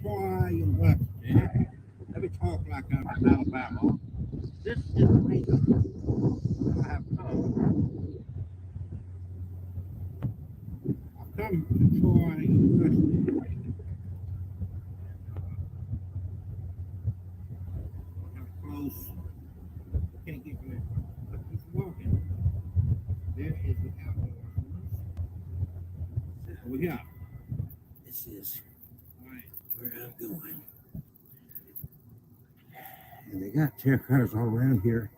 Troy University. Let me talk like I'm from Alabama. This is the reason I have come. I've come to Troy University. Kind of close. Can't get very close. But just walking. There is the outdoor. So yeah, this is right where I'm going. And they got terracottas all around here.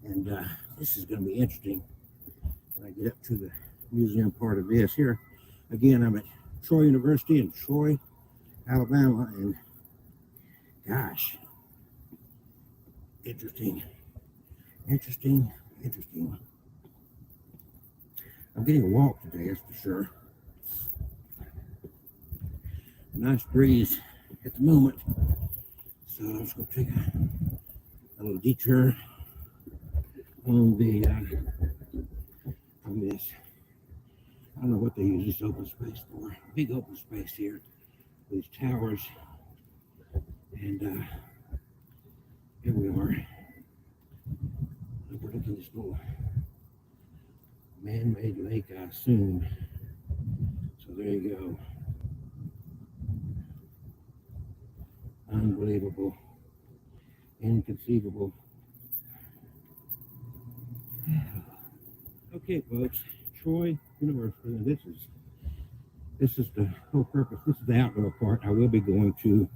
And this is going to be interesting when I get up to the museum part of this. Here, again, I'm at Troy University in Troy, Alabama. And gosh, interesting. I'm getting a walk today, that's for sure. Nice breeze at the moment. So I'm just going to take a little detour on the on this. I don't know what they use this open space for. Big open space here. These towers. And here we are. We're looking at this little man-made lake, I assume. So there you go. Unbelievable. Inconceivable. Okay, folks. Troy University, and this is the whole purpose. This is the outdoor part. I will be going to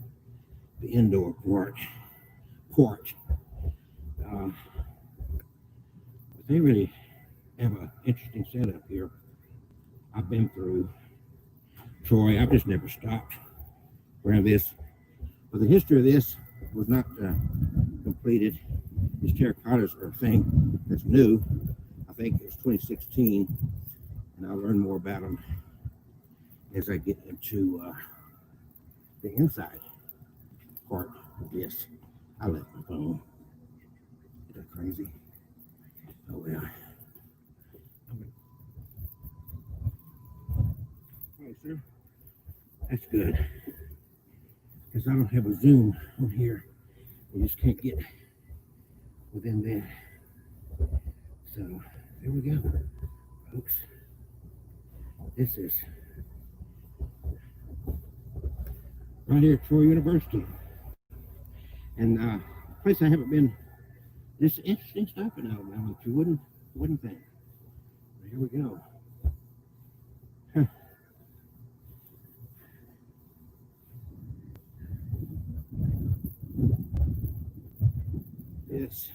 the indoor part. But they really have an interesting setup here. I've been through Troy. I've just never stopped around this. But the history of this was not completed. These terracottas are a thing that's new. I think it was 2016, and I'll learn more about them as I get into the inside part of this. I left my phone. Is that crazy? Oh well. Right, sir. That's good. Because I don't have a zoom on here. You just can't get within there. So there we go, folks. This is right here at Troy University. And a place I haven't been. This interesting stuff in Alabama that you wouldn't think. But here we go. Huh. Yes.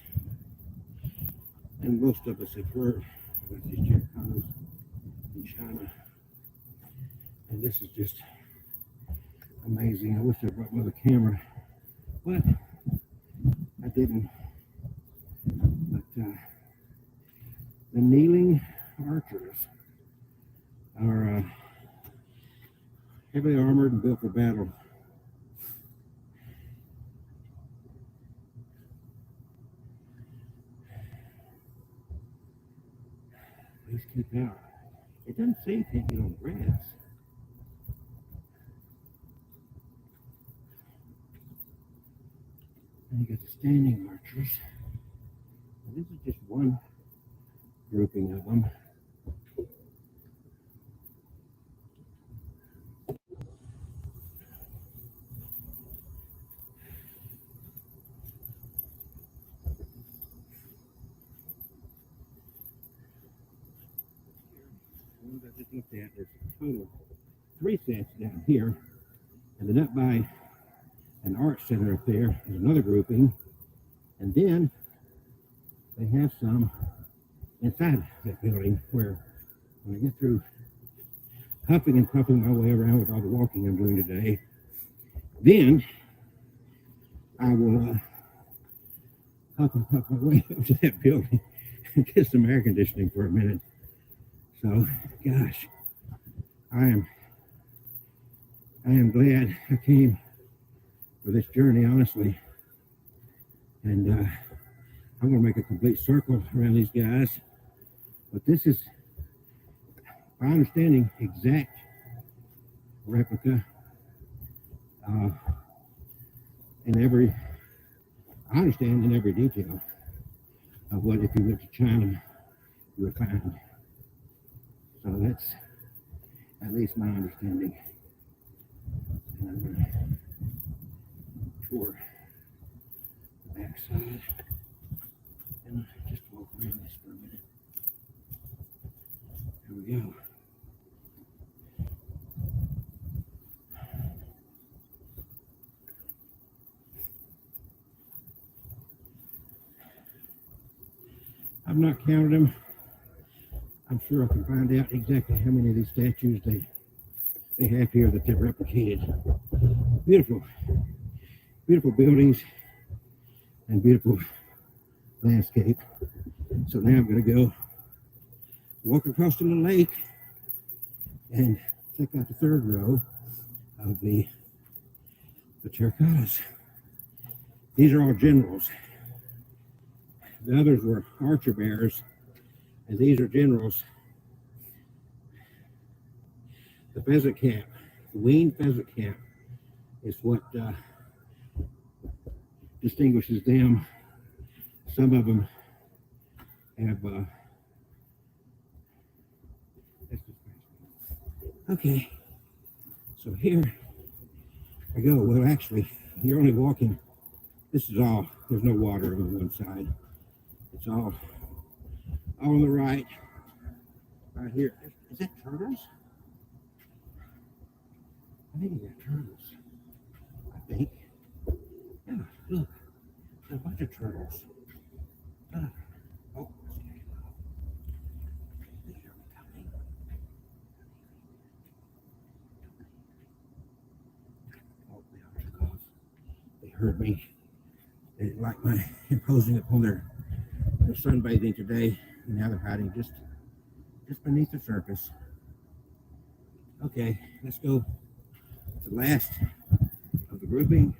And most of us have heard about these terracottas in China. And this is just amazing. I wish I brought another camera, but I didn't. But the kneeling archers are heavily armored and built for battle. Please keep out. It doesn't say you can't get on the grass. And you got the standing archers. And this is just one grouping of them. I just looked at, there's a total 3 sets down here, and then up by an art center up there is another grouping, and then they have some inside that building where when I get through huffing and puffing my way around with all the walking I'm doing today, then I will huff and puff my way up to that building and get some air conditioning for a minute. So, gosh, I am glad I came for this journey, honestly. And I'm going to make a complete circle around these guys. But this is, my understanding, exact replica in every, I understand in every detail of what if you went to China you would find. So that's at least my understanding. And I'm going to tour the backside and just walk around this for a minute. Here we go. I've not counted them. I'm sure I can find out exactly how many of these statues they have here that they've replicated. Beautiful, beautiful buildings and beautiful landscape. So now I'm going to go walk across the little lake and check out the third row of the terracottas. These are all generals. The others were archer bearers, and these are generals. The pheasant camp, the Wien pheasant camp, is what distinguishes them. Some of them have. Okay, so here I go. Well, actually, you're only walking. This is all. There's no water on one side. It's all on the right. Right here. Is that turtles? I think you got turtles. I think. Yeah, look. There's a bunch of turtles. Oh, oh, they took off. They heard me. They didn't like my imposing upon their sunbathing today. And now they're hiding just beneath the surface. Okay, let's go to the last of the grouping.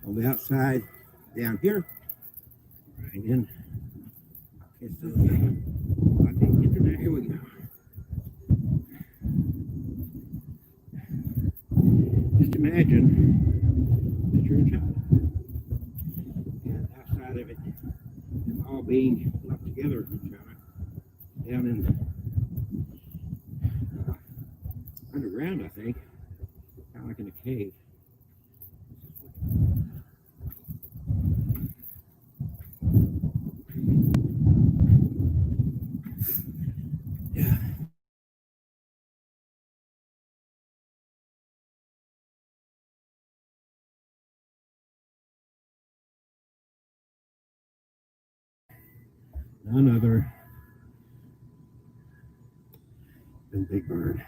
On the outside, down here, right in. I can't get to there. Here we go. Just imagine that you're in China, and outside of it, them all being locked together in China, down in underground, I think, kind of like in a cave. Yeah. None other than Big Bird.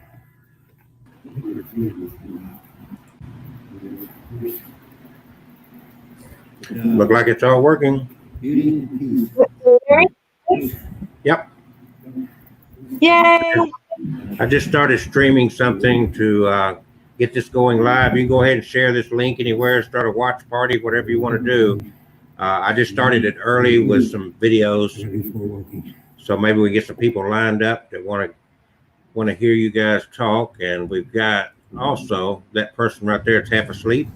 Look like it's all working. Beauty and peace. Yep. Yay! I just started streaming something to get this going live. You can go ahead and share this link anywhere, start a watch party, whatever you want to do. I just started it early with some videos, so maybe we get some people lined up that want to hear you guys talk. And we've got also that person right there that's half asleep.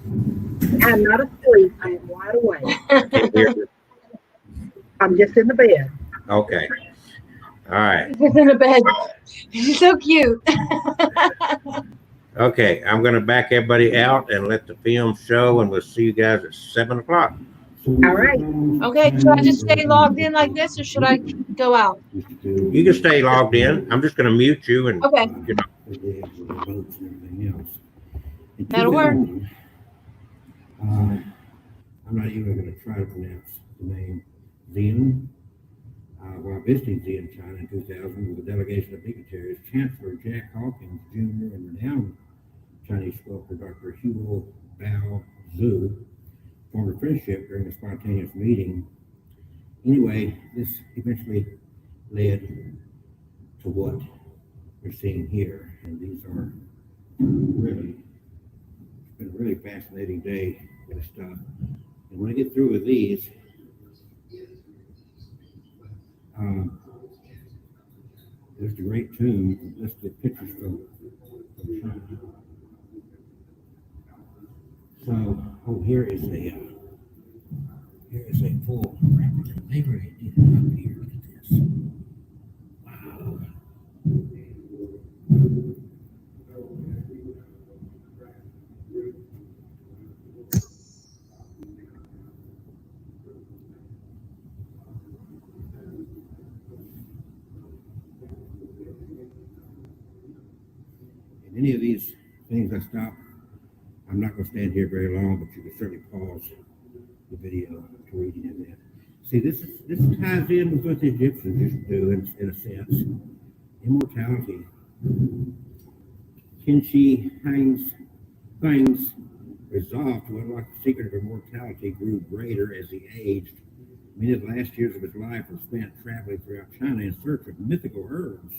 I'm not asleep. I am wide awake. I'm just in the bed. Okay. All right. He's in the bed. He's so cute. Okay, I'm going to back everybody out and let the film show, and we'll see you guys at 7 o'clock. All right. Okay, should I just stay logged in like this, or should I go out? You can stay logged in. I'm just going to mute you and Okay. you know. That'll work. I'm not even going to try to pronounce the name Xian. While visiting Xian, China in 2000 with a delegation of dignitaries, Chancellor Jack Hawkins Jr. and renowned Chinese sculptor Dr. Huo Bao Zhu formed a friendship during a spontaneous meeting. Anyway, this eventually led to what we're seeing here, and these are really, it's been a really fascinating day with stuff. And when I get through with these, there's the great tomb. Let's get pictures from China. So, oh, here is a full neighborhood up here. Look at this. Wow. And any of these things I stop, I'm not going to stand here very long, but you can certainly pause the video to read any of that. See, this ties in with what the Egyptians used to do in a sense. Immortality. Kinshi Hang's resolve to unlock the secret of immortality grew greater as he aged. Many of the last years of his life were spent traveling throughout China in search of mythical herbs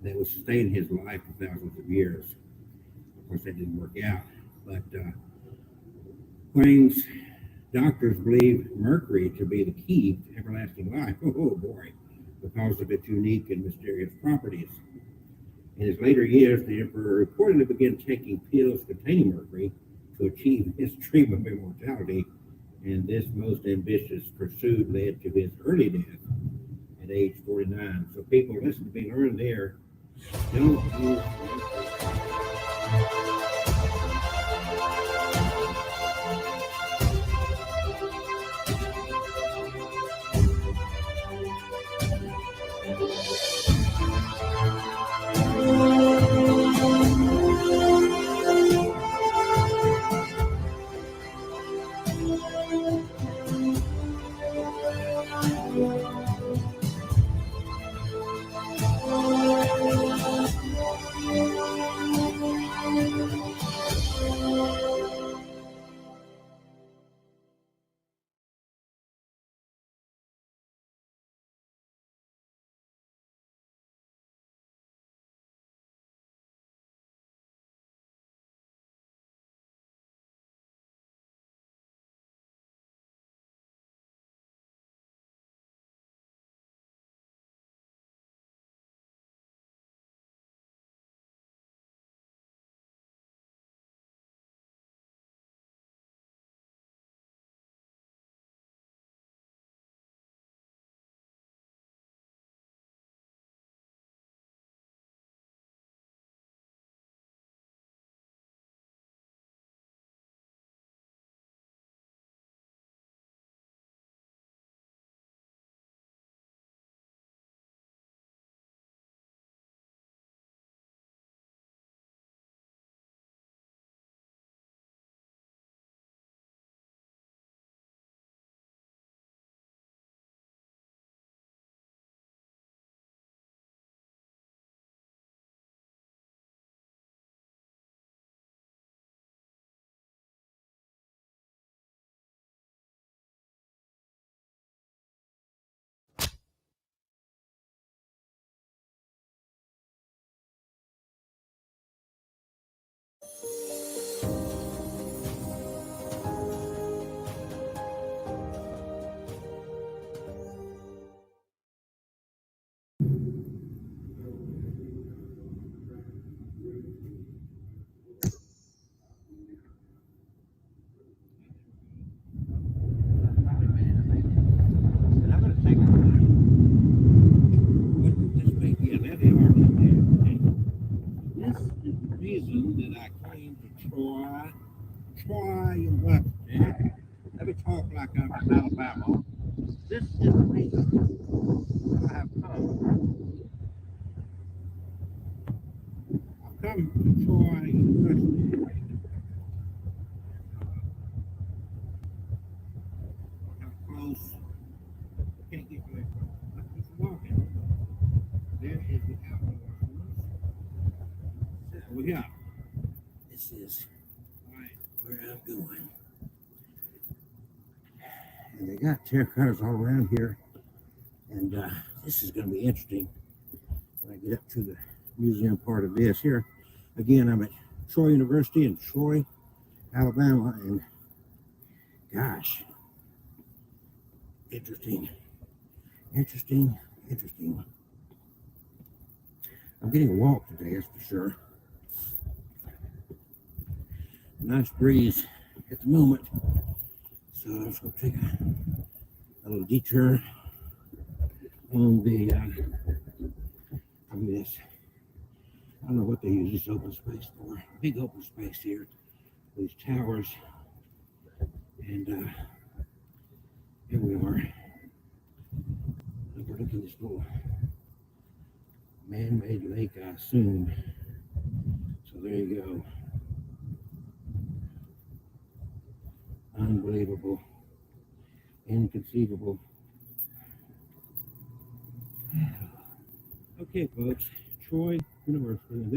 that would sustain his life for thousands of years. Of course, that didn't work out, but Huang's doctors believe mercury to be the key to everlasting life. Oh boy, because of its unique and mysterious properties. In his later years, the emperor reportedly began taking pills containing mercury to achieve his dream of immortality, and this most ambitious pursuit led to his early death at age 49. So people, listen to be learned there. Don't use reason that I came to Troy and Webster. Let me talk like I'm from Alabama. This is the reason I have come. I've come to Troy University. How close? Can't get away from it. I'm just walking. There is the outdoors. So we got. This is right where I'm going. And they got terracottas all around here. And this is going to be interesting when I get up to the museum part of this. Here, again, I'm at Troy University in Troy, Alabama. And gosh, interesting. I'm getting a walk today, that's for sure. Nice breeze at the moment. So I'm just going to take a little detour on the from this. I don't know what they use this open space for. Big open space here. These towers. And here we are. Overlooking this little man-made lake, I assume. So there you go. Unbelievable. Inconceivable. Okay, folks. Troy University, and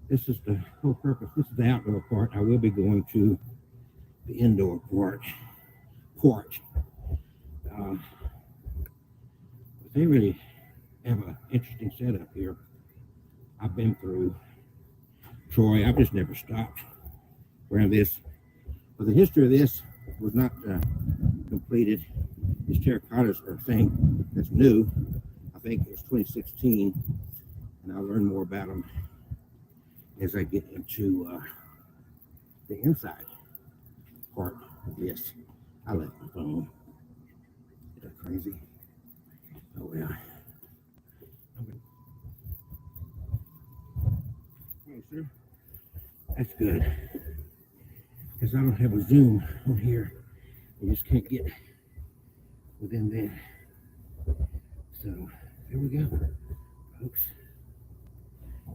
this is the whole purpose. This is the outdoor part. I will be going to the indoor porch. But they really have an interesting setup here. I've been through Troy. I've just never stopped around this. But the history of this was not completed. These terracottas are a thing that's new. I think it was 2016, and I'll learn more about them as I get into the inside part of this. I left my phone. Is that crazy? Oh yeah. Oh, sir. That's good. Because I don't have a zoom on here. You just can't get within that. So there we go, folks.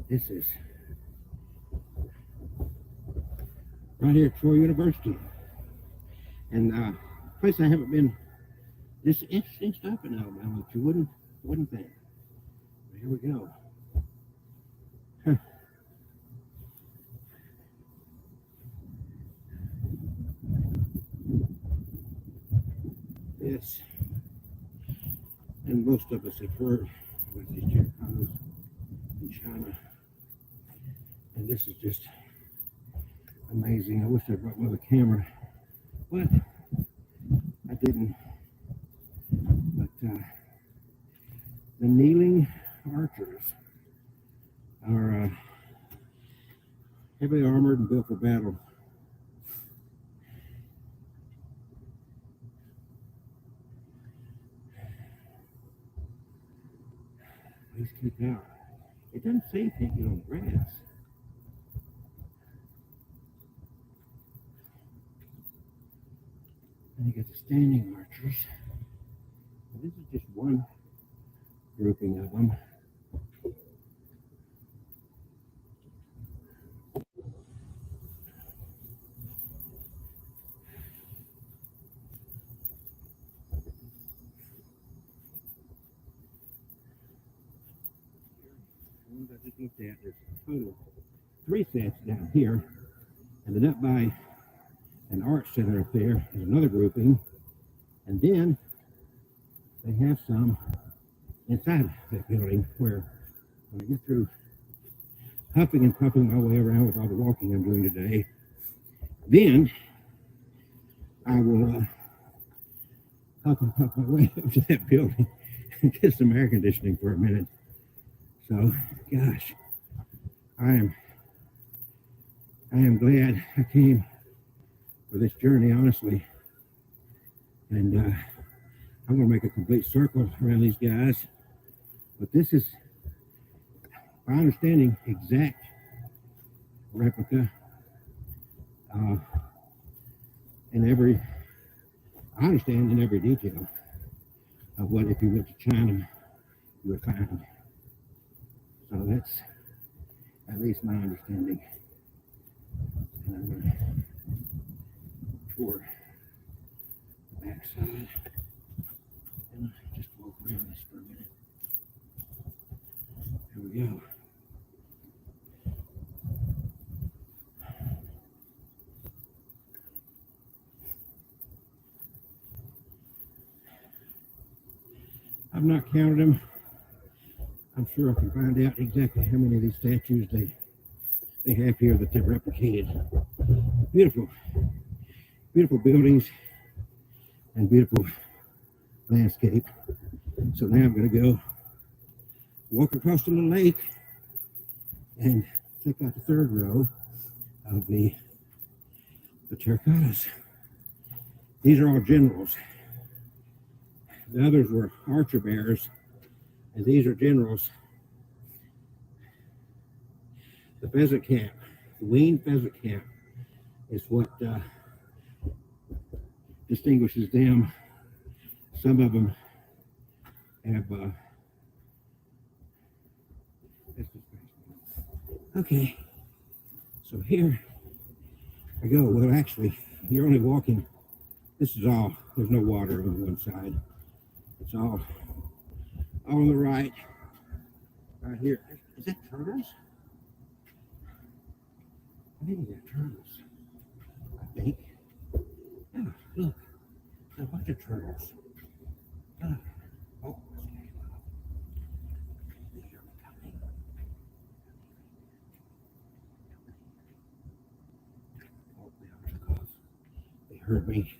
This is right here at Troy University. And place I haven't been. This is interesting stuff in Alabama that you wouldn't think. But here we go. Huh. Yes. And most of us have heard about these terracottas in China. And this is just amazing. I wish I brought another camera, but I didn't. But the kneeling archers are heavily armored and built for battle. Please keep out. It doesn't say you can't get on grass. And you got the standing archers. And this is just one grouping of them. I just looked at, there's a total of 3 sets down here, and then up by an art center up there is another grouping, and then they have some inside that building where when I get through huffing and puffing my way around with all the walking I'm doing today, then I will huff and puff my way up to that building and get some air conditioning for a minute. So, gosh, I am glad I came for this journey, honestly. And I'm going to make a complete circle around these guys. But this is, my understanding, exact replica in every, I understand in every detail of what, if you went to China, you would find. So that's at least my understanding. And I'm going to tour the backside and just walk around this for a minute. There we go. I've not counted them. I'm sure I can find out exactly how many of these statues they have here that they've replicated. Beautiful, beautiful buildings and beautiful landscape. So now I'm going to go walk across the little lake and check out the third row of the the terracottas. These are all generals. The others were archer bears, and these are generals. The pheasant cap, the weaned pheasant cap, is what distinguishes them. Some of them have. Okay, so here I go. Well, actually, you're only walking. This is all. There's no water on one side. It's all on the right. Right here. Is that turtles? I think they're turtles. I think. Oh, look. A bunch of turtles. Oh. Oh. They heard me.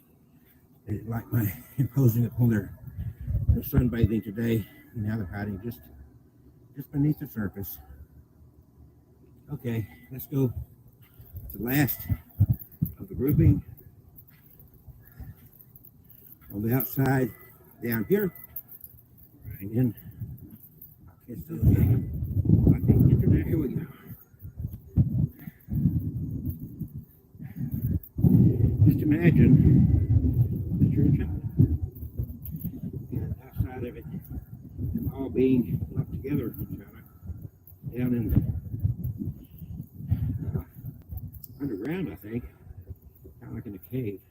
They didn't like my imposing upon their sunbathing today. And now they're hiding just beneath the surface. Okay, let's go to the last of the grouping. On the outside, down here, right in. Okay, so I can get to there. Here we go. Just imagine that you're in China. And outside of it, them all being lumped together in China, down in underground, I think, kind of like in a cave.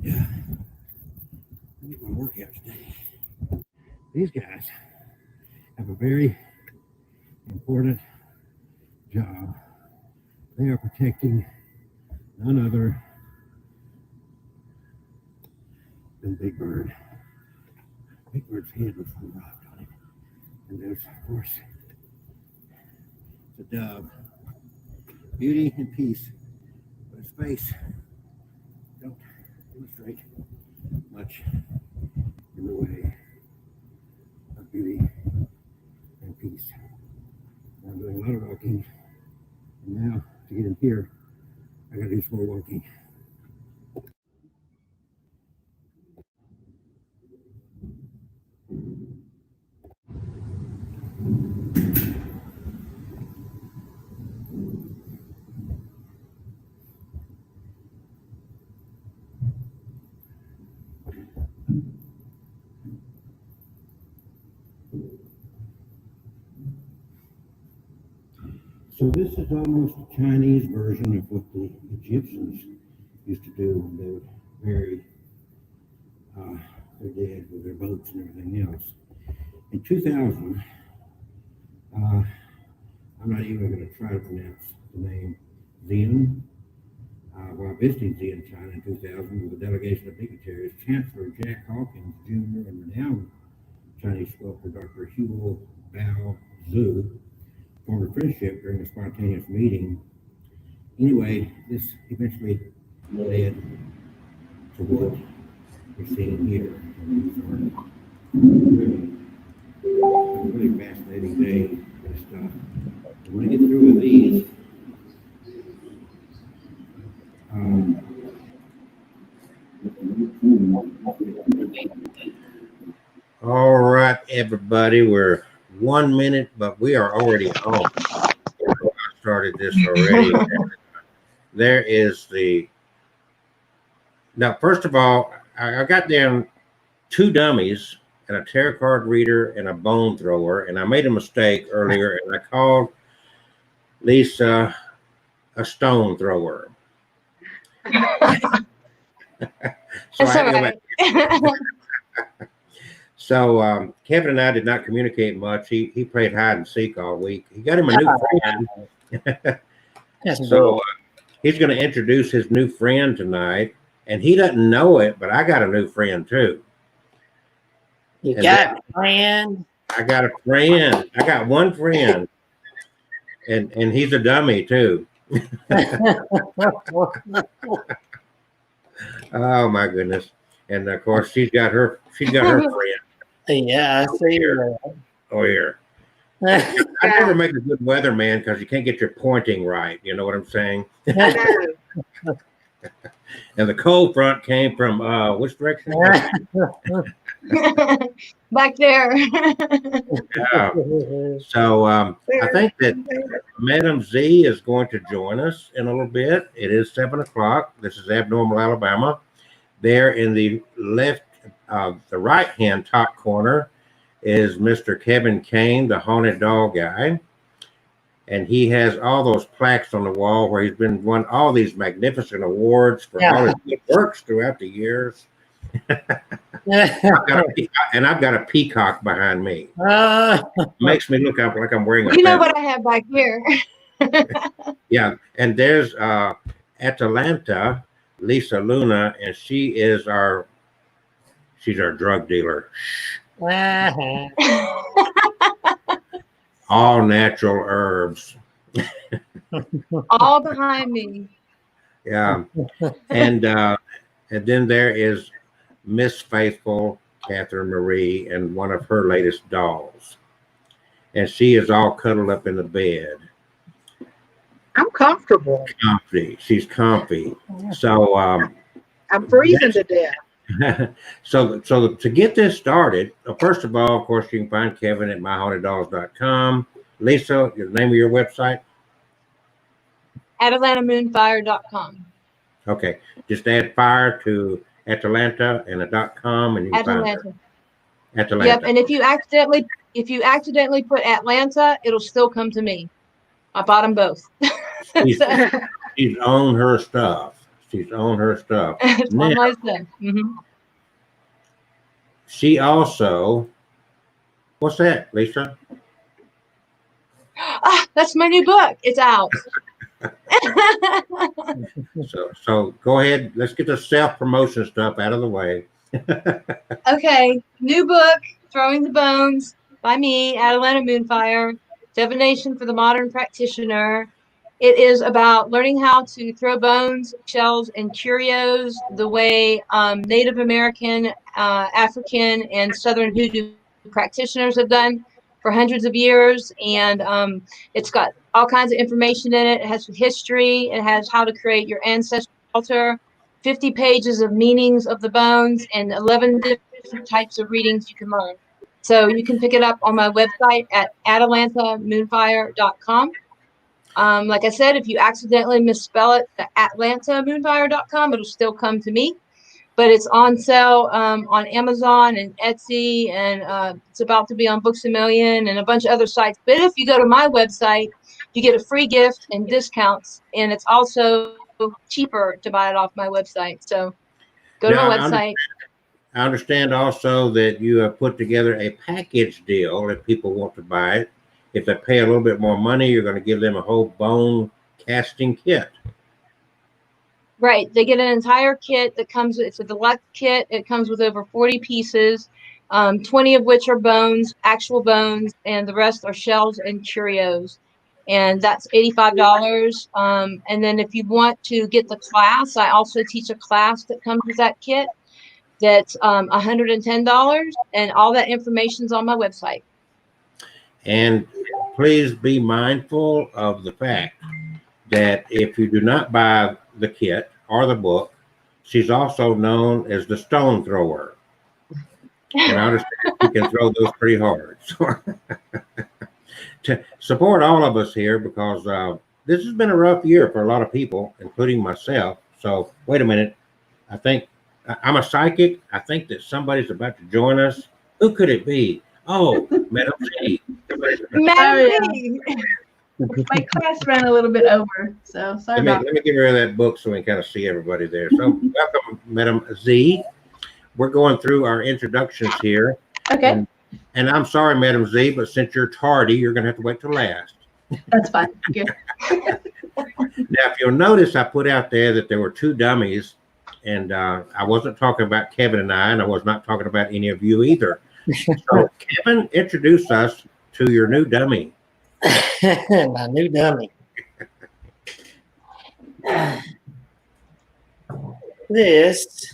Yeah, I get my workout today. These guys have a very important job. They are protecting none other than Big Bird. Big Bird's head was rocked on it. And there's, of course, the dove. Beauty and peace. But its face don't demonstrate much in the way of beauty and peace. I'm doing a lot of walking, and now to get in here, I gotta do some more walking. So this is almost a Chinese version of what the Egyptians used to do when they would bury their dead with their boats and everything else. In 2000, I'm not even going to try to pronounce the name Xi'an. While visiting Xi'an, China in 2000 with a delegation of dignitaries, Chancellor Jack Hawkins Jr. and renowned Chinese sculptor Dr. Huo Bao Zhu formed a friendship during a spontaneous meeting. Anyway, this eventually led to what we're seeing here. Really fascinating day and stuff. When I get through with these, All right, everybody, we're 1 minute, but we are already on. I started this already. There is the, now, first of all, I got down 2 dummies and a tarot card reader and a bone thrower, and I made a mistake earlier, and I called Lisa a stone thrower. So That's all right. So Kevin and I did not communicate much. He played hide and seek all week. He got him a new friend. So he's going to introduce his new friend tonight, and he doesn't know it, but I got a new friend too. You got a friend? I got a friend. I got one friend, and he's a dummy too. Oh my goodness! And of course she's got her friend. Yeah, I see her. Oh, here. I never make a good weatherman because you can't get your pointing right. You know what I'm saying? I know. And the cold front came from which direction? Back there. Yeah. So I think that Madam Z is going to join us in a little bit. It is 7 o'clock. This is Abnormal Alabama. There in the the right hand top corner is Mr. Kevin Kane, the haunted dog guy. And he has all those plaques on the wall where he's been won all these magnificent awards for all his good works throughout the years. I've got a peacock behind me. Makes me look up like I'm wearing a You know feather. what I have back here. Yeah, and there's Atalanta, Lisa Luna, and she's our drug dealer. All natural herbs. All behind me. Yeah. And then there is Miss Faithful, Catherine Marie, and one of her latest dolls. And she is all cuddled up in the bed. I'm comfortable. Comfy. She's comfy. So I'm freezing to death. so to get this started, first of all, of course, you can find Kevin at myhaunteddogs.com. Lisa, the name of your website? AtalantaMoonfire.com. Okay. Just add fire to Atalanta and a .com and you can find her. Atalanta. Yep, and if you accidentally put Atlanta, it'll still come to me. I bought them both. She's on her stuff. She's on her stuff. It's Now, on my stuff. Mhm. she also, what's that, Lisa? Ah, that's my new book. It's out. So go ahead. Let's get the self-promotion stuff out of the way. Okay, new book, Throwing the Bones by me, Atalanta Moonfire, Divination for the Modern Practitioner. It is about learning how to throw bones, shells, and curios the way Native American, African, and Southern Hoodoo practitioners have done for hundreds of years. And it's got all kinds of information in it. It has history. It has how to create your ancestral altar, 50 pages of meanings of the bones, and 11 different types of readings you can learn. So you can pick it up on my website at atalantamoonfire.com. Like I said, if you accidentally misspell it to atlantamoonfire.com, it'll still come to me. But it's on sale on Amazon and Etsy, and it's about to be on Books A Million and a bunch of other sites. But if you go to my website, you get a free gift and discounts, and it's also cheaper to buy it off my website. So go to my website. I understand also that you have put together a package deal if people want to buy it. If they pay a little bit more money, you're going to give them a whole bone casting kit. Right. They get an entire kit that comes with, it's a deluxe kit. It comes with over 40 pieces, 20 of which are bones, actual bones, and the rest are shells and curios. And that's $85. And then if you want to get the class, I also teach a class that comes with that kit. That's $110, and all that information's on my website. And please be mindful of the fact that if you do not buy the kit or the book, she's also known as the stone thrower. And I understand you can throw those pretty hard. So to support all of us here, because this has been a rough year for a lot of people, including myself. So wait a minute. I think I'm a psychic. I think that somebody's about to join us. Who could it be? Oh, Madam Z. My class ran a little bit over, so sorry about Let me get rid of that book so we can kind of see everybody there. So welcome, Madam Z. We're going through our introductions here. Okay, And I'm sorry, Madam Z, but since you're tardy, you're going to have to wait till last. that's fine. Thank you. Now, if you'll notice, I put out there that there were two dummies, and I wasn't talking about Kevin and I was not talking about any of you either. So, Kevin, introduce us to your new dummy. My new dummy. This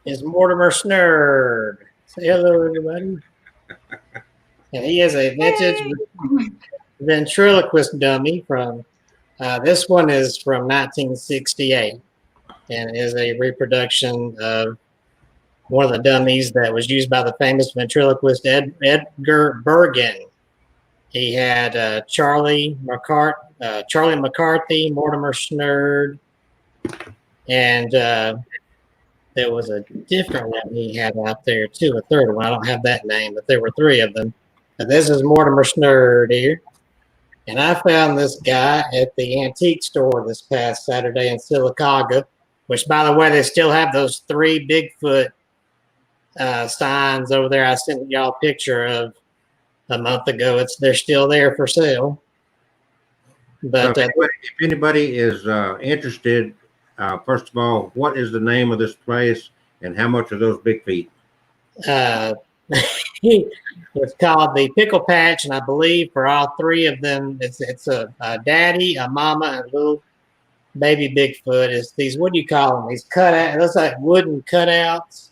is Mortimer Snurd. Say hello, everybody. And he is a vintage ventriloquist dummy from, this one is from 1968 and is a reproduction of one of the dummies that was used by the famous ventriloquist Edgar Bergen. He had Charlie McCarthy, Mortimer Snerd, and there was a different one he had out there too, a third one. I don't have that name, but there were three of them. And this is Mortimer Snerd here. And I found this guy at the antique store this past Saturday in Sylacauga, which, by the way, they still have those 3 Bigfoot signs over there. I sent y'all a picture of a month ago. They're still there for sale. But if anybody is interested, first of all, what is the name of this place and how much are those big feet? It's called the Pickle Patch, and I believe for all 3 of them, it's a daddy, a mama, and a little baby Bigfoot. It's these, what do you call them? These cutouts. It looks like wooden cutouts,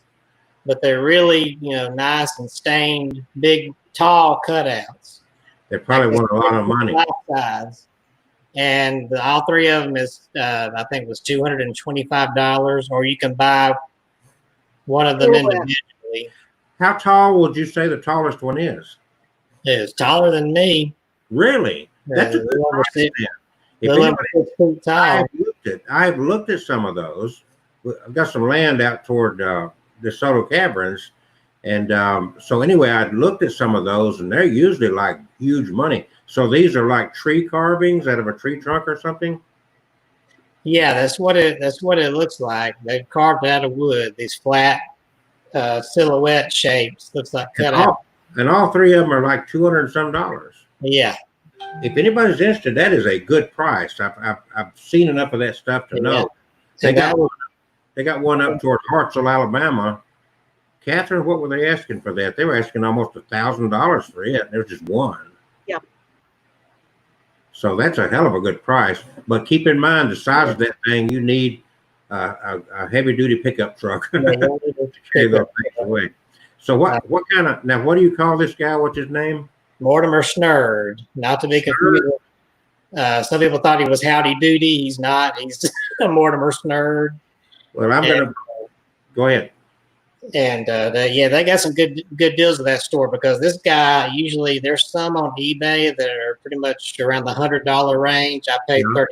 but they're really, nice and stained, big, tall cutouts. They probably want a lot of money. Size. And all 3 of them is, I think, was $225, or you can buy one of them individually. How tall would you say the tallest one is? It's taller than me. Really? That's a good price then. If Little anybody, 6 feet tall. I've looked at some of those. I've got some land out toward DeSoto Caverns, and so anyway, I'd looked at some of those, and they're usually like huge money. So these are like tree carvings out of a tree trunk or something. Yeah, that's what it looks like. They've carved out of wood. These flat silhouette shapes. Looks like cut out. And all 3 of them are like $200 and some. Yeah. If anybody's interested, that is a good price. I've seen enough of that stuff to know. They got one up toward Hartselle, Alabama. Catherine, what were they asking for that? They were asking almost $1,000 for it. There was just one. Yeah. So that's a hell of a good price. But keep in mind the size of that thing. You need a heavy duty pickup truck to carry those things away. So what kind of, now what do you call this guy? What's his name? Mortimer Snerd, not to be confused. Some people thought he was Howdy Doody. He's not. He's Mortimer Snerd. Well, I'm going to go ahead. And they got some good deals at that store, because this guy, usually there's some on eBay that are pretty much around the $100 range. I paid $30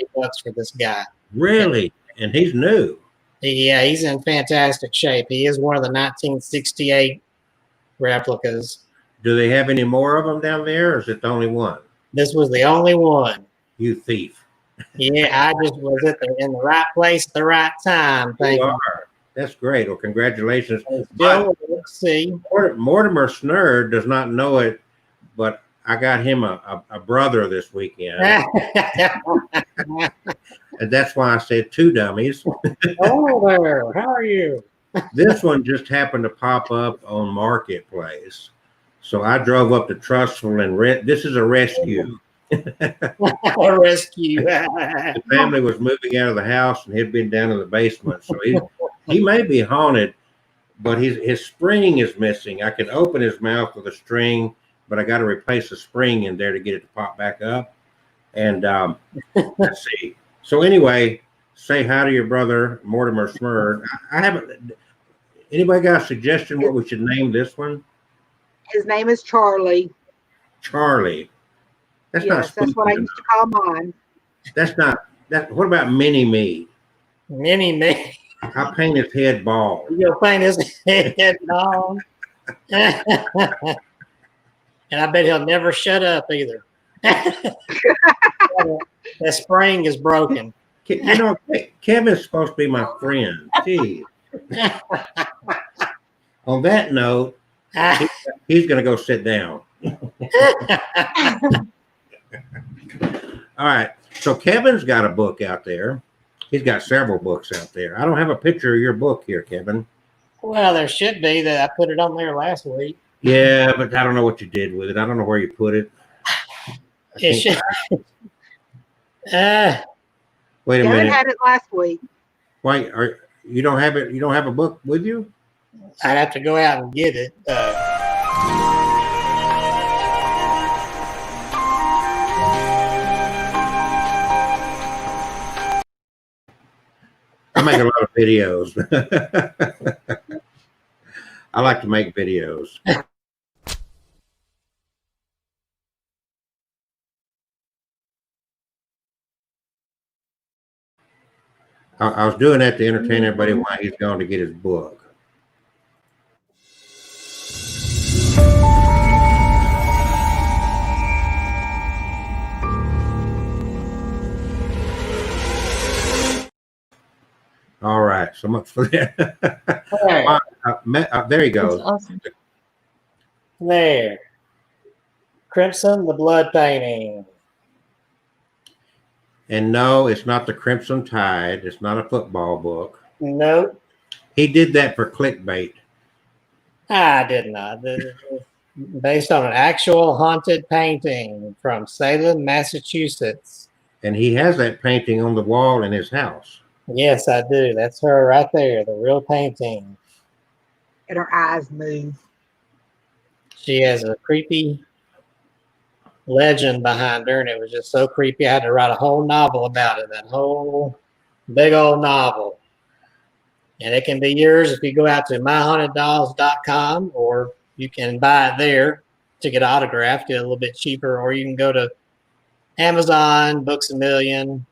for this guy. Really? And he's new. Yeah, he's in fantastic shape. He is one of the 1968 replicas. Do they have any more of them down there, or is it the only one? This was the only one. You thief. Yeah, I just was in the right place at the right time. Thank you. That's great. Well, congratulations. Let's see. Mortimer Snerd does not know it, but I got him a brother this weekend. And that's why I said 2 dummies. Hello there. How are you? This one just happened to pop up on Marketplace. So I drove up to Trussville and this is a rescue. A rescue. The family was moving out of the house and he'd been down in the basement. So he may be haunted, but his spring is missing. I can open his mouth with a string, but I got to replace the spring in there to get it to pop back up. And let's see. So anyway, say hi to your brother, Mortimer Snerd. I haven't. Anybody got a suggestion what we should name this one? His name is Charlie. Charlie. That's not. That's what I used to call mine. That's not. What about Mini Me? Mini Me. I paint his head bald. You'll paint his head bald. And I bet he'll never shut up either. That spring is broken. Kevin's supposed to be my friend. Gee. On that note, he's going to go sit down. All right. So Kevin's got a book out there. He's got several books out there. I don't have a picture of your book here, Kevin. Well, there should be. That I put it on there last week. Yeah, but I don't know what you did with it. I don't know where you put it. It should. Wait a Kevin minute. had it last week. Why you don't have it? You don't have a book with you? I'd have to go out and get it. I make a lot of videos. I like to make videos. I was doing that to entertain everybody while he's going to get his book. All right, so much for that. There he That's goes. awesome. There. Crimson, the blood painting. And no, it's not the Crimson Tide. It's not a football book. Nope. He did that for clickbait. I did not. This is based on an actual haunted painting from Salem, Massachusetts. And he has that painting on the wall in his house. Yes, I do. That's her right there, the real painting. And her eyes move. She has a creepy legend behind her, and it was just so creepy. I had to write a whole novel about it, that whole big old novel. And it can be yours if you go out to myhauntedDolls.com, or you can buy it there to get autographed, get a little bit cheaper, or you can go to Amazon, Books A Million.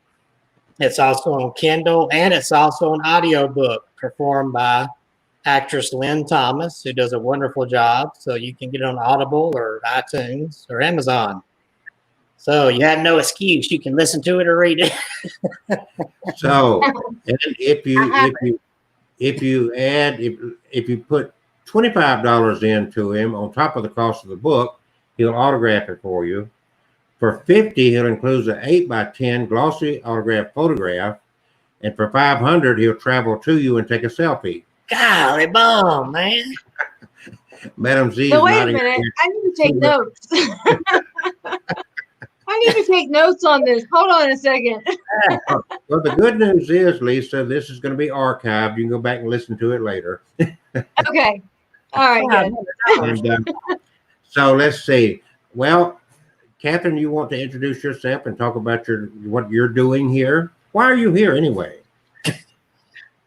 It's also on Kindle, and it's also an audiobook performed by actress Lynn Thomas, who does a wonderful job. So you can get it on Audible or iTunes or Amazon. So you have no excuse. You can listen to it or read it. So, and if you put $25 into him on top of the cost of the book, he'll autograph it for you. For $50, he'll include an 8x10 glossy autograph photograph, and for $500, he'll travel to you and take a selfie. Golly bomb, man. Madam Z. No, is wait a nodding her minute. head. I need to take notes. I need to take notes on this. Hold on a second. Well, the good news is, Lisa, this is going to be archived. You can go back and listen to it later. Okay. All right, good. And, so let's see. Well, Catherine, you want to introduce yourself and talk about what you're doing here? Why are you here anyway?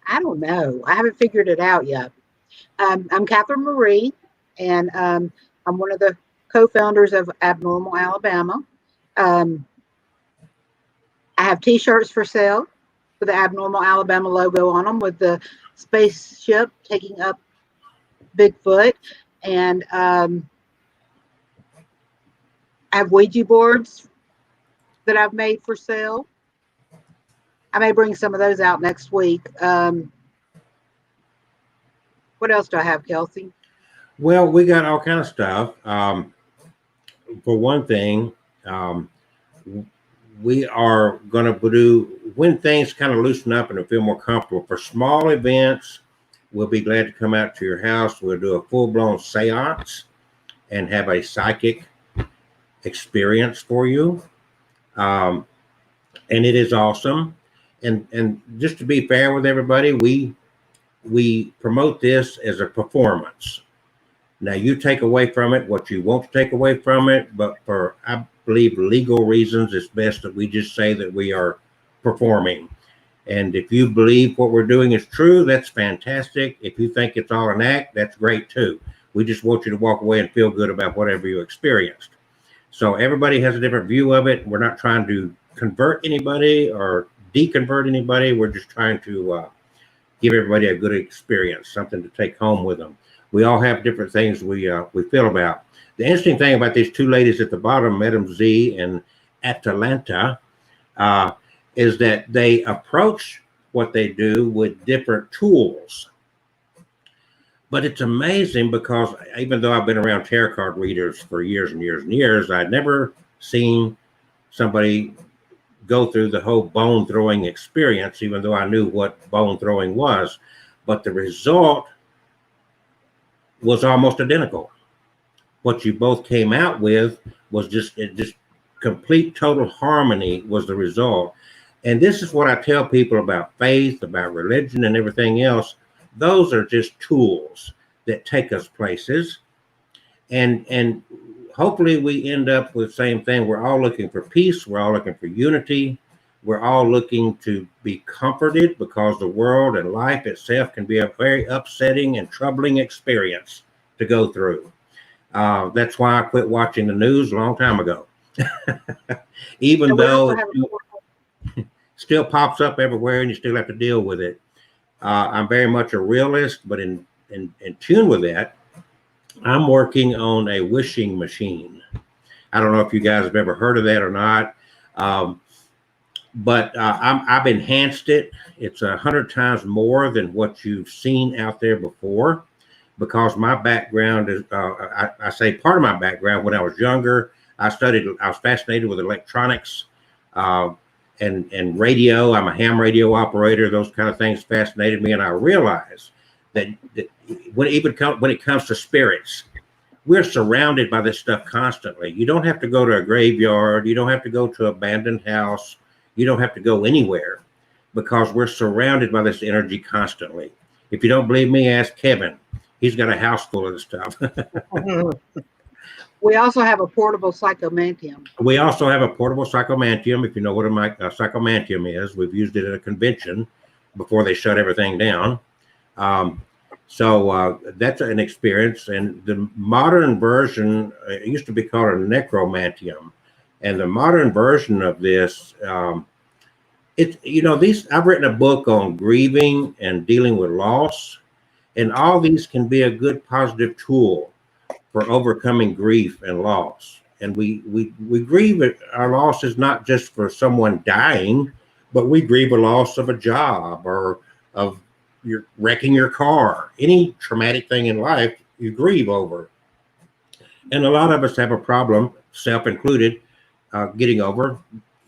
I don't know. I haven't figured it out yet. I'm Catherine Marie, and I'm one of the co-founders of Abnormal Alabama. I have T-shirts for sale with the Abnormal Alabama logo on them, with the spaceship taking up Bigfoot, and I have Ouija boards that I've made for sale. I may bring some of those out next week. What else do I have, Kelsey? Well, we got all kind of stuff. For one thing, we are going to do, when things kind of loosen up and feel more comfortable, for small events, we'll be glad to come out to your house. We'll do a full-blown seance and have a psychic experience for you. And it is awesome. And just to be fair with everybody, we promote this as a performance. Now, you take away from it what you want to take away from it, but for, I believe, legal reasons, it's best that we just say that we are performing. And if you believe what we're doing is true, that's fantastic. If you think it's all an act, that's great too. We just want you to walk away and feel good about whatever you experienced. So everybody has a different view of it. We're not trying to convert anybody or deconvert anybody. We're just trying to give everybody a good experience, something to take home with them. We all have different things we feel about. The interesting thing about these two ladies at the bottom, Madam Z and Atalanta, is that they approach what they do with different tools. But it's amazing because even though I've been around tarot card readers for years and years and years, I'd never seen somebody go through the whole bone throwing experience, even though I knew what bone throwing was. But the result was almost identical. What you both came out with was just complete total harmony was the result. And this is what I tell people about faith, about religion and everything else. those are just tools that take us places. And hopefully we end up with the same thing. We're all looking for peace. We're all looking for unity. We're all looking to be comforted, because the world and life itself can be a very upsetting and troubling experience to go through. That's why I quit watching the news a long time ago. Even And we though also it still pops up everywhere and you still have to deal with it. I'm very much a realist, but in tune with that, I'm working on a wishing machine. I don't know if you guys have ever heard of that or not, but I've enhanced it. It's 100 times more than what you've seen out there before, because my background is, I say part of my background, when I was younger, I was fascinated with electronics and radio. I'm a ham radio operator. Those kind of things fascinated me. And I realized that when it comes to spirits, we're surrounded by this stuff constantly. You don't have to go to a graveyard. You don't have to go to an abandoned house. You don't have to go anywhere, because we're surrounded by this energy constantly. If you don't believe me, ask Kevin. He's got a house full of this stuff. We also have a portable psychomantium. We also have a portable psychomantium. If you know what a psychomantium is, we've used it at a convention before they shut everything down. So that's an experience. And the modern version, it used to be called a necromantium. And the modern version of this, I've written a book on grieving and dealing with loss, and all these can be a good positive tool for overcoming grief and loss. And we grieve it. Our loss is not just for someone dying, but we grieve a loss of a job, or of you're wrecking your car. Any traumatic thing in life, you grieve over. And a lot of us have a problem, self included, getting over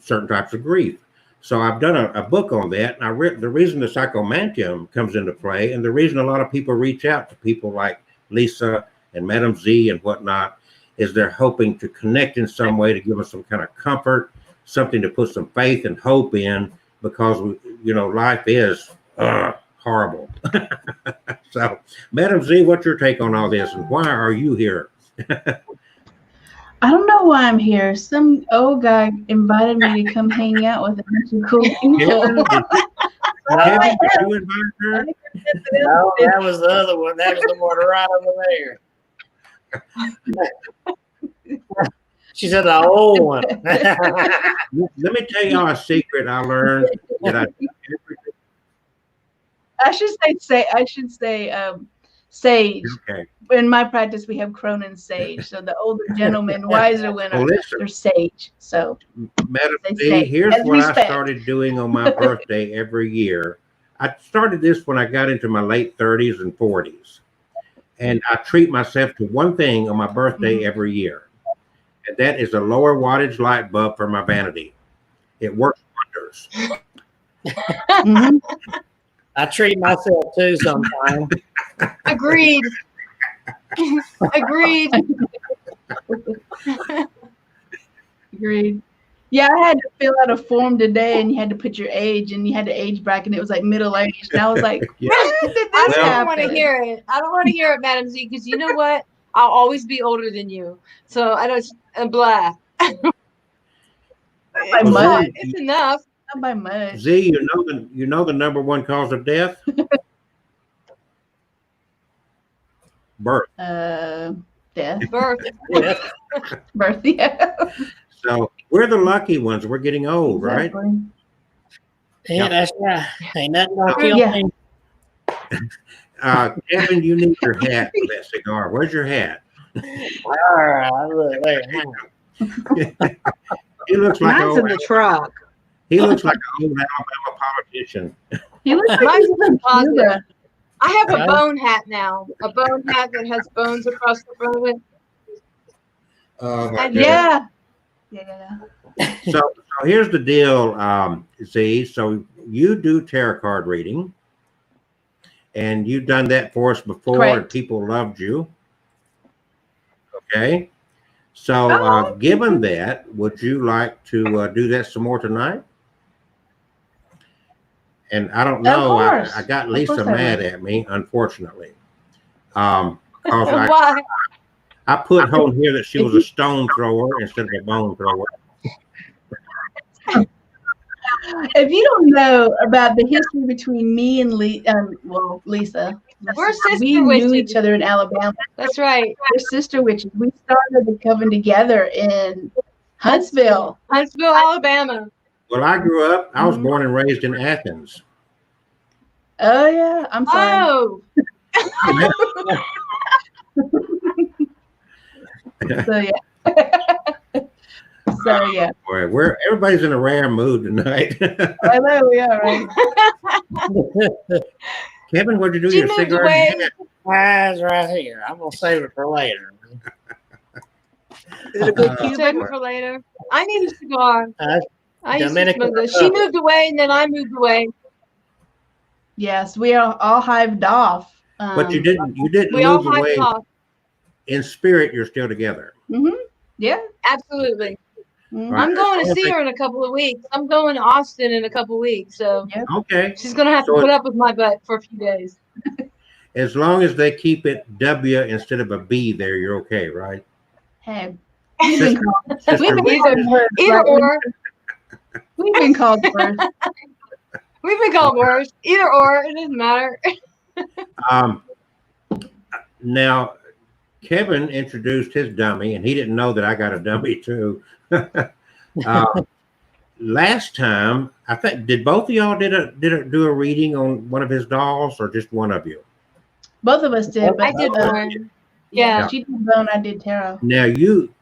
certain types of grief. So I've done a book on that. And the reason the psychomantium comes into play, and the reason a lot of people reach out to people like Lisa and Madam Z and whatnot, is they're hoping to connect in some way to give them some kind of comfort, something to put some faith and hope in, because life is horrible. So, Madam Z, what's your take on all this, and why are you here? I don't know why I'm here. Some old guy invited me to come hang out with a bunch of cool people. Kevin, did you invite her? No, that was the other one. That was the one right over there. She said the old one. Let me tell y'all a secret I learned that I should say sage. Okay. In my practice, we have Cronin sage. So the older gentlemen, wiser women, Well, listen, they're sage. So Madam they Z, say, here's as what I respect. started doing on my birthday every year. I started this when I got into my late 30s and 40s. And I treat myself to one thing on my birthday every year. And that is a lower wattage light bulb for my vanity. It works wonders. Mhm. I treat myself too sometimes. Agreed. Agreed. Agreed. Yeah, I had to fill out a form today, and you had to put your age, and you had to age bracket, and it was like middle age. And I was like, Yeah. when did I this don't want to happen? hear it. I don't want to hear it, Madam Z, because you know what? I'll always be older than you. So I don't, blah. By Well, much. Z, It's enough. Not by much. Z, you know the number one cause of death? Birth. Death, Birth. birth, yeah. So we're the lucky ones. We're getting old, right? Exactly. Yeah, that's right. Ain't nothing gonna kill Yeah. me. Kevin, you need your hat for that cigar. Where's your hat? All right, look there. Hang on. He looks like Mine's in the truck. he looks like an old Alabama politician. He looks like Mine's he's from positive. Cuba. I have a Huh? bone hat now. A bone hat that has bones across the front of it. My And Yeah. Yeah. So here's the deal, Z. So you do tarot card reading, and you've done that for us before, and Correct. people loved you. Okay. So Oh. given that, would you like to do that some more tonight? And I don't Of know, course. I got Of Lisa course I mad will. at me, unfortunately. 'Cause Why? I put on here that she If was a you- stone thrower instead of a bone thrower. If you don't know about the history between me and Lisa, We're sister we knew witches. each other in Alabama. That's right. We're sister witches. We started the coven together in Huntsville. Huntsville, Alabama. Well, I grew up, I was Mhm. born and raised in Athens. Oh yeah, I'm sorry. Oh, So yeah. So yeah. Boy, everybody's in a rare mood tonight. I know we are, right? Kevin, what'd you do? she Your moved cigar? away. Eyes right here. I'm gonna save it for later. Is it a good Save Cuban? it for later. I need a cigar. Uh, I used to Dominican smoke those. She Republic. moved away, and then I moved away. Yes, we are all hived off. But you didn't We all move away hived off. in spirit. You're still together. Yeah. Absolutely. Mhm. Right. I'm going to As long as see they- her in a couple of weeks. I'm going to Austin in a couple of weeks, so Okay. she's gonna have to So- put up with my butt for a few days. As long as they keep it W instead of a B there, you're okay, right? Hey, we've been called, Sister we've been witches. called worse. Either right? or. We've been called worse. We've been called worse. Either or. It doesn't matter. Now, Kevin introduced his dummy, and he didn't know that I got a dummy too. Last time, I think, did both of y'all do a reading on one of his dolls, or just one of you? Both of us did, but I did one. yeah, Yeah. she did bone, I did tarot. Now,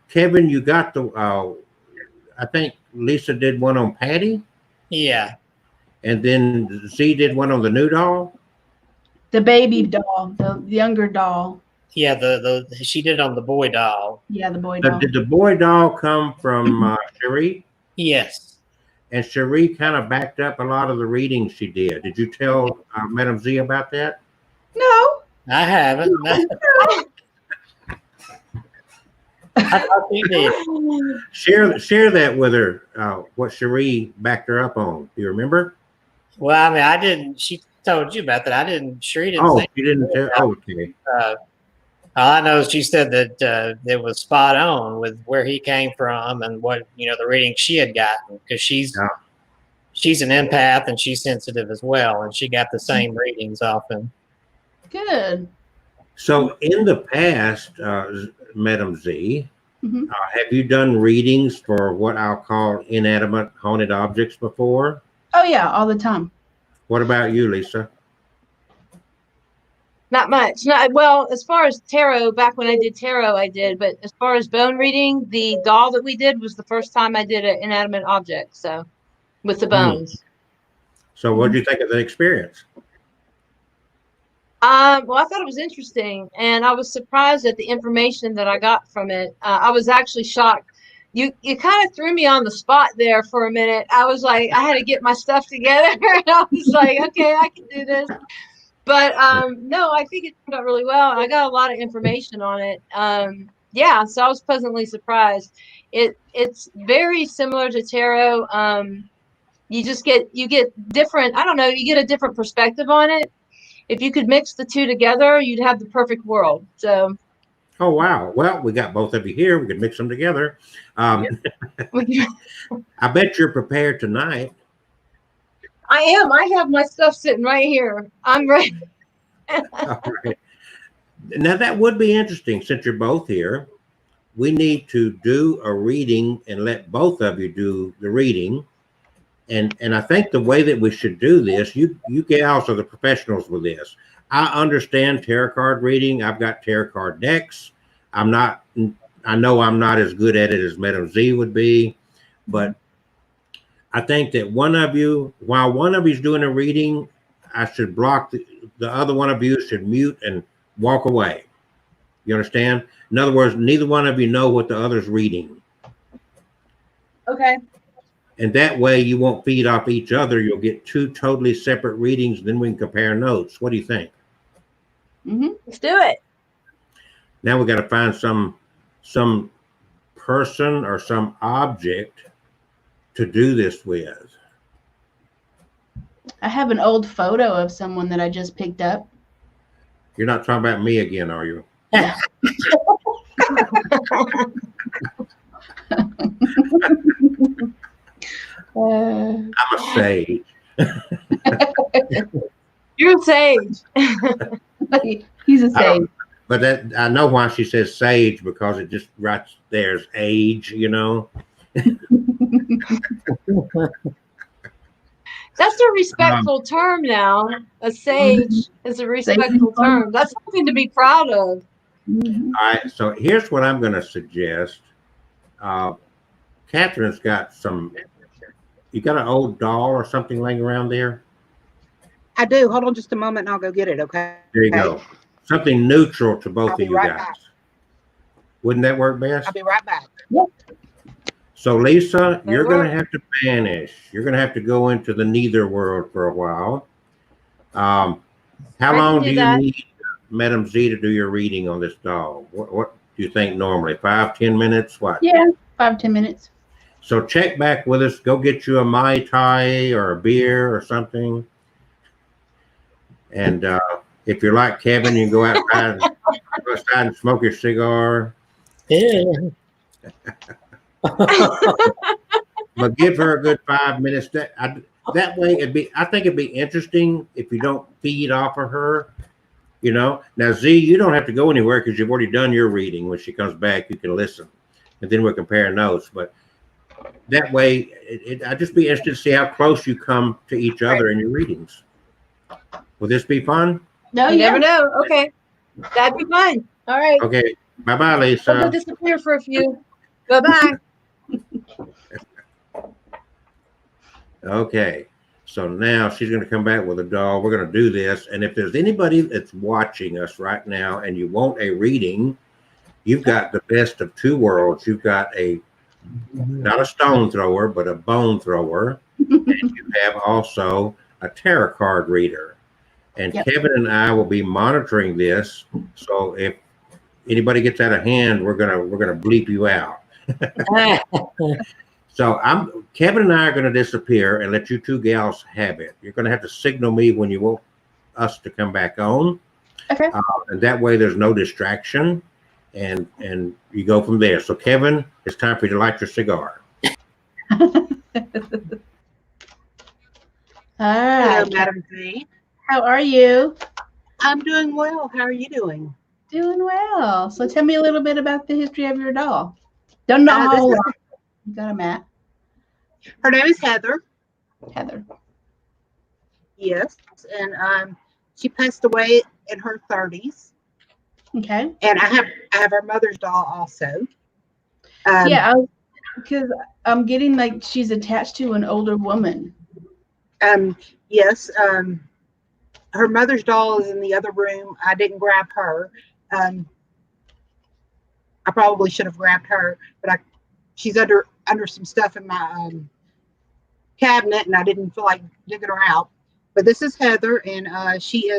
Kevin, you got the. I think Lisa did one on Patty, Yeah. and then Z did one on the new doll. The baby doll, the younger doll. Yeah, the she did on the boy doll. Yeah, the boy Now, doll. did the boy doll come from Cherie? Yes. And Cherie kind of backed up a lot of the readings she did. Did you tell Madam Z about that? No. I haven't. I thought you did. Share that with her. What Cherie backed her up on. Do you remember? Well, I mean, I didn't. She told you about that. I didn't. Sheree didn't Oh, say. you didn't tell. Oh, okay. All I know is she said that it was spot on with where he came from and what the reading she had gotten, because she's an empath and she's sensitive as well, and she got the same readings often. Good. So in the past, Madam Z, Mhm. have you done readings for what I'll call inanimate haunted objects before? Oh yeah, all the time. What about you, Lisa? Not much. Well, as far as tarot, back when I did tarot, I did. But as far as bone reading, the doll that we did was the first time I did an inanimate object. So, with the bones. So what did you think of the experience? Well, I thought it was interesting, and I was surprised at the information that I got from it. I was actually shocked. You kind of threw me on the spot there for a minute. I was like, I had to get my stuff together. And I was like, okay, I can do this. But no, I think it turned out really well, and I got a lot of information on it. Yeah, so I was pleasantly surprised. It's very similar to tarot. You get different. I don't know. You get a different perspective on it. If you could mix the two together, you'd have the perfect world. So. Oh, wow. Well, we got both of you here. We could mix them together. I bet you're prepared tonight. I am. I have my stuff sitting right here. I'm ready. All right. Now, that would be interesting since you're both here. We need to do a reading and let both of you do the reading. And I think the way that we should do this, you gals are the professionals with this. I understand tarot card reading. I've got tarot card decks. I know I'm not as good at it as Madam Z would be, but I think that while one of you's doing a reading, I should block the other one of you should mute and walk away. You understand? In other words, neither one of you know what the other's reading. Okay. And that way you won't feed off each other. You'll get two totally separate readings. Then we can compare notes. What do you think? Let's do it. Now we got to find some person or some object to do this with. I have an old photo of someone that I just picked up. You're not talking about me again, are you? I'm a sage. You're a sage. He's a I don't- sage. But that I know why she says sage, because it just right there's age, you know. That's a respectful term now. A sage is a respectful term. That's something to be proud of. Mhm. All right, so here's what I'm going to suggest. Catherine's got some. You got an old doll or something laying around there? I do. Hold on just a moment and I'll go get it, okay? There you go. Something neutral to both I'll of be you right guys. back. Wouldn't that work best? I'll be right back. So Lisa, you're going to works. have to banish. You're going to have to go into the neither world for a while. How can long do do you that. need, Madam Z, to do your reading on this doll? What do you think normally? 5-10 minutes? What? Yeah, 5-10 minutes. So check back with us. Go get you a Mai Tai or a beer or something. And if you're like Kevin, you can go outside and smoke your cigar. Yeah. But give her a good 5 minutes. That way, I think it'd be interesting if you don't feed off of her. You know. Now, Z, you don't have to go anywhere because you've already done your reading. When she comes back, you can listen, and then we'll compare notes. But that way, I'd just be interested to see how close you come to each other in your readings. Will this be fun? No, You yeah. never know. Okay. That'd be fun. All right. Okay. Bye-bye, I'll go Lisa. disappear for a few. Bye-bye. Okay. So now she's going to come back with a doll. We're going to do this. And if there's anybody that's watching us right now and you want a reading, you've got the best of two worlds. You've got not a stone thrower, but a bone thrower. And you have also a tarot card reader. And Yep. Kevin and I will be monitoring this. So if anybody gets out of hand, we're gonna bleep you out. So Kevin and I are gonna disappear and let you two gals have it. You're gonna have to signal me when you want us to come back on. Okay. And that way there's no distraction, and you go from there. So Kevin, it's time for you to light your cigar. All Hello, right. Madam Z. How are you? I'm doing well. How are you doing? Doing well. So tell me a little bit about the history of your doll. Don't know This how is- long. You got a Matt, Her name is Heather. Heather. Yes, and she passed away in her 30s. Okay. And I have her mother's doll also. Yeah, because I'm getting like she's attached to an older woman. Yes. Her mother's doll is in the other room. I didn't grab her. I probably should have grabbed her, but she's under some stuff in my cabinet, and I didn't feel like digging her out. But this is Heather, and she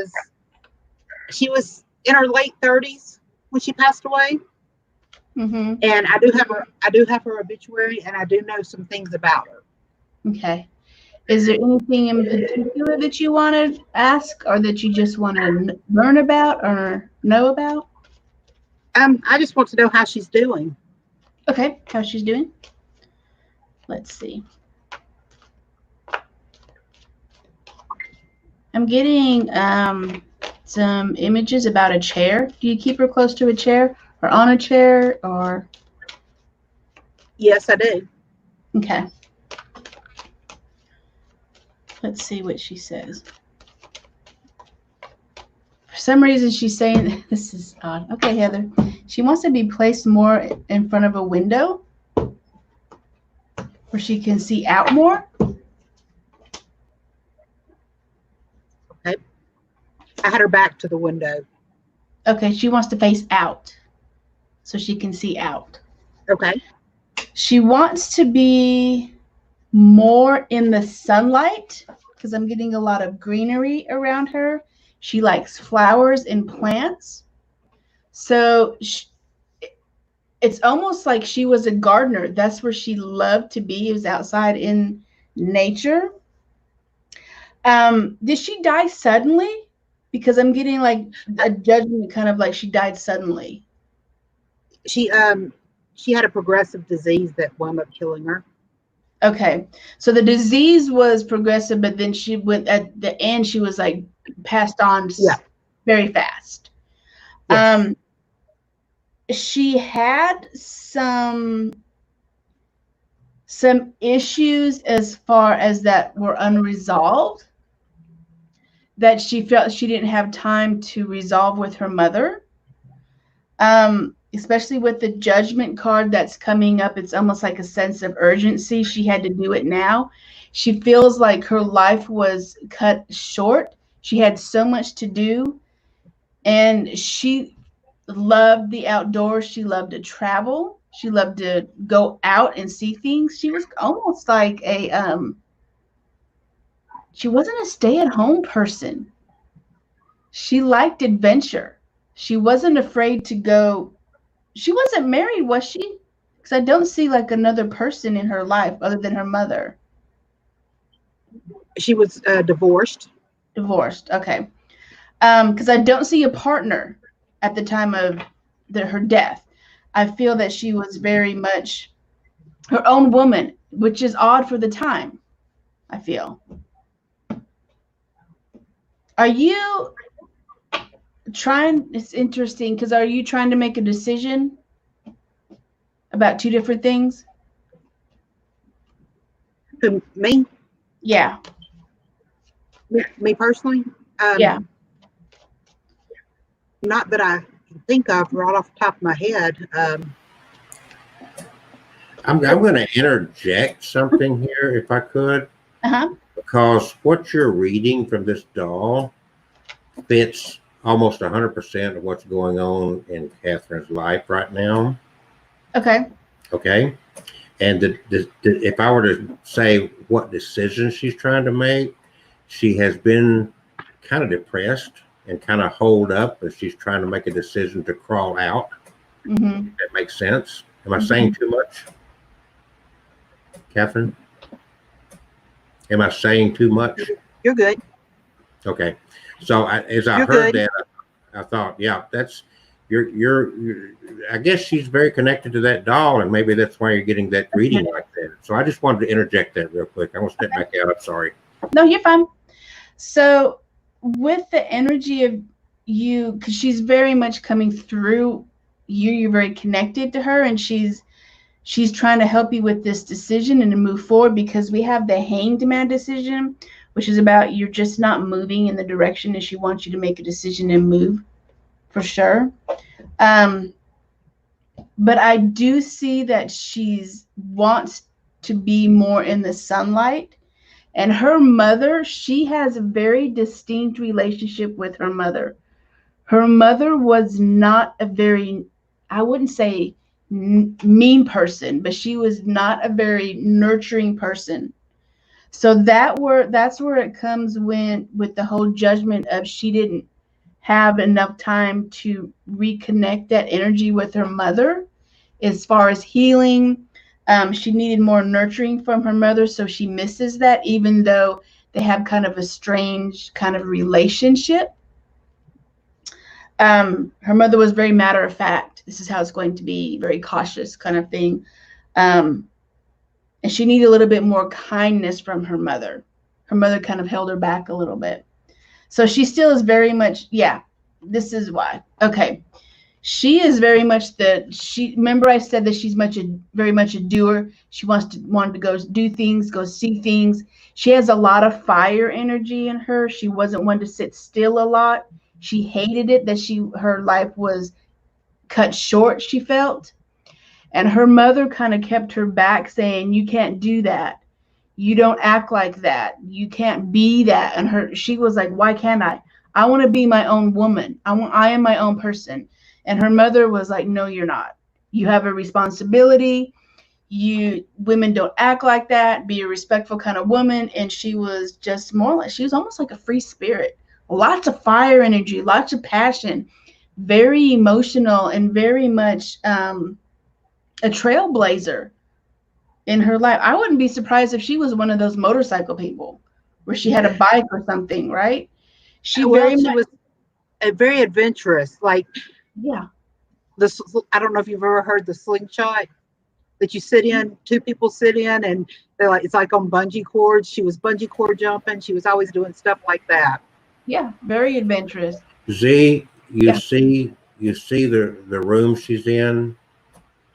was in her late 30s when she passed away. Mm-hmm. And I do have her obituary, and I do know some things about her. Okay. Is there anything in particular that you want to ask, or that you just want to learn about or know about? I just want to know how she's doing. Okay, how she's doing. Let's see. I'm getting some images about a chair. Do you keep her close to a chair or on a chair or? Yes, I do. Okay. Let's see what she says. For some reason, she's saying, this is odd. Okay, Heather. She wants to be placed more in front of a window where she can see out more. I had her back to the window. Okay, she wants to face out so she can see out. Okay. She wants to be more in the sunlight because I'm getting a lot of greenery around her. She likes flowers and plants. So it's almost like she was a gardener. That's where she loved to be. It was outside in nature. Did she die suddenly? Because I'm getting like a judgment, kind of like she died suddenly. She had a progressive disease that wound up killing her. Okay, so the disease was progressive, but then she went at the end. She was like passed on very fast. Yes. She had some issues as far as that were unresolved, that she felt she didn't have time to resolve with her mother. Especially with the judgment card that's coming up, it's almost like a sense of urgency. She had to do it now. She feels like her life was cut short. She had so much to do, and she loved the outdoors. She loved to travel. She loved to go out and see things. She was almost like she wasn't a stay-at-home person. She liked adventure. She wasn't afraid to go. She wasn't married, was she? Because I don't see like another person in her life other than her mother. She was divorced. Divorced. Okay. Because I don't see a partner at the time of her death. I feel that she was very much her own woman, which is odd for the time, I feel. Are you trying, it's interesting, because are you trying to make a decision about two different things? Who, me? Yeah. Me personally? Yeah. Not that I can think of right off the top of my head. I'm going to interject something here, if I could, Uh-huh. because what you're reading from this doll fits almost 100% of what's going on in Catherine's life right now. Okay. Okay. And if I were to say what decisions she's trying to make, she has been kind of depressed and kind of holed up as she's trying to make a decision to crawl out. Mm-hmm. That makes sense. Am I saying too much, Catherine? Am I saying too much? You're good. Okay. So as I You're heard good. that, I thought, yeah, that's you're I guess she's very connected to that doll, and maybe that's why you're getting that reading like that. So I just wanted to interject that real quick. I want to step back out. I'm sorry. No, you're fine. So with the energy of you, because she's very much coming through you, you're very connected to her, and she's trying to help you with this decision and to move forward, because we have the Hanged Man decision, which is about you're just not moving in the direction that she wants you to make a decision and move, for sure. But I do see that she's wants to be more in the sunlight. And her mother, she has a very distinct relationship with her mother. Her mother was not a very, I wouldn't say mean person, but she was not a very nurturing person. So that's where it comes with the whole judgment of she didn't have enough time to reconnect that energy with her mother as far as healing. She needed more nurturing from her mother, so she misses that, even though they have kind of a strange kind of relationship. Her mother was very matter of fact. This is how it's going to be, very cautious kind of thing. And she needed a little bit more kindness from her mother. Her mother kind of held her back a little bit. So she still is very much, yeah, this is why. Okay. She is very much remember I said that she's very much a doer. She wanted to go do things, go see things. She has a lot of fire energy in her. She wasn't one to sit still a lot. She hated it that her life was cut short, she felt. And her mother kind of kept her back, saying, you can't do that. You don't act like that. You can't be that. And she was like, why can't I? I want to be my own woman. I am my own person. And her mother was like, no, you're not. You have a responsibility. Women don't act like that. Be a respectful kind of woman. And she was just more like, she was almost like a free spirit. Lots of fire energy, lots of passion, very emotional, and very much a trailblazer in her life. I wouldn't be surprised if she was one of those motorcycle people where she had a bike or something, right? She Well, very she much, was very adventurous. Like yeah, this, I don't know if you've ever heard the slingshot that you sit in, two people sit in, and they're like, it's like on bungee cords. She was bungee cord jumping. She was always doing stuff like that. yeah, very adventurous. Z, Yeah. see the room she's in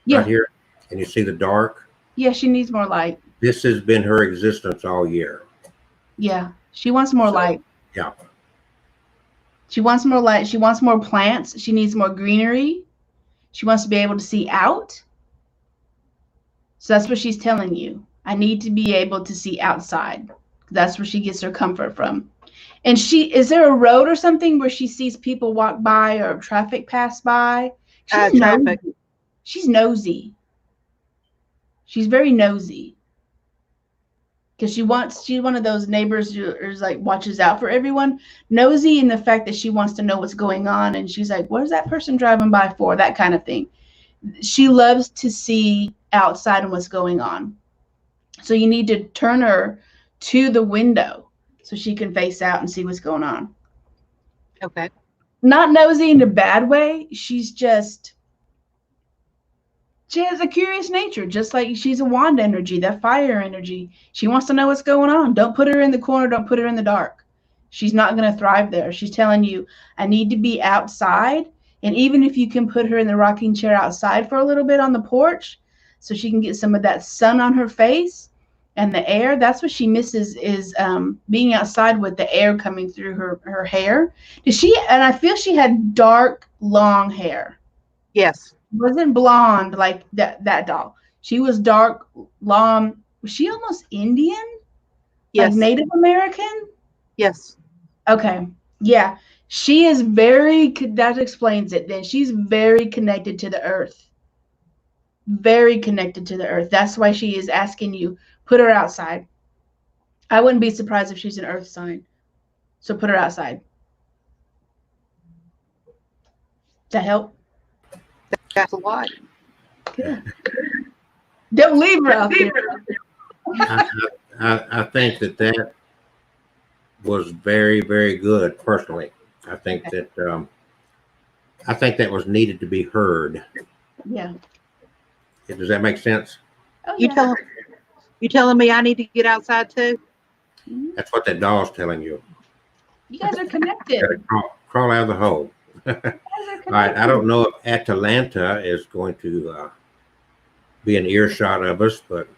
Yeah, right here, and you see the dark. yeah, she needs more light. This has been her existence all year. Yeah, she wants more So, light. yeah. She wants more light. She wants more plants. She needs more greenery. She wants to be able to see out. So that's what she's telling you. I need to be able to see outside. That's where she gets her comfort from. And is there a road or something where she sees people walk by or traffic pass by? She's Traffic. nosy. She's nosy. She's very nosy. Because she's one of those neighbors who is like watches out for everyone. Nosy in the fact that she wants to know what's going on. And she's like, what is that person driving by for? That kind of thing. She loves to see outside and what's going on. So you need to turn her to the window so she can face out and see what's going on. Okay. Not nosy in a bad way. She has a curious nature, just like she's a wand energy, that fire energy. She wants to know what's going on. Don't put her in the corner. Don't put her in the dark. She's not going to thrive there. She's telling you, I need to be outside. And even if you can put her in the rocking chair outside for a little bit on the porch so she can get some of that sun on her face and the air, that's what she misses is being outside with the air coming through her hair. And I feel she had dark, long hair. Yes. Wasn't blonde like that doll. She was dark, long. Was she almost Indian? Yes. Like Native American? Yes. Okay. Yeah. She is that explains it then. She's very connected to the earth. Very connected to the earth. That's why she is asking you, put her outside. I wouldn't be surprised if she's an earth sign. So put her outside. Does that help? That's a lot. Good. Don't leave her out there. I think that was very, very good. Personally, I think that was needed to be heard. Yeah. Does that make sense? Oh, You telling me I need to get outside too? That's what that doll's telling you. You guys are connected. Gotta crawl out of the hole. All right, I don't know if Atalanta is going to be an earshot of us, but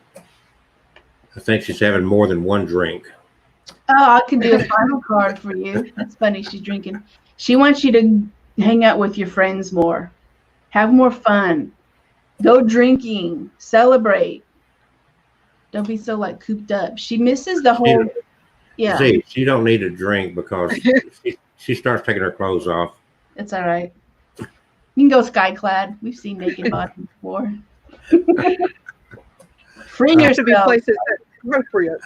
I think she's having more than one drink. Oh, I can do a final card for you. That's funny. She's drinking. She wants you to hang out with your friends more. Have more fun. Go drinking. Celebrate. Don't be so like cooped up. She misses the whole. Yeah. See, she don't need a drink because she starts taking her clothes off. It's all right. You can go skyclad. We've seen naked bodies before. Free There should be yourself. places that's appropriate.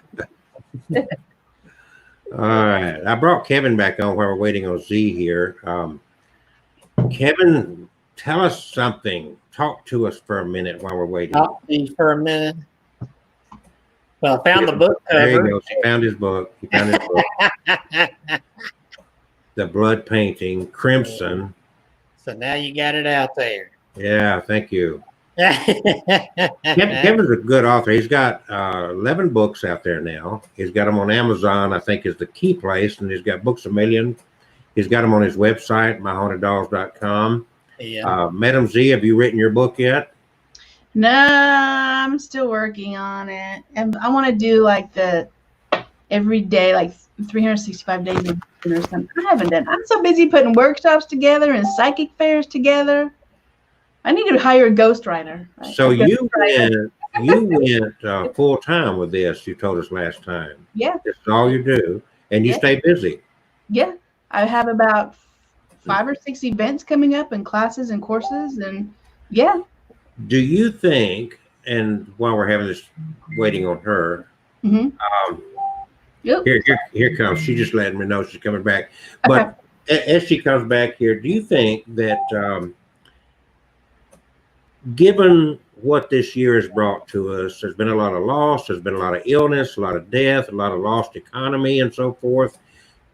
All right, I brought Kevin back on while we're waiting on Z here. Kevin, tell us something. Talk to us for a minute while we're waiting. Talk to you for a minute. Well, I found the book There cover. he goes. He found his book. The Blood Painting, Crimson. So now you got it out there. Yeah, thank you. Kevin's a good author. He's got 11 books out there now. He's got them on Amazon, I think is the key place, and he's got Books A Million. He's got them on his website, myhauntedolls.com. Yeah. Madam Z, have you written your book yet? No, I'm still working on it. And I want to do like the every day, like 365 days or something. I haven't done. I'm so busy putting workshops together and psychic fairs together. I need to hire a ghostwriter. Right? So you went full time with this. You told us last time. Yeah. This is all you do, and you Yeah. stay busy. Yeah. I have about 5 or 6 events coming up and classes and courses. And yeah. Do you think? And while we're having this, waiting on her, Yep. here comes. She just letting me know she's coming back. But as she comes back here, do you think that given what this year has brought to us, there's been a lot of loss, there's been a lot of illness, a lot of death, a lot of lost economy, and so forth.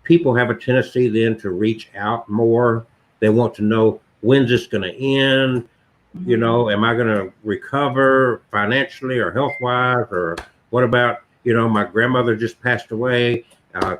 People have a tendency then to reach out more. They want to know, when's this going to end? You know, am I going to recover financially or health wise? Or what about, my grandmother just passed away? Do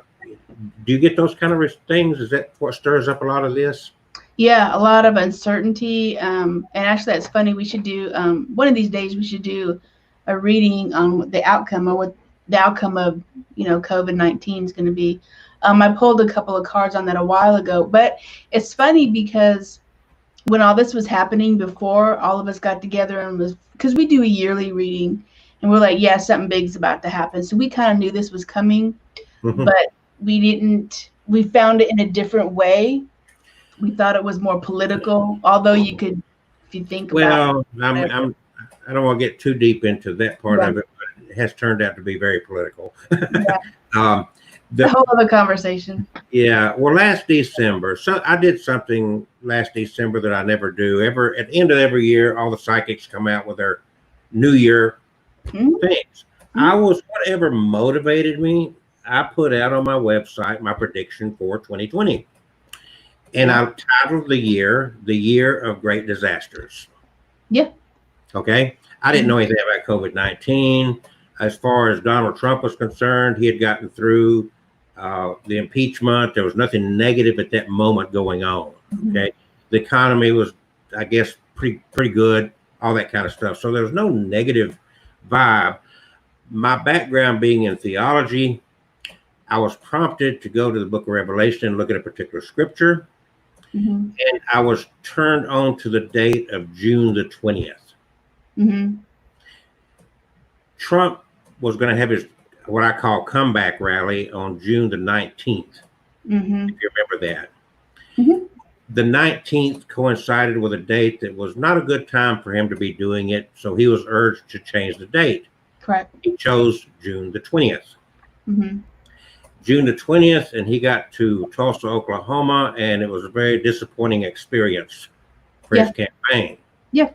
you get those kind of things? Is that what stirs up a lot of this? Yeah, a lot of uncertainty. And actually, that's funny. We should do one of these days. We should do a reading on the outcome, or what the outcome of COVID-19 is going to be. I pulled a couple of cards on that a while ago, but it's funny because when all this was happening, before all of us got together and was, because we do a yearly reading, and we're like, yeah, something big's about to happen. So we kind of knew this was coming, but we didn't. We found it in a different way. We thought it was more political, although you could, if you think about it. Well, I don't want to get too deep into that part of it, but it has turned out to be very political. Yeah. The whole other conversation. Yeah. Well, last December, so I did something last December that I never do. At the end of every year, all the psychics come out with their New Year things. Whatever motivated me, I put out on my website my prediction for 2020. And I titled the year of great disasters. Yeah. Okay. I didn't know anything about COVID-19. As far as Donald Trump was concerned, he had gotten through the impeachment. There was nothing negative at that moment going on. Okay. The economy was, I guess, pretty good, all that kind of stuff. So there was no negative vibe. My background being in theology, I was prompted to go to the book of Revelation and look at a particular scripture. And I was turned on to the date of June the 20th. Trump was going to have his, what I call, comeback rally on June the 19th. If you remember that. The 19th coincided with a date that was not a good time for him to be doing it. So he was urged to change the date. Correct. He chose June the 20th. June the 20th, and he got to Tulsa, Oklahoma, and it was a very disappointing experience for his campaign. Yeah.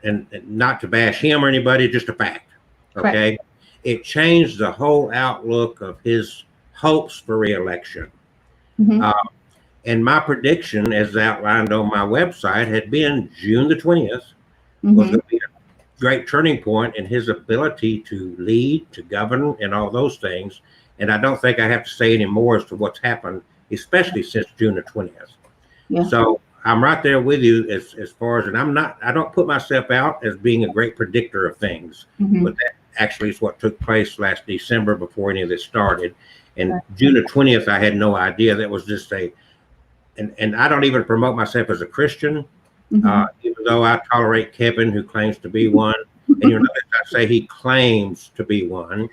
And not to bash him or anybody, just a fact. Okay. Correct. It changed the whole outlook of his hopes for reelection. And my prediction, as outlined on my website, had been June the 20th was going to be a great turning point in his ability to lead, to govern, and all those things. And I don't think I have to say any more as to what's happened, especially since June the 20th. Yeah. So I'm right there with you as far as, and I don't put myself out as being a great predictor of things, but that actually is what took place last December before any of this started. And June the 20th, I had no idea. That was just and I don't even promote myself as a Christian, even though I tolerate Kevin, who claims to be one. And I say he claims to be one.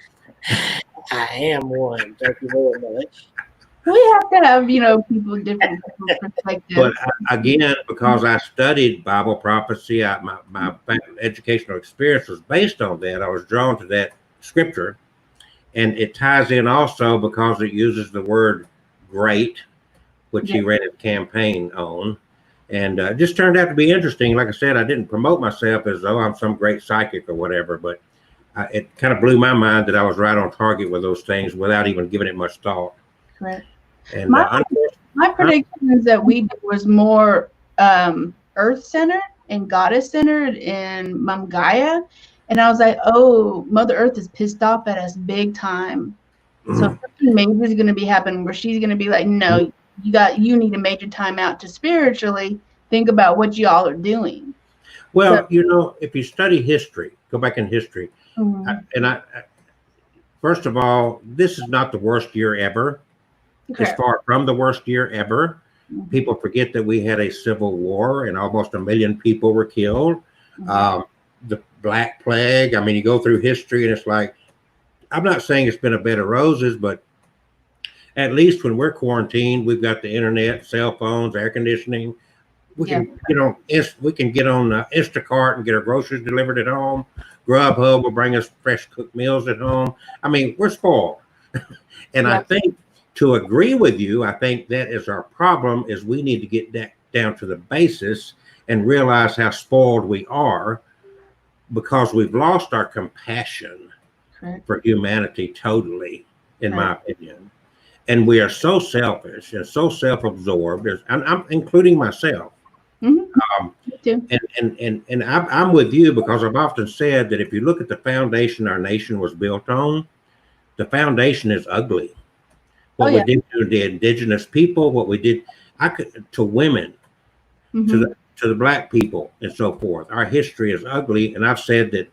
I am one. Thank you very much. We have to have, people different perspectives. But again, because I studied Bible prophecy, my educational experience was based on that. I was drawn to that scripture, and it ties in also because it uses the word "great," which he ran his campaign on, and it just turned out to be interesting. Like I said, I didn't promote myself as though I'm some great psychic or whatever, but it kind of blew my mind that I was right on target with those things without even giving it much thought. Correct. And my prediction is that we was more earth-centered and goddess-centered in Mom Gaia. And I was like, oh, Mother Earth is pissed off at us big time. So something major is going to be happening where she's going to be like, no, you need a major time out to spiritually think about what y'all are doing. Well, if you study history, go back in history, first of all, this is not the worst year ever. Okay. It's far from the worst year ever. People forget that we had a civil war and almost 1 million people were killed. The Black Plague. I mean, you go through history and it's like, I'm not saying it's been a bed of roses, but at least when we're quarantined, we've got the internet, cell phones, air conditioning. We can get on Instacart and get our groceries delivered at home. Grubhub will bring us fresh cooked meals at home. I mean, we're spoiled. And I think, to agree with you, I think that is our problem, is we need to get that down to the basis and realize how spoiled we are because we've lost our compassion Correct. for humanity totally, in my opinion. And we are so selfish and so self-absorbed, and I'm including myself. Mhm. Um, Me too. and I'm with you, because I've often said that if you look at the foundation our nation was built on, the foundation is ugly. What Oh, we did to the indigenous people, what we did to women, Mhm. to the black people, and so forth. Our history is ugly, and I've said that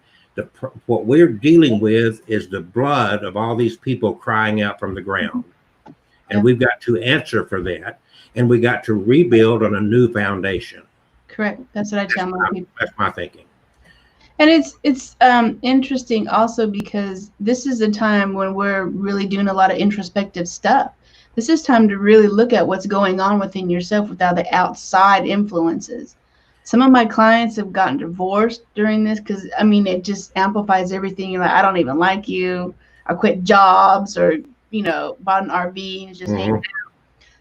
what we're dealing with is the blood of all these people crying out from the ground, and Yeah. we've got to answer for that, and we got to rebuild on a new foundation. Correct. That's what I tell my people. That's my thinking. And it's interesting also because this is a time when we're really doing a lot of introspective stuff. This is time to really look at what's going on within yourself without the outside influences. Some of my clients have gotten divorced during this because, I mean, it just amplifies everything. You're like, I don't even like you. I quit jobs, or, bought an RV and it's just hanging out.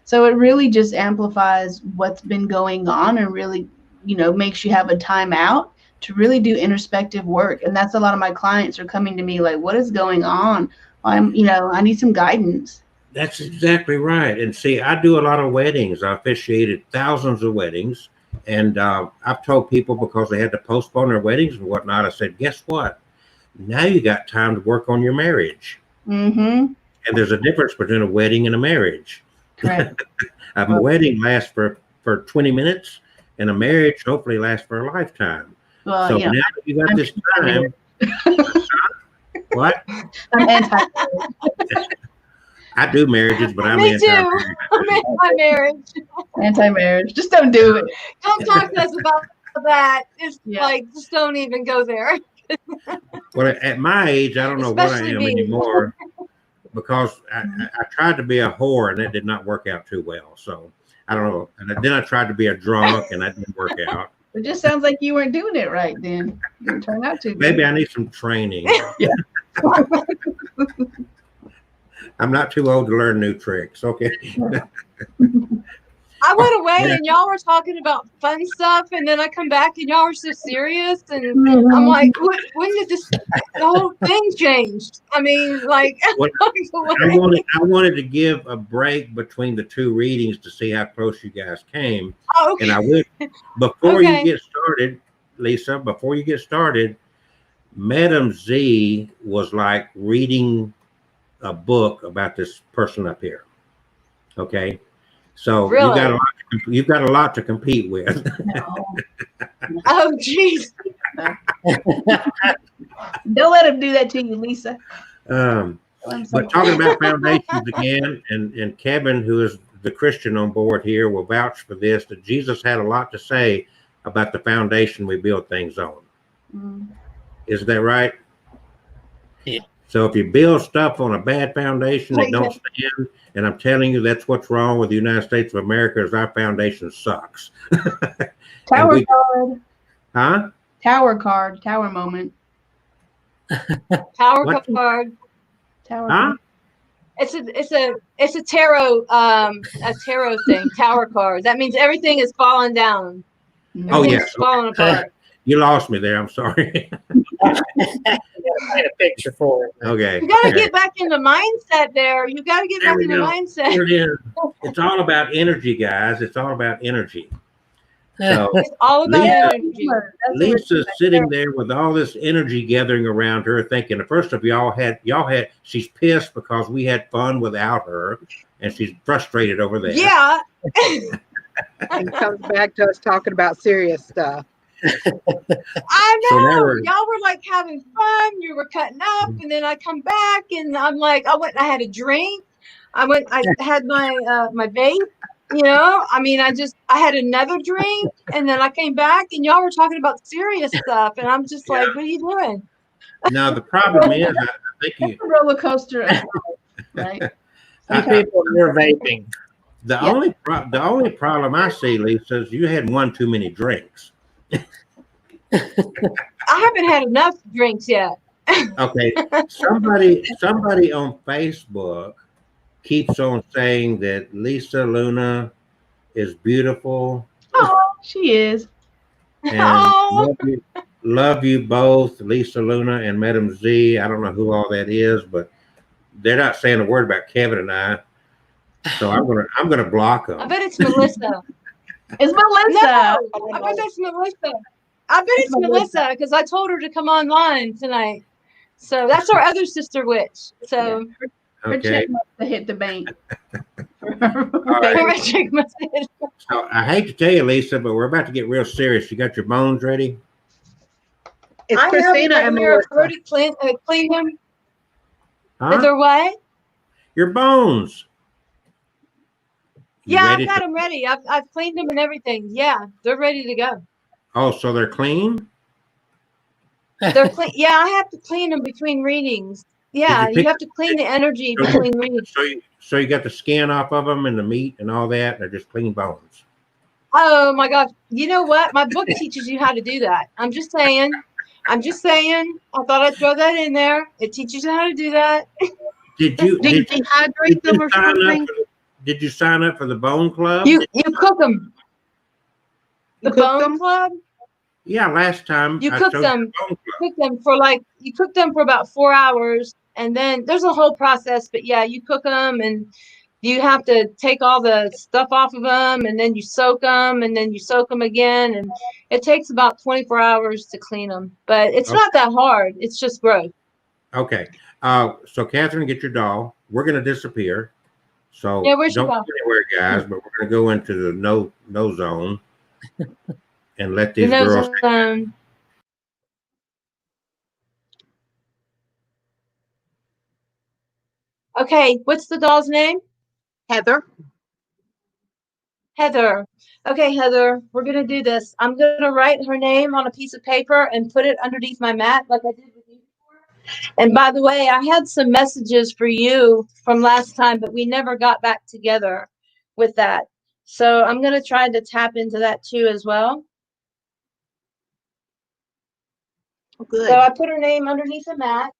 So it really just amplifies what's been going on and really, makes you have a time out to really do introspective work. And that's a lot of my clients are coming to me like, what is going on? I need some guidance. That's exactly right. And see, I do a lot of weddings. I officiated thousands of weddings. And I've told people, because they had to postpone their weddings and whatnot, I said, guess what? Now you got time to work on your marriage. Mm-hmm. And there's a difference between a wedding and a marriage. Correct. A wedding lasts for 20 minutes, and a marriage hopefully lasts for a lifetime. Well, So now that you got this time, what? I'm anti. I do marriages, but I'm Me too. anti-marriage. I'm anti-marriage. Anti-marriage. Just don't do it. Don't talk to us about that. It's Yeah. like, just don't even go there. Well, at my age, I don't know what I Especially am me. anymore, because I tried to be a whore, and that did not work out too well. So I don't know. And then I tried to be a drunk, and that didn't work out. It just sounds like you weren't doing it right then. It didn't turn out to. Maybe I need some training. I'm not too old to learn new tricks. Okay. I went away and y'all were talking about fun stuff, and then I come back and y'all were so serious, and I'm like, when did the whole thing changed? I mean, like, What- I wanted to give a break between the two readings to see how close you guys came. oh, okay. And I would, before Okay. you get started, Lisa, before you get started, Madam Z was like reading a book about this person up here. Okay. So Really? you've got a lot to compete with. Oh, jeez. Don't let him do that to you, Lisa. But talking about foundations again, and Kevin, who is the Christian on board here, will vouch for this, that Jesus had a lot to say about the foundation we build things on. Mm. Isn't that right? Yeah. So if you build stuff on a bad foundation, it don't stand. And I'm telling you, that's what's wrong with the United States of America, is our foundation sucks. Tower we- card. Huh? Tower card. Tower moment. Power What? card. Tower. Huh? It's a tarot thing. Tower card. That means everything is falling down. Card. Oh, Everything's yes. falling apart. You lost me there. I'm sorry. Paint a picture for it. Okay. You gotta Okay. get back in the mindset there. You gotta get There back we in the go. mindset. Here it is. It's all about energy, guys. It's all about energy. So It's all about Lisa- energy. Lisa's sitting there with all this energy gathering around her, thinking, first of y'all had, she's pissed because we had fun without her, and she's frustrated over that. Yeah. And comes back to us talking about serious stuff. I So know. now we're- Y'all were like having fun. You were cutting up, and then I come back, and I'm like, I went and I had a drink. I had my my vape. I mean, I had another drink, and then I came back, and y'all were talking about serious stuff, and I'm just like, what are you doing? Now the problem is, I think It's a roller coaster of life, right? Some people are vaping. the Yeah. only problem I see, Lisa, is you had one too many drinks. I haven't had enough drinks yet. Okay, somebody on Facebook keeps on saying that Lisa Luna is beautiful Oh, she is. and Oh. love you both, Lisa Luna and Madam Z. I don't know who all that is, but they're not saying a word about Kevin and I. So I'm gonna block I them. bet it's Melissa. It's No, Melissa. I bet that's Melissa. I bet it's Melissa. Melissa because I told her to come online tonight. So that's our other sister witch. So Her Okay. check must have hit the bank. right. her check must have- So I hate to tell you, Lisa, but we're about to get real serious. You got your bones ready? It's I have Christina them and here. I've Melissa. already cleaned them. Huh? Is there what? Your bones. You Yeah, ready I've got to- them ready. I've cleaned them and everything. Yeah, they're ready to go. Oh, so they're clean? They're clean. Yeah, I have to clean them between readings. Yeah, you you pick- have to clean the energy So- between readings. So you got the skin off of them and the meat and all that. They're just clean bones. Oh my gosh. You know what? My book teaches you how to do that. I'm just saying. I thought I'd throw that in there. It teaches you how to do that. Did you Do you did, you- dehydrate did them you or sign up something? for the, did you sign up for the bone club? You cook them. You The cook Bone them? Club. Yeah, last time You I cook showed you them. the bone club. You cook them for about 4 hours, and then there's a whole process. But yeah, you cook them, and you have to take all the stuff off of them, and then you soak them, and then you soak them again, and it takes about 24 hours to clean them. But it's Okay. not that hard. It's just growth. Okay. So Catherine, get your doll. We're gonna disappear. So Yeah, where's your don't doll? go anywhere, guys. But we're gonna go into the no zone and let The these nose girls. zone. Okay, what's the doll's name? Heather? Heather. Okay, Heather, we're gonna do this. I'm gonna write her name on a piece of paper and put it underneath my mat like I did with you before. And by the way, I had some messages for you from last time, but we never got back together with that. So I'm gonna try to tap into that too as well. Oh, good. So I put her name underneath the mat.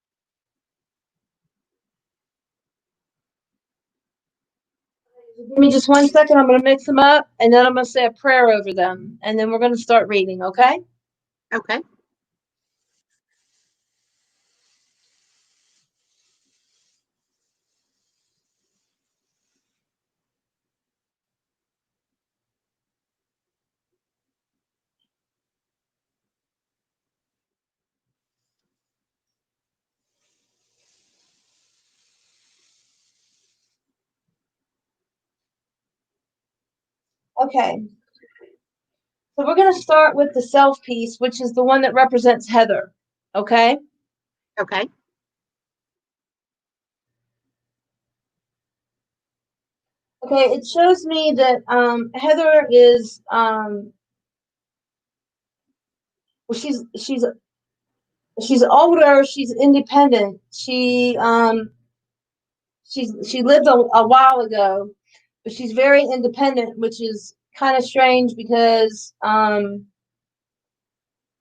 Give me just 1 second. I'm gonna mix them up and then I'm gonna say a prayer over them. And then we're gonna start reading, okay? Okay. Okay. So we're going to start with the self piece, which is the one that represents Heather. Okay. Okay. Okay. It shows me that Heather is well, she's older. She's independent. She lived a while ago, but she's very independent, which is kind of strange because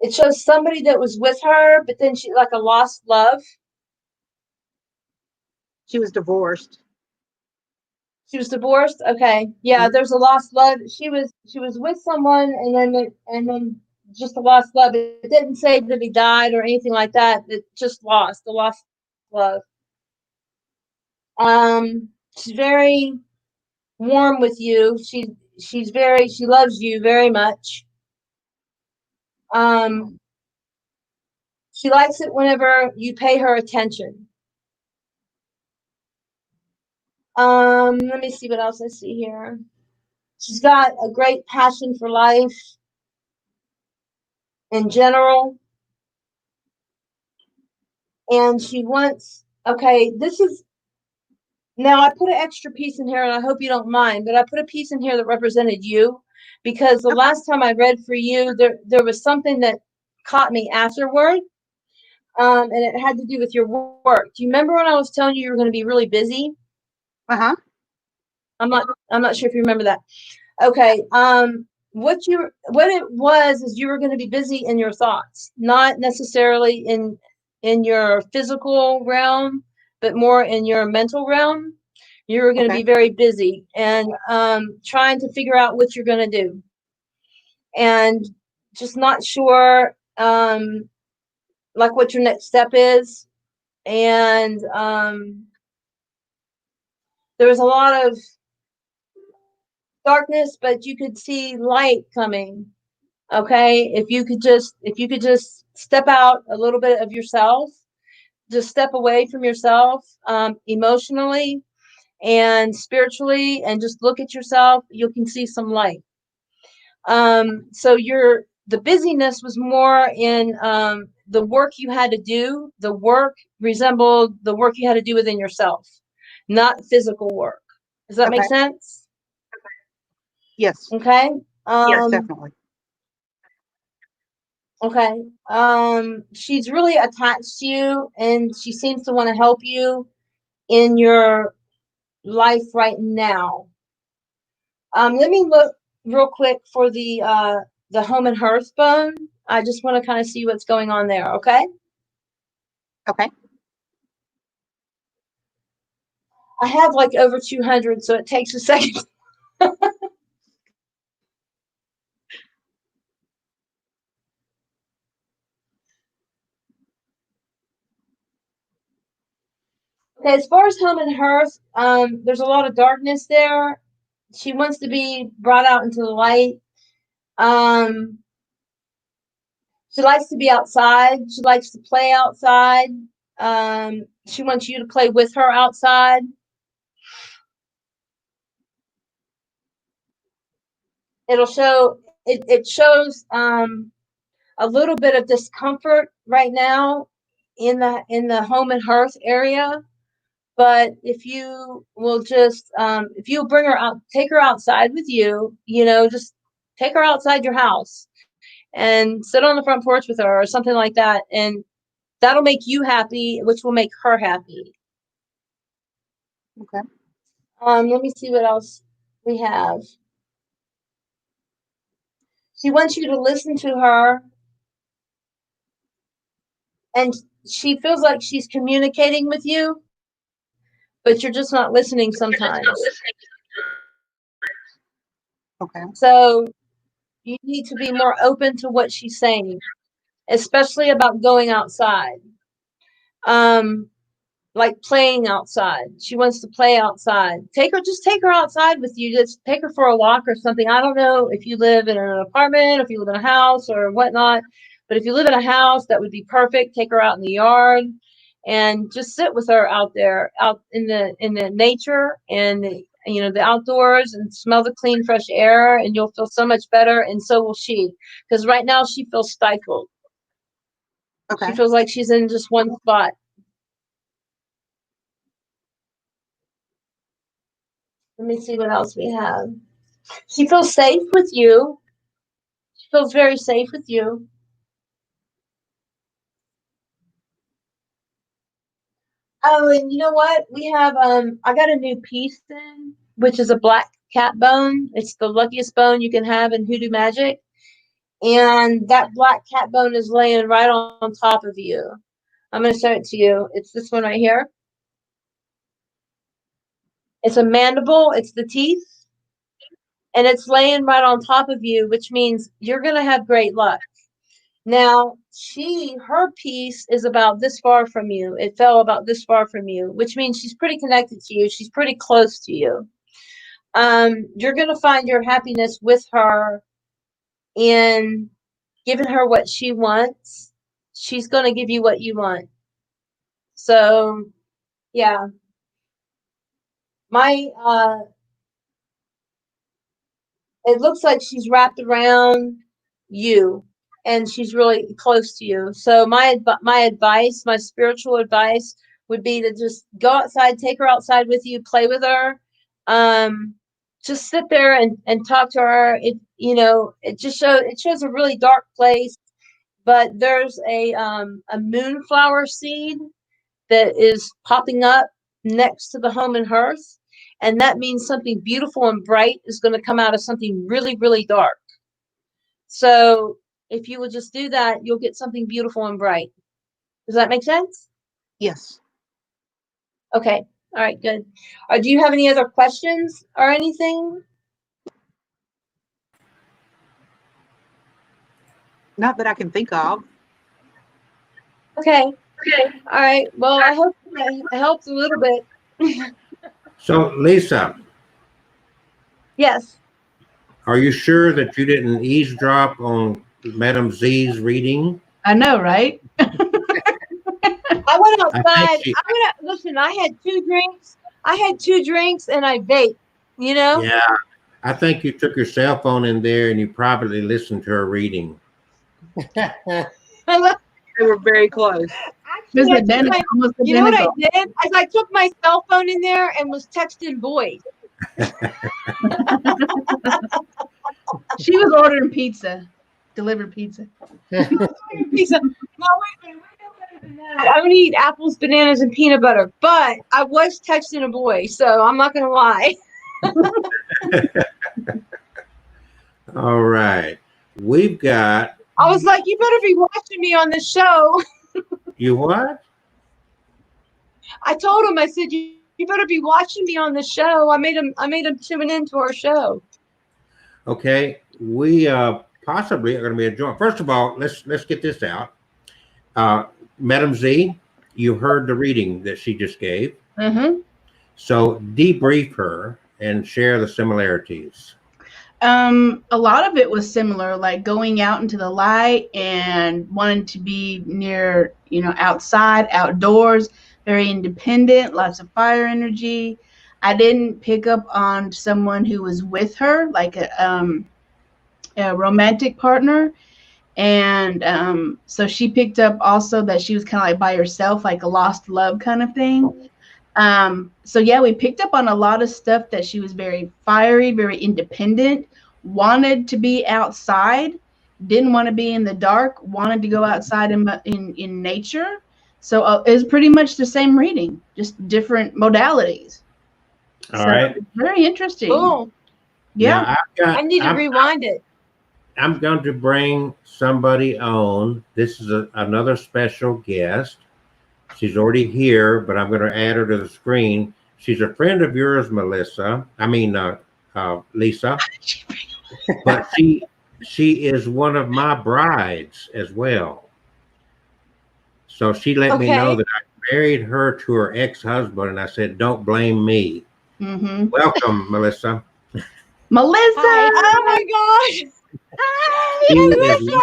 it shows somebody that was with her, but then she like a lost love. She was divorced. She was divorced. Okay, yeah. There's a lost love. She was with someone, and then just a lost love. It didn't say that he died or anything like that. It just lost the lost love. She's very warm with you. She loves you very much. She likes it whenever you pay her attention. Let me see what else I see here. She's got a great passion for life in general. And she wants, okay, now I put an extra piece in here and I hope you don't mind, but I put a piece in here that represented you because the last time I read for you, there was something that caught me afterward. And it had to do with your work. Do you remember when I was telling you were going to be really busy? Uh-huh. I'm not sure if you remember that. Okay. What it was is you were going to be busy in your thoughts, not necessarily in your physical realm, but more in your mental realm. You were going to be very busy and trying to figure out what you're going to do, and just not sure like what your next step is. And there was a lot of darkness, but you could see light coming. Okay, if you could just step out a little bit of yourself, just step away from yourself, emotionally and spiritually, and just look at yourself, you can see some light. So the busyness was more in the work you had to do. The work resembled the work you had to do within yourself, not physical work. Does that make Okay. sense? Yes. Okay. Yes, definitely. Okay. She's really attached to you, and she seems to want to help you in your life right now. Let me look real quick for the home and hearth bone. I just want to kind of see what's going on there. Okay. Okay. I have like over 200, so it takes a second. Okay, as far as home and hearth, there's a lot of darkness there. She wants to be brought out into the light. She likes to be outside. She likes to play outside. She wants you to play with her outside. It shows a little bit of discomfort right now in the home and hearth area. But if you will just if you'll bring her out, take her outside with you, just take her outside your house and sit on the front porch with her or something like that, and that'll make you happy, which will make her happy. Okay. Let me see what else we have. She wants you to listen to her, and she feels like she's communicating with you, but you're just not listening sometimes. Okay. So you need to be more open to what she's saying, especially about going outside. Like playing outside. She wants to play outside. Just take her outside with you. Just take her for a walk or something. I don't know if you live in an apartment, or if you live in a house or whatnot, but if you live in a house, that would be perfect. Take her out in the yard and just sit with her out there, out in the nature and the outdoors, and smell the clean, fresh air, and you'll feel so much better, and so will she. Because right now she feels stifled. Okay. She feels like she's in just one spot. Let me see what else we have. She feels safe with you. She feels very safe with you. Oh, and you know what? We have I got a new piece in, which is a black cat bone. It's the luckiest bone you can have in Hoodoo Magic. And that black cat bone is laying right on top of you. I'm going to show it to you. It's this one right here. It's a mandible. It's the teeth. And it's laying right on top of you, which means you're going to have great luck. Now, her piece is about this far from you. It fell about this far from you, which means she's pretty connected to you. She's pretty close to you. You're going to find your happiness with her in giving her what she wants. She's going to give you what you want. So, yeah. It looks like she's wrapped around you, and she's really close to you. So my advice, my spiritual advice, would be to just go outside, take her outside with you, play with her, just sit there and talk to her. It shows a really dark place, but there's a moonflower seed that is popping up next to the home and hearth. And that means something beautiful and bright is going to come out of something really, really dark. So if you will just do that, you'll get something beautiful and bright. Does that make sense? Yes. Okay. All right, good. Do you have any other questions or anything? Not that I can think of. Okay. Okay. All right. Well, I hope I helped a little bit. So, Lisa, Yes. are you sure that you didn't eavesdrop on Madam Z's reading? I know, right? I went I outside. think she, Listen, I had 2 drinks. I had 2 drinks and I vaped, you know? yeah, I think you took your cell phone in there and you probably listened to her reading. They were very close. This Actually, is almost you know what I identical. did? Is I took my cell phone in there and was texting boys. She was ordering pizza, delivered pizza. Pizza. No, wait a minute. We know better than that. I'm gonna eat apples, bananas, and peanut butter. But I was texting a boy, so I'm not gonna lie. All right. We've got, I was like, you better be watching me on this show. you what? I told him, I said, you better be watching me on the show. I made him tune into our show. Okay. We possibly are going to be enjoying. First of all, let's get this out. Madam Z, you heard the reading that she just gave. Mm-hmm. So debrief her and share the similarities. A lot of it was similar, like going out into the light and wanting to be near, outside, outdoors, very independent, lots of fire energy. I didn't pick up on someone who was with her, like a romantic partner. And so she picked up also that she was kind of like by herself, like a lost love kind of thing. So yeah, we picked up on a lot of stuff that she was very fiery, very independent, wanted to be outside, didn't want to be in the dark, wanted to go outside in nature. So it was pretty much the same reading, just different modalities. All right. Very interesting. Cool. Yeah. Now, I need to rewind it. I'm going to bring somebody on. This is another special guest. She's already here, but I'm going to add her to the screen. She's a friend of yours, Melissa. Lisa. But she is one of my brides as well. So she let me know that I married her to her ex-husband, and I said, "Don't blame me." Mm-hmm. Welcome, Melissa. Melissa. Oh my gosh. She Melissa.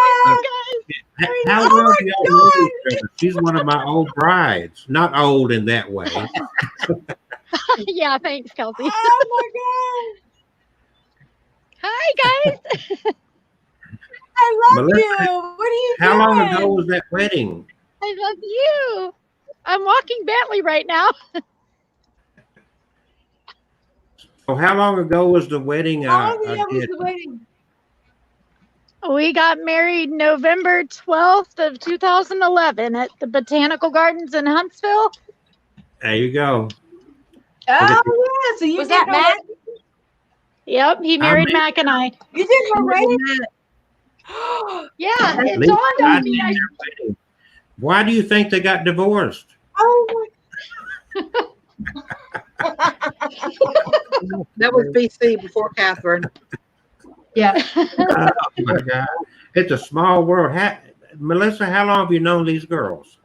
How long do y'all know each other? She's one of my old brides. Not old in that way. Yeah, thanks, Kelsey. Oh my god. Hi, guys. I love Melissa, you. What are you How doing? long ago was that wedding? I love you. I'm walking Bentley right now. So how long ago was the wedding? How long ago was the wedding? We got married November 12th of 2011 at the Botanical Gardens in Huntsville. There you go. Oh yeah. So you Was that did Matt? Yep, he married Mac and I. You did her wedding? Yeah, it Lisa, dawned I on me. did their wedding. Why do you think they got divorced? Oh That was BC before Catherine. Yeah. Oh my God. It's a small world. Melissa, how long have you known these girls?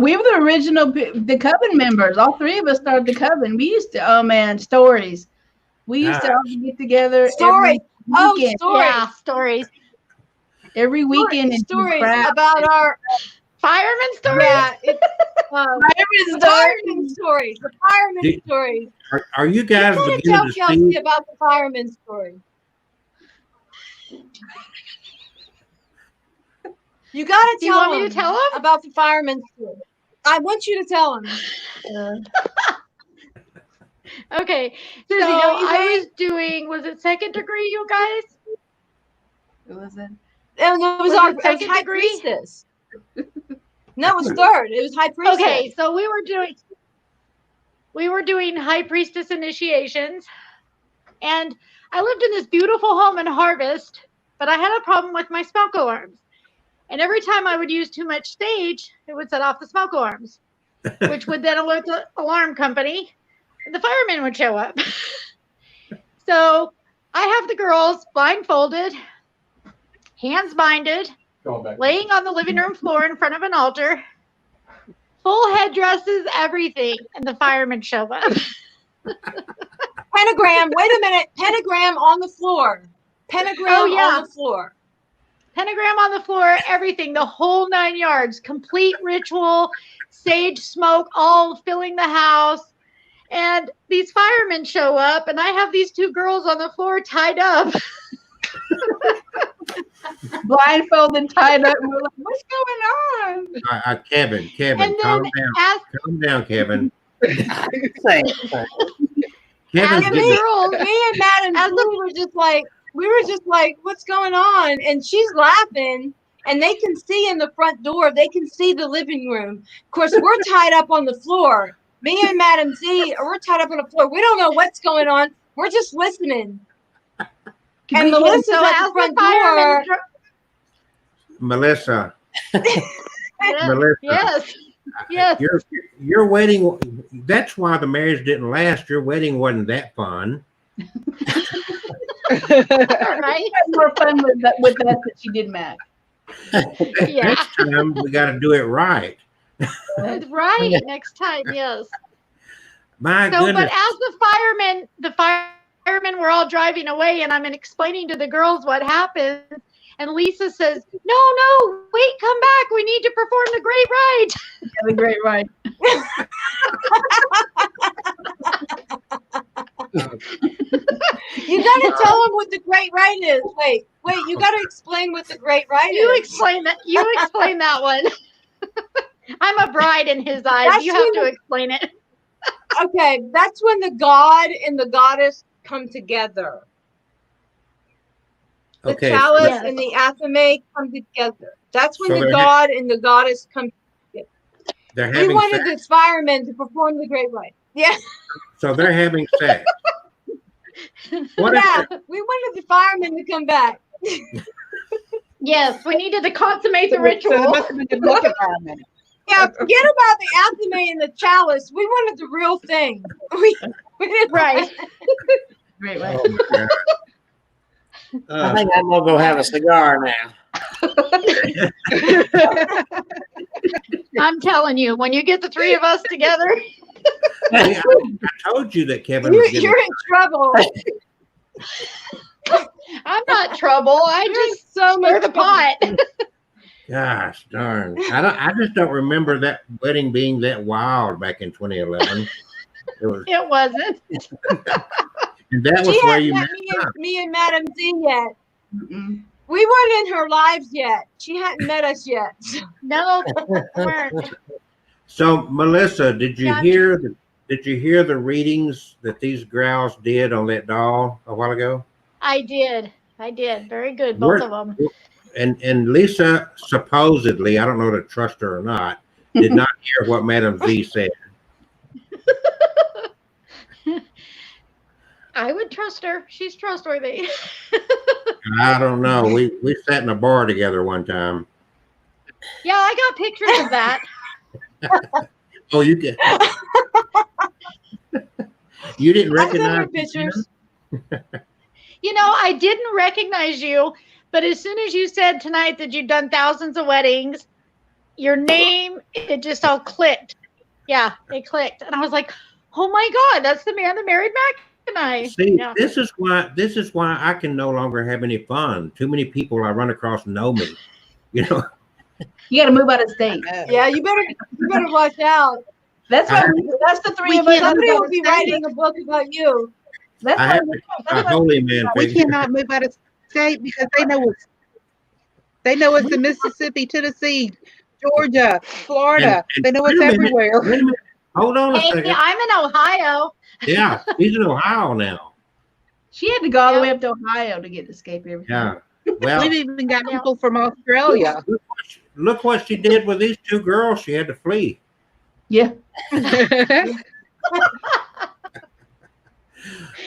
We were the original, the Coven members. All 3 of us started the Coven. We used to, oh man, stories. We used to all get together. Stories. Every weekend, stories. Yeah, stories. every weekend and do Stories crap. about our Fireman stories? yeah. It's, the fireman stories. The fireman Did- stories. Are you guys You gotta beginning tell to Kelsey see? about the fireman story. You gotta Do you tell want me to tell him? about the fireman story. I want you to tell him. Okay, Susie, so don't you I think? was doing, was it second degree, you guys? What was it? And it was Was our it second high degree? priestess. No, it was third. It was high priestess. Okay, so we were doing high priestess initiations, and I lived in this beautiful home in Harvest, but I had a problem with my smoke alarms. And every time I would use too much stage, it would set off the smoke alarms, which would then alert the alarm company, and the firemen would show up. So I have the girls blindfolded, hands binded, Going back. laying on the living room floor in front of an altar, full headdresses, everything, and the firemen show up. Pentagram. Wait a minute. Pentagram on the floor. Pentagram Oh, yeah. on the floor. Pentagram on the floor, everything, the whole 9 yards, complete ritual, sage smoke, all filling the house. And these firemen show up, and I have these 2 girls on the floor tied up. Blindfolded and tied up. And we're like, what's going on? Kevin, And calm then down. as, Calm down, Kevin. Same. Kevin's as the getting, girls, Me and Madam As Blue were just like, what's going on? And she's laughing, and they can see in the front door. They can see the living room. Of course, we're tied up on the floor. Me and Madam Z, we're tied up on the floor. We don't know what's going on. We're just listening. And Melissa's so at as the front the firemen, door. Melissa. Yeah, Melissa. yes, yes. Your wedding. That's why the marriage didn't last. Your wedding wasn't that fun. Right? More fun with us that she did, Matt. Yeah. Next time we got to do it right. Right. Next time, yes. My So, goodness. but as the firemen were all driving away, and I'm explaining to the girls what happened, and Lisa says, "No, wait, come back. We need to perform the great rite." Have a great ride. You got to tell them what the great rite is. Wait, you got to explain what the great rite You is. explain that. You explain that one. I'm a bride in his eyes. That's You have to when- explain it. Okay, that's when the god and the goddess come together. The Okay. chalice Yes. and the athame come together. That's when So the they're- god and the goddess come. They're We having wanted sex. the firemen to perform the great rite. Yeah, So they're having sex. What is yeah. it? We wanted the firemen to come back. Yes, we needed to consummate the So it ritual. must have been a good environment. Yeah, forget about the athame and the chalice. We wanted the real thing. We didn't Right. Great ride. Oh, my God. I think I'm gonna go have a cigar now. I'm telling you, when you get the 3 of us together, I told you that Kevin was getting. You're in trouble. I'm not trouble. I You're in just so stir much the trouble. pot. Gosh darn! I just don't remember that wedding being that wild back in 2011. It was, It wasn't. and that was She where hadn't you met met. me and Madam Z yet. Mm-mm. We weren't in her lives yet. She hadn't met us yet. No, weren't. So Melissa, did you Yeah, hear the readings that these gals did on that doll a while ago? I did. Very good, both of them. And Lisa supposedly, I don't know to trust her or not, did not hear what Madam Z said. I would trust her. She's trustworthy. I don't know. We sat in a bar together one time. Yeah, I got pictures of that. Oh, you get. You didn't I sent recognize her me, pictures. You know, I didn't recognize you, but as soon as you said tonight that you'd done thousands of weddings, your name, it just all clicked. Yeah, it clicked. And I was like, oh my God, that's the man that married Mac and I. See, Yeah. this is why I can no longer have any fun. Too many people I run across know me. You know, You got to move out of state. Yeah, you better watch out. That's why. That's the 3 of us. Somebody will be writing a book about you. That's I why. have a holy man We figure. cannot move out of state because they know us in Mississippi, Tennessee, Georgia, Florida. And They know wait us a minute, everywhere. Wait a minute. Hold on a Hey, second. I'm in Ohio. Yeah, he's in Ohio now. She had to go all the way up to Ohio to get to escape everything. Yeah. Well, We've even got people from Australia. look what she did with these 2 girls. She had to flee. Yeah.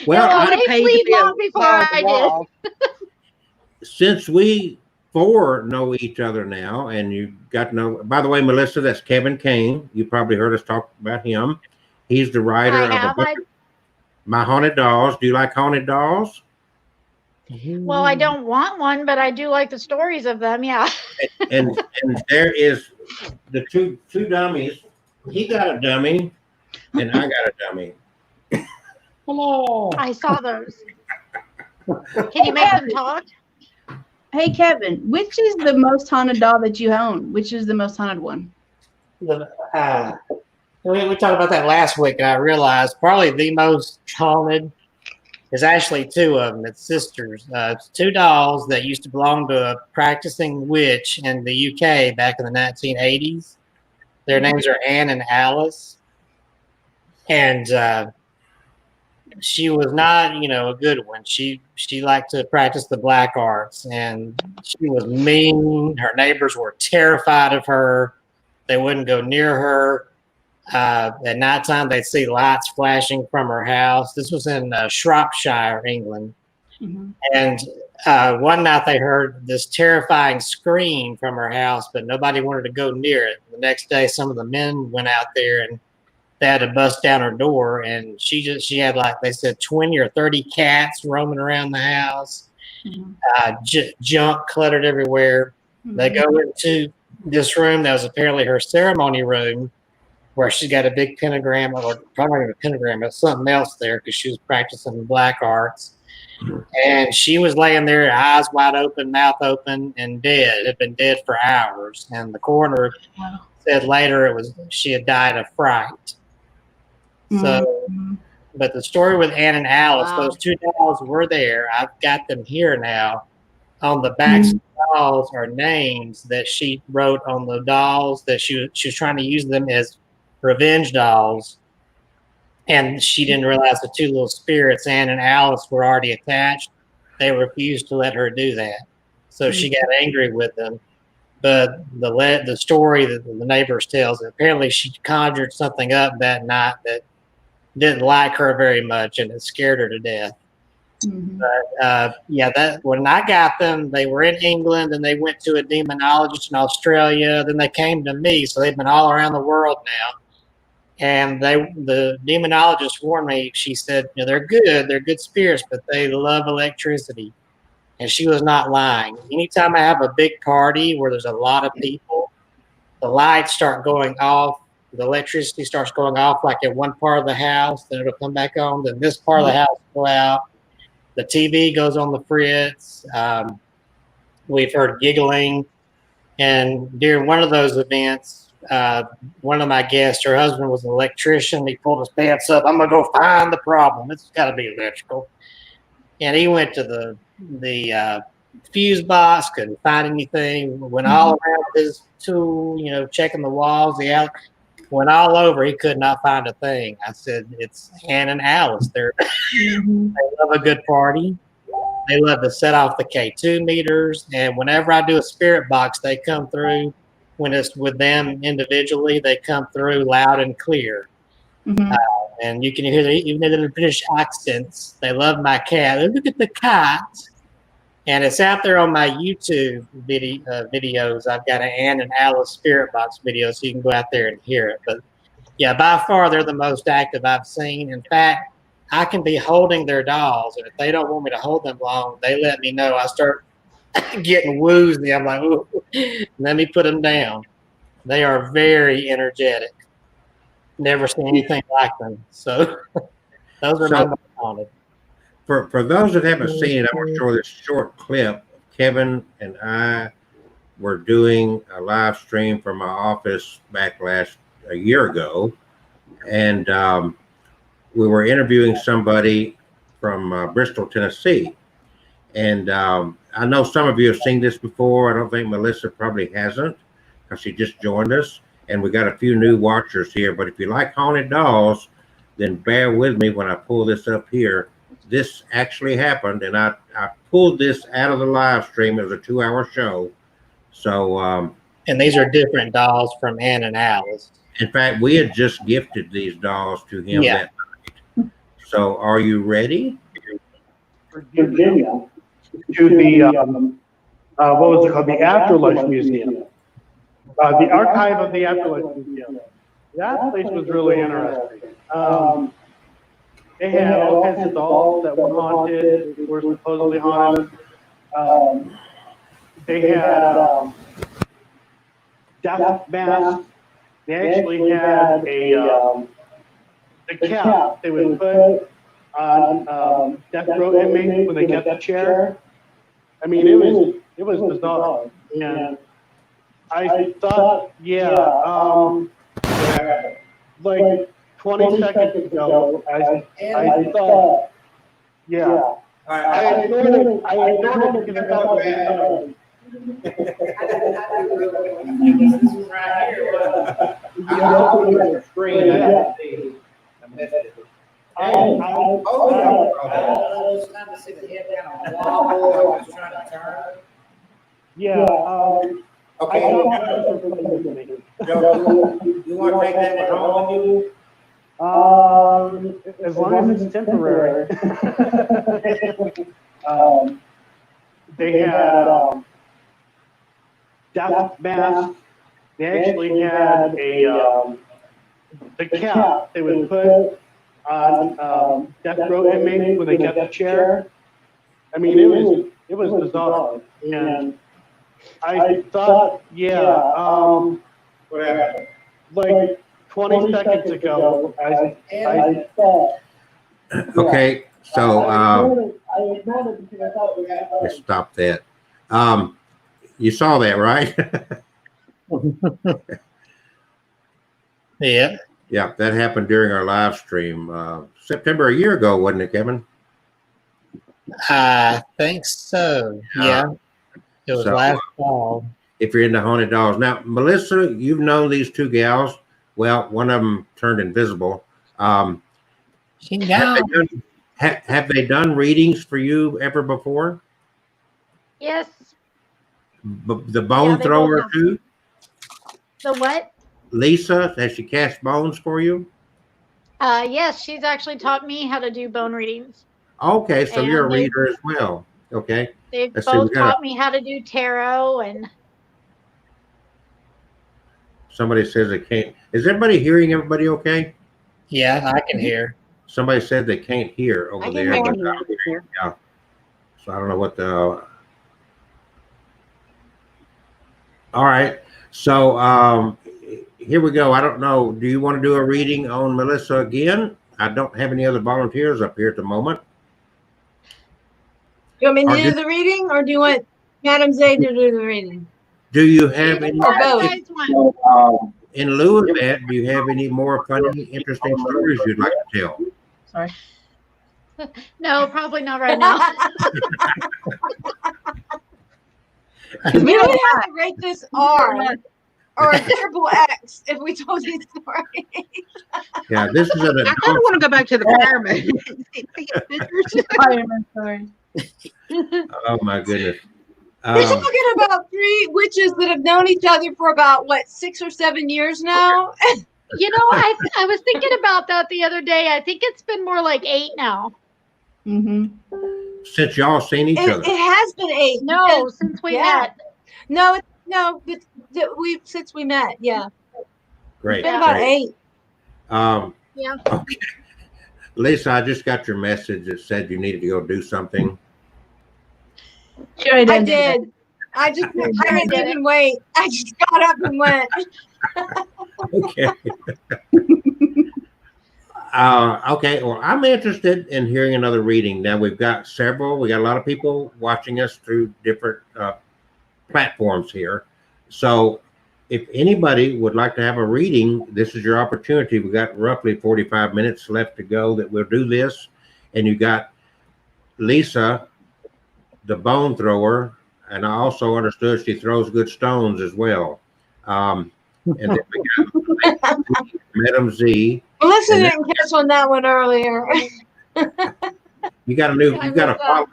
Well, No, I, they fled long before I did. since we 4 know each other now, and you got to know. By the way, Melissa, that's Kevin Kane. You probably heard us talk about him. He's the writer I of a have. book, My Haunted Dolls. Do you like haunted dolls? Well, I don't want one, but I do like the stories of them. Yeah. And there is the two dummies. He got a dummy, and I got a dummy. Hello. I saw those. Can you make them talk? Hey, Kevin, which is the most haunted doll that you own? Which is the most haunted one? We talked about that last week, and I realized probably the most haunted is actually two of them. It's sisters. It's two dolls that used to belong to a practicing witch in the UK back in the 1980s. Their names are Anne and Alice. And she was not, a good one. She liked to practice the black arts, and she was mean. Her neighbors were terrified of her. They wouldn't go near her. At nighttime, they'd see lights flashing from her house. This was in Shropshire, England. Mm-hmm. And one night they heard this terrifying scream from her house, but nobody wanted to go near it. The next day, some of the men went out there and they had to bust down her door. And she had, like they said, 20 or 30 cats roaming around the house, junk cluttered everywhere. Mm-hmm. They go into this room that was apparently her ceremony room, where she's got a big pentagram, or probably not a pentagram, but something else there because she was practicing the black arts. And she was laying there, eyes wide open, mouth open, and dead. Had been dead for hours. And the coroner said later she had died of fright. So, but the story with Anne and Alice, those two dolls were there. I've got them here now. On the backs of the dolls are names that she wrote on the dolls that she was trying to use them as revenge dolls. And she didn't realize the two little spirits, Anne and Alice, were already attached. They refused to let her do that. So she got angry with them. But the story that the neighbors tells, apparently she conjured something up that night that didn't like her very much, and it scared her to death. Mm-hmm. But when I got them, they were in England, and they went to a demonologist in Australia. Then they came to me, so they've been all around the world now. And the demonologist warned me. She said, they're good spirits, but they love electricity. And she was not lying. Anytime I have a big party where there's a lot of people, the lights start going off. The electricity starts going off like in one part of the house, then it'll come back on. Then this part of the house will go out. The TV goes on the fritz. We've heard giggling. And during one of those events, one of my guests, her husband was an electrician. He pulled his pants up. I'm going to go find the problem. It's got to be electrical. And he went to the fuse box, couldn't find anything. Went all around with his tool, checking the walls. Went all over. He could not find a thing. I said, it's Anne and Alice. They love a good party. They love to set off the K2 meters. And whenever I do a spirit box, they come through. When it's with them individually, they come through loud and clear. Mm-hmm. And you can hear even the British accents. They love my cat. Look at the cat. And it's out there on my YouTube videos. I've got an Anne and Alice spirit box video, so you can go out there and hear it. But yeah, by far, they're the most active I've seen. In fact, I can be holding their dolls, and if they don't want me to hold them long, they let me know. I start getting woozy. I'm like, ooh, let me put them down. They are very energetic. Never seen anything like them. So those are my most haunted. For those that haven't seen it, I'm going to show this short clip. Kevin and I were doing a live stream from my office back a year ago, and we were interviewing somebody from Bristol, Tennessee. And I know some of you have seen this before. I don't think Melissa probably hasn't, because she just joined us. And we got a few new watchers here. But if you like haunted dolls, then bear with me when I pull this up here. This actually happened, and I pulled this out of the live stream. It was a 2-hour show. So, and these are different dolls from Anne and Alice. In fact, we had just gifted these dolls to him that night. So, are you ready? Virginia, to the what was it called? The Afterlife Museum, the archive of the Afterlife Museum. That place was really interesting. it had all kinds of dolls that were haunted, were supposedly haunted. They had death masks. They actually had a cap they would put on death row inmates when they get the chair. I mean, it was bizarre. And I thought, like 20 seconds ago, I thought, I ignored it because I thought it was Okay. You want to take that one home with you? As long as it's temporary. They had death masks. They actually had the cap they would put on death row inmates when they get the chair. I mean, it was bizarre. And I thought, like 20 seconds ago, I thought. Okay, so let's stop that. You saw that, right? Yeah. Yeah, that happened during our live stream September a year ago, wasn't it, Kevin? I think so. Yeah. It was So, last fall. If you're into haunted dolls. Now, Melissa, you've known these two gals. Well, one of them turned invisible. She down. Have they done readings for you ever before? Yes. The bone Yeah, they thrower both too? The what? Lisa, has she cast bones for you? Yes, she's actually taught me how to do bone readings. Okay, so And you're a they- reader as well. Okay. They've Let's see, we both got taught me how to do tarot and somebody says they can't. Is everybody hearing everybody okay? Yeah, I can hear. Somebody said they can't hear over can there. hear but you. I'm hearing, yeah. So I don't know what the. All right. So here we go. I don't know. Do you want to do a reading on Melissa again? I don't have any other volunteers up here at the moment. You want me Or to do the reading, or do you want Madam Zay to do the reading? Do you have any? Or both. guys want. In lieu of that, do you have any more funny, interesting stories you'd like to tell? Sorry. No, probably not right now. We would have to rate this R or a triple X if we told these stories. Yeah, this is an I kind of adult. want to go back to the fireman. See pictures. Fireman, sorry. Oh my goodness. We're talking about three witches that have known each other for about, what, 6 or 7 years now? You know, I was thinking about that the other day. I think it's been more like 8 now. Mm-hmm. Since y'all seen each other. It has been 8. No, since we Yeah. met. No, since we met, yeah. Great. It's been about Great. 8. Yeah. Okay. Lisa, I just got your message that said you needed to go do something. Sure, I did. I didn't even wait. I just got up and went. Okay. Okay. Well, I'm interested in hearing another reading. Now we've got several. We got a lot of people watching us through different platforms here. So, if anybody would like to have a reading, this is your opportunity. We got roughly 45 minutes left to go that we'll do this, and you got Lisa, the bone thrower, and I also understood she throws good stones as well. And then we got Madam Z. Melissa And then- didn't catch on that one earlier. You got a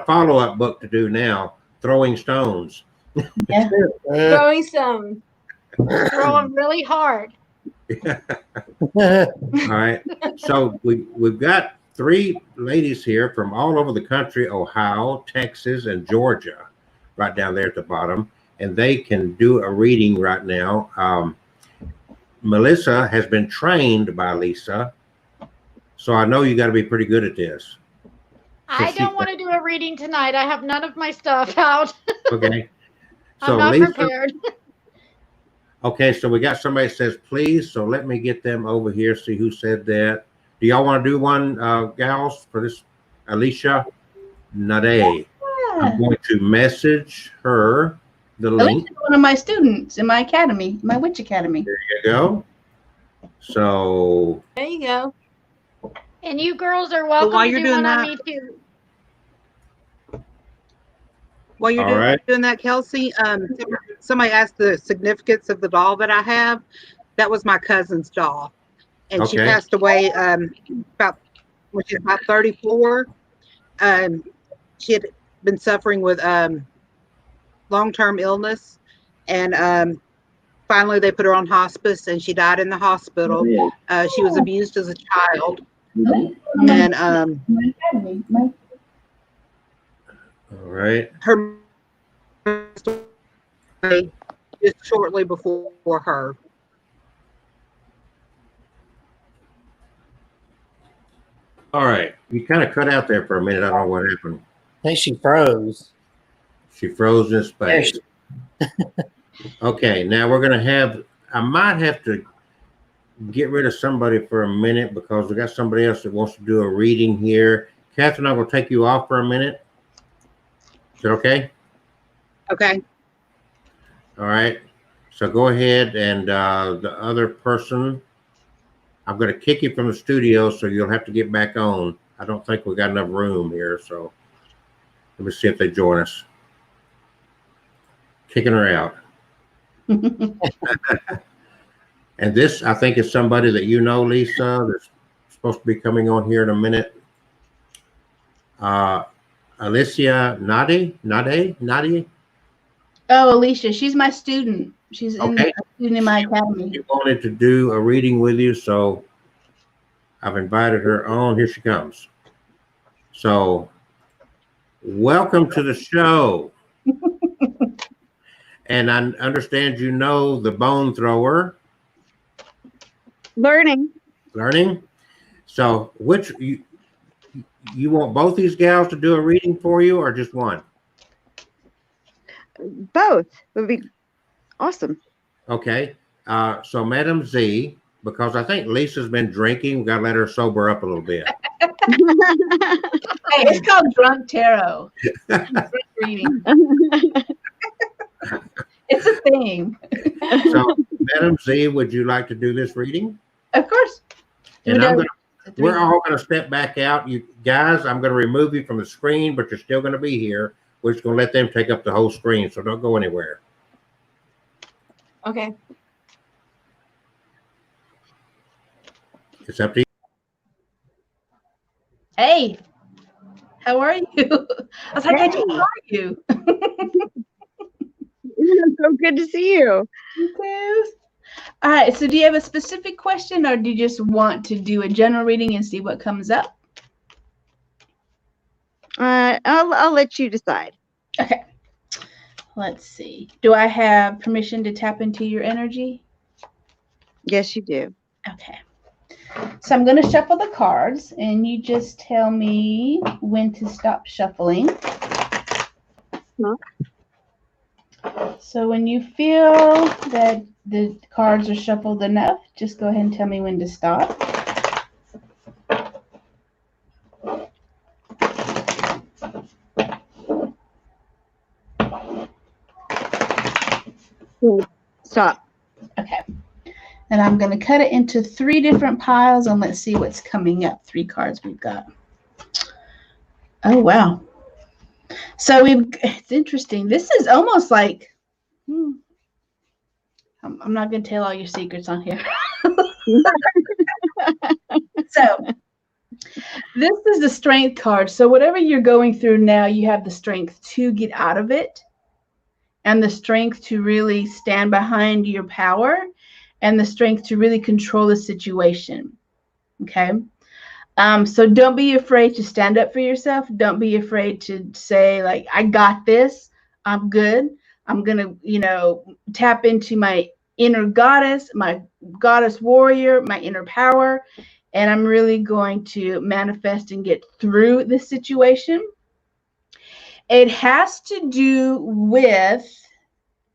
follow-up book to do now, Throwing Stones. Throwing some. Throwing really hard. All right. So we've got 3 ladies here from all over the country, Ohio, Texas, and Georgia, right down there at the bottom. And they can do a reading right now. Melissa has been trained by Lisa So I know you got to be pretty good at this. I she- don't want to do a reading tonight. I have none of my stuff out. Okay. I'm So not Lisa, prepared. okay, so we got somebody that says please. So let me get them over here, see who said that. Do y'all want to do one, gals, for this? Alicia Nade. I'm going to message her the link. Alicia's one of my students in my academy, my witch academy. There you go. So There you go. And you girls are welcome while to you're do doing one on that- me too. While you're All doing, right. doing that, Kelsey, somebody asked the significance of the doll that I have. That was my cousin's doll, and she Okay. passed away about when she was about 34. She had been suffering with long-term illness, and finally they put her on hospice, and she died in the hospital. She was abused as a child, and My academy. My all right. her just shortly before her. All right. You kind of cut out there for a minute. I don't know what happened. I think she froze. She froze in There space. Okay, now we're gonna have. I might have to get rid of somebody for a minute because we got somebody else that wants to do a reading here. Catherine, I'm gonna take you off for a minute. Is that okay? Okay. All right. So go ahead and the other person, I'm gonna kick you from the studio, so you'll have to get back on. I don't think we got enough room here, so let me see if they join us. Kicking her out. And this, I think, is somebody that you know, Lisa, that's supposed to be coming on here in a minute. Alicia Nade? Oh, Alicia, she's my student. She's Okay. a student in my academy. She wanted to do a reading with you, so I've invited her on. Here she comes. So, welcome to the show. And I understand you know the bone thrower. Learning. Learning. So, which you want both these gals to do a reading for you, or just one? Both would be awesome. Okay. So, Madam Z, because I think Lisa's been drinking, we got to let her sober up a little bit. Hey, it's called drunk tarot. Drunk reading. It's a thing. So, Madam Z, would you like to do this reading? Of course. And We I'm do. gonna, we're all going to step back out. You guys, I'm going to remove you from the screen, but you're still going to be here. We're just going to let them take up the whole screen, so don't go anywhere. Okay. It's up to you. Hey, how are you? I was like, Hey. how are you? So good to see you. You too. All right. So, do you have a specific question, or do you just want to do a general reading and see what comes up? I'll let you decide. Okay. Let's see. Do I have permission to tap into your energy? Yes, you do. Okay. So I'm going to shuffle the cards, and you just tell me when to stop shuffling. Huh? So when you feel that the cards are shuffled enough, just go ahead and tell me when to stop. Stop. Okay. And I'm going to cut it into 3 different piles, and let's see what's coming up. 3 cards we've got. Oh, wow. So it's interesting. This is almost like, I'm not going to tell all your secrets on here. So this is the strength card. So whatever you're going through now, you have the strength to get out of it, and the strength to really stand behind your power, and the strength to really control the situation. Okay. So don't be afraid to stand up for yourself. Don't be afraid to say, like, I got this. I'm good. I'm going to, tap into my inner goddess, my goddess warrior, my inner power, and I'm really going to manifest and get through this situation. It has to do with,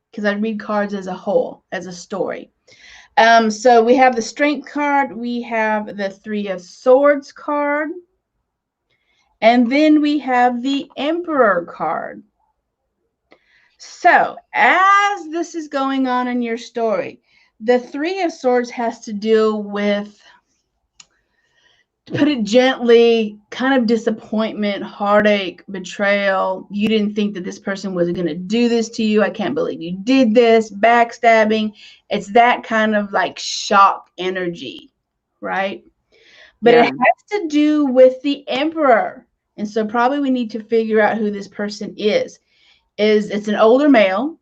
because I read cards as a whole, as a story. So we have the Strength card, we have the Three of Swords card, and then we have the Emperor card. So as this is going on in your story, the Three of Swords has to deal with, to put it gently, kind of disappointment, heartache, betrayal. You didn't think that this person was going to do this to you. I can't believe you did this. Backstabbing. It's that kind of like shock energy, right? But Yeah. it has to do with the Emperor. And so probably we need to figure out who this person is. It's an older male,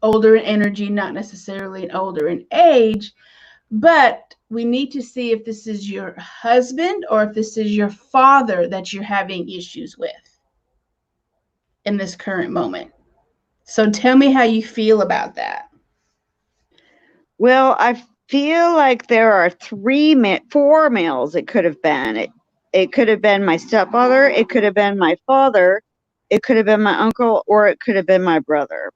older in energy, not necessarily an older in age, but we need to see if this is your husband or if this is your father that you're having issues with in this current moment. So tell me how you feel about that. Well, I feel like there are four males it could have been. It could have been my stepfather, it could have been my father, it could have been my uncle, or it could have been my brother.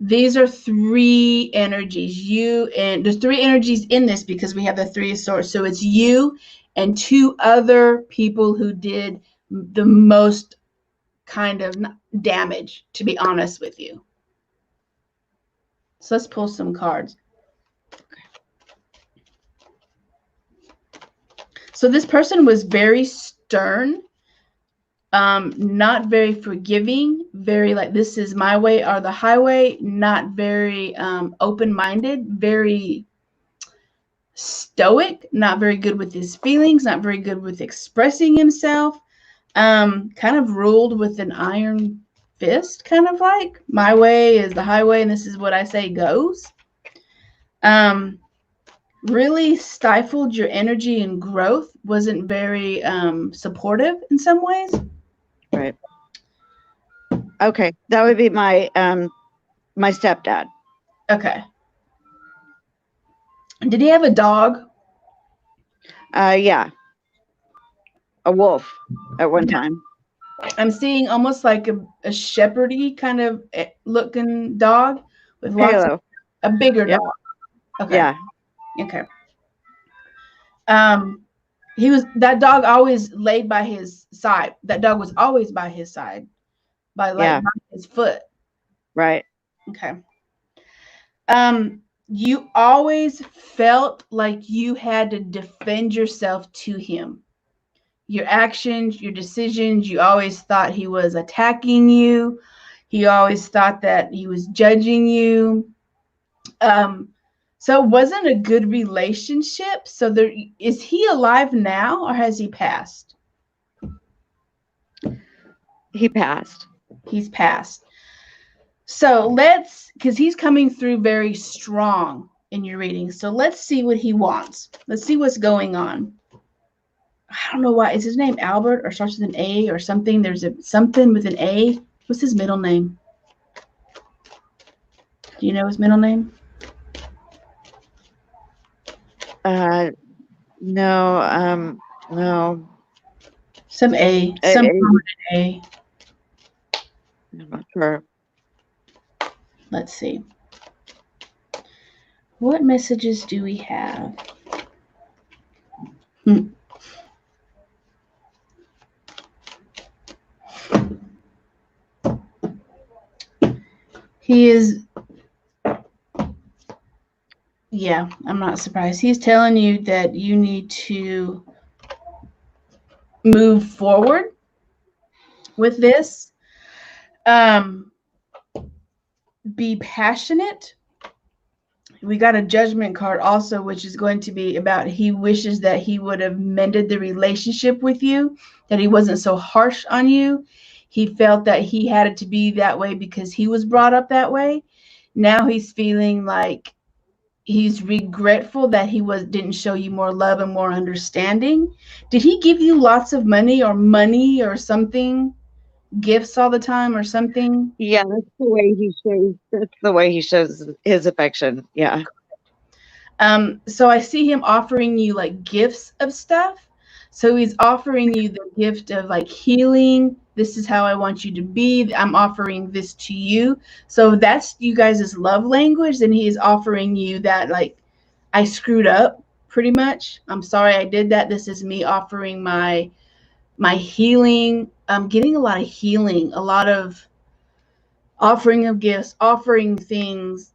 These are three energies. There's three energies in this because we have the Three of Swords. So it's you and two other people who did the most kind of damage, to be honest with you. So let's pull some cards. So this person was very stern, not very forgiving, very like this is my way or the highway, not very open-minded, very stoic, not very good with his feelings, not very good with expressing himself, kind of ruled with an iron fist, kind of like my way is the highway and this is what I say goes. Really stifled your energy and growth, wasn't very supportive in some ways. Right. Okay, that would be my my stepdad. Okay. Did he have a dog? Yeah. A wolf at one time. I'm seeing almost like a shepherdy kind of looking dog with lots Halo. of a bigger Yep. dog. Okay. Yeah. Okay. That dog always laid by his side. That dog was always by his side, by his foot. Right. Okay. You always felt like you had to defend yourself to him. Your actions, your decisions, you always thought he was attacking you. He always thought that he was judging you. So it wasn't a good relationship. So is he alive now or has he passed? He passed. He's passed. So because he's coming through very strong in your reading. So let's see what he wants. Let's see what's going on. I don't know why. Is his name Albert or starts with an A or something? There's something with an A. What's his middle name? Do you know his middle name? No, no. Some A. Some A. I'm not sure. Let's see. What messages do we have? He is, yeah, I'm not surprised. He's telling you that you need to move forward with this. Be passionate. We got a judgment card also, which is going to be about he wishes that he would have mended the relationship with you, that he wasn't so harsh on you. He felt that he had it to be that way because he was brought up that way. Now he's feeling like he's regretful that he didn't show you more love and more understanding. Did he give you lots of money or something? Gifts all the time or something? Yeah, that's the way he shows. That's the way he shows his affection. Yeah. So I see him offering you like gifts of stuff. So he's offering you the gift of like healing. This is how I want you to be. I'm offering this to you. So that's you guys' love language. And he is offering you that, like, I screwed up pretty much. I'm sorry I did that. This is me offering my healing. I'm getting a lot of healing, a lot of offering of gifts, offering things.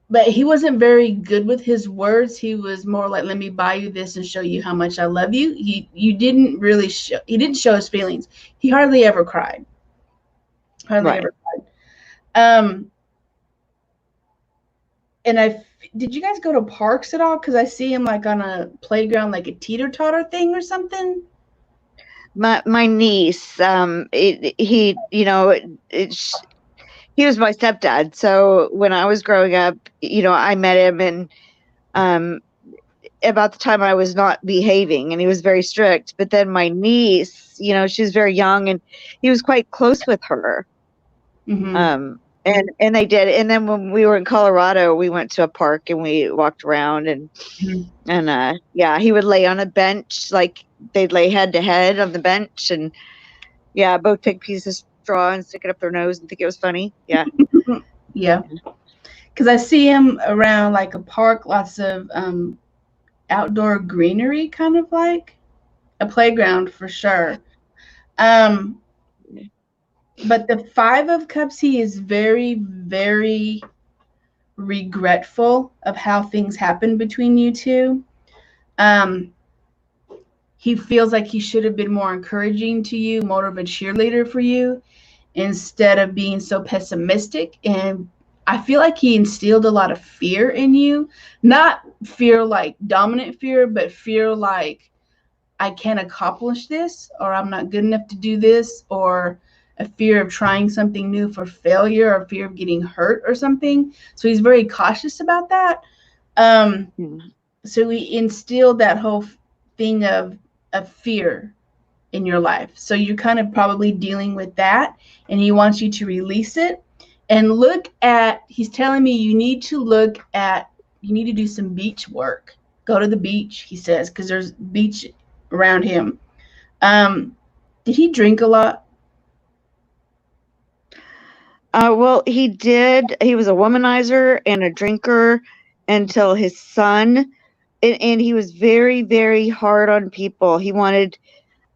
But he wasn't very good with his words. He was more like, let me buy you this and show you how much I love you. He didn't really show, he didn't show his feelings. He hardly ever cried. Hardly Right. ever cried. And did you guys go to parks at all? Because I see him like on a playground, like a teeter-totter thing or something. My niece, he was my stepdad. So when I was growing up, I met him, and about the time I was not behaving, and he was very strict. But then my niece, she was very young, and he was quite close with her. Mm-hmm. And they did. And then when we were in Colorado, we went to a park and we walked around, and he would lay on a bench, like they'd lay head to head on the bench, and both take pieces of straw and stick it up their nose and think it was funny. Yeah. Yeah. Because I see him around like a park, lots of outdoor greenery, kind of like a playground for sure. But the Five of Cups, he is very, very regretful of how things happened between you two. He feels like he should have been more encouraging to you, more of a cheerleader for you, instead of being so pessimistic. And I feel like he instilled a lot of fear in you. Not fear like dominant fear, but fear like, I can't accomplish this, or I'm not good enough to do this, or a fear of trying something new for failure, or fear of getting hurt or something. So he's very cautious about that. So he instilled that whole thing of fear in your life. So you're kind of probably dealing with that, and he wants you to release it and he's telling me you need to do some beach work. Go to the beach, he says, because there's beach around him. Did he drink a lot? Well, he did. He was a womanizer and a drinker until his son, and he was very, very hard on people. He wanted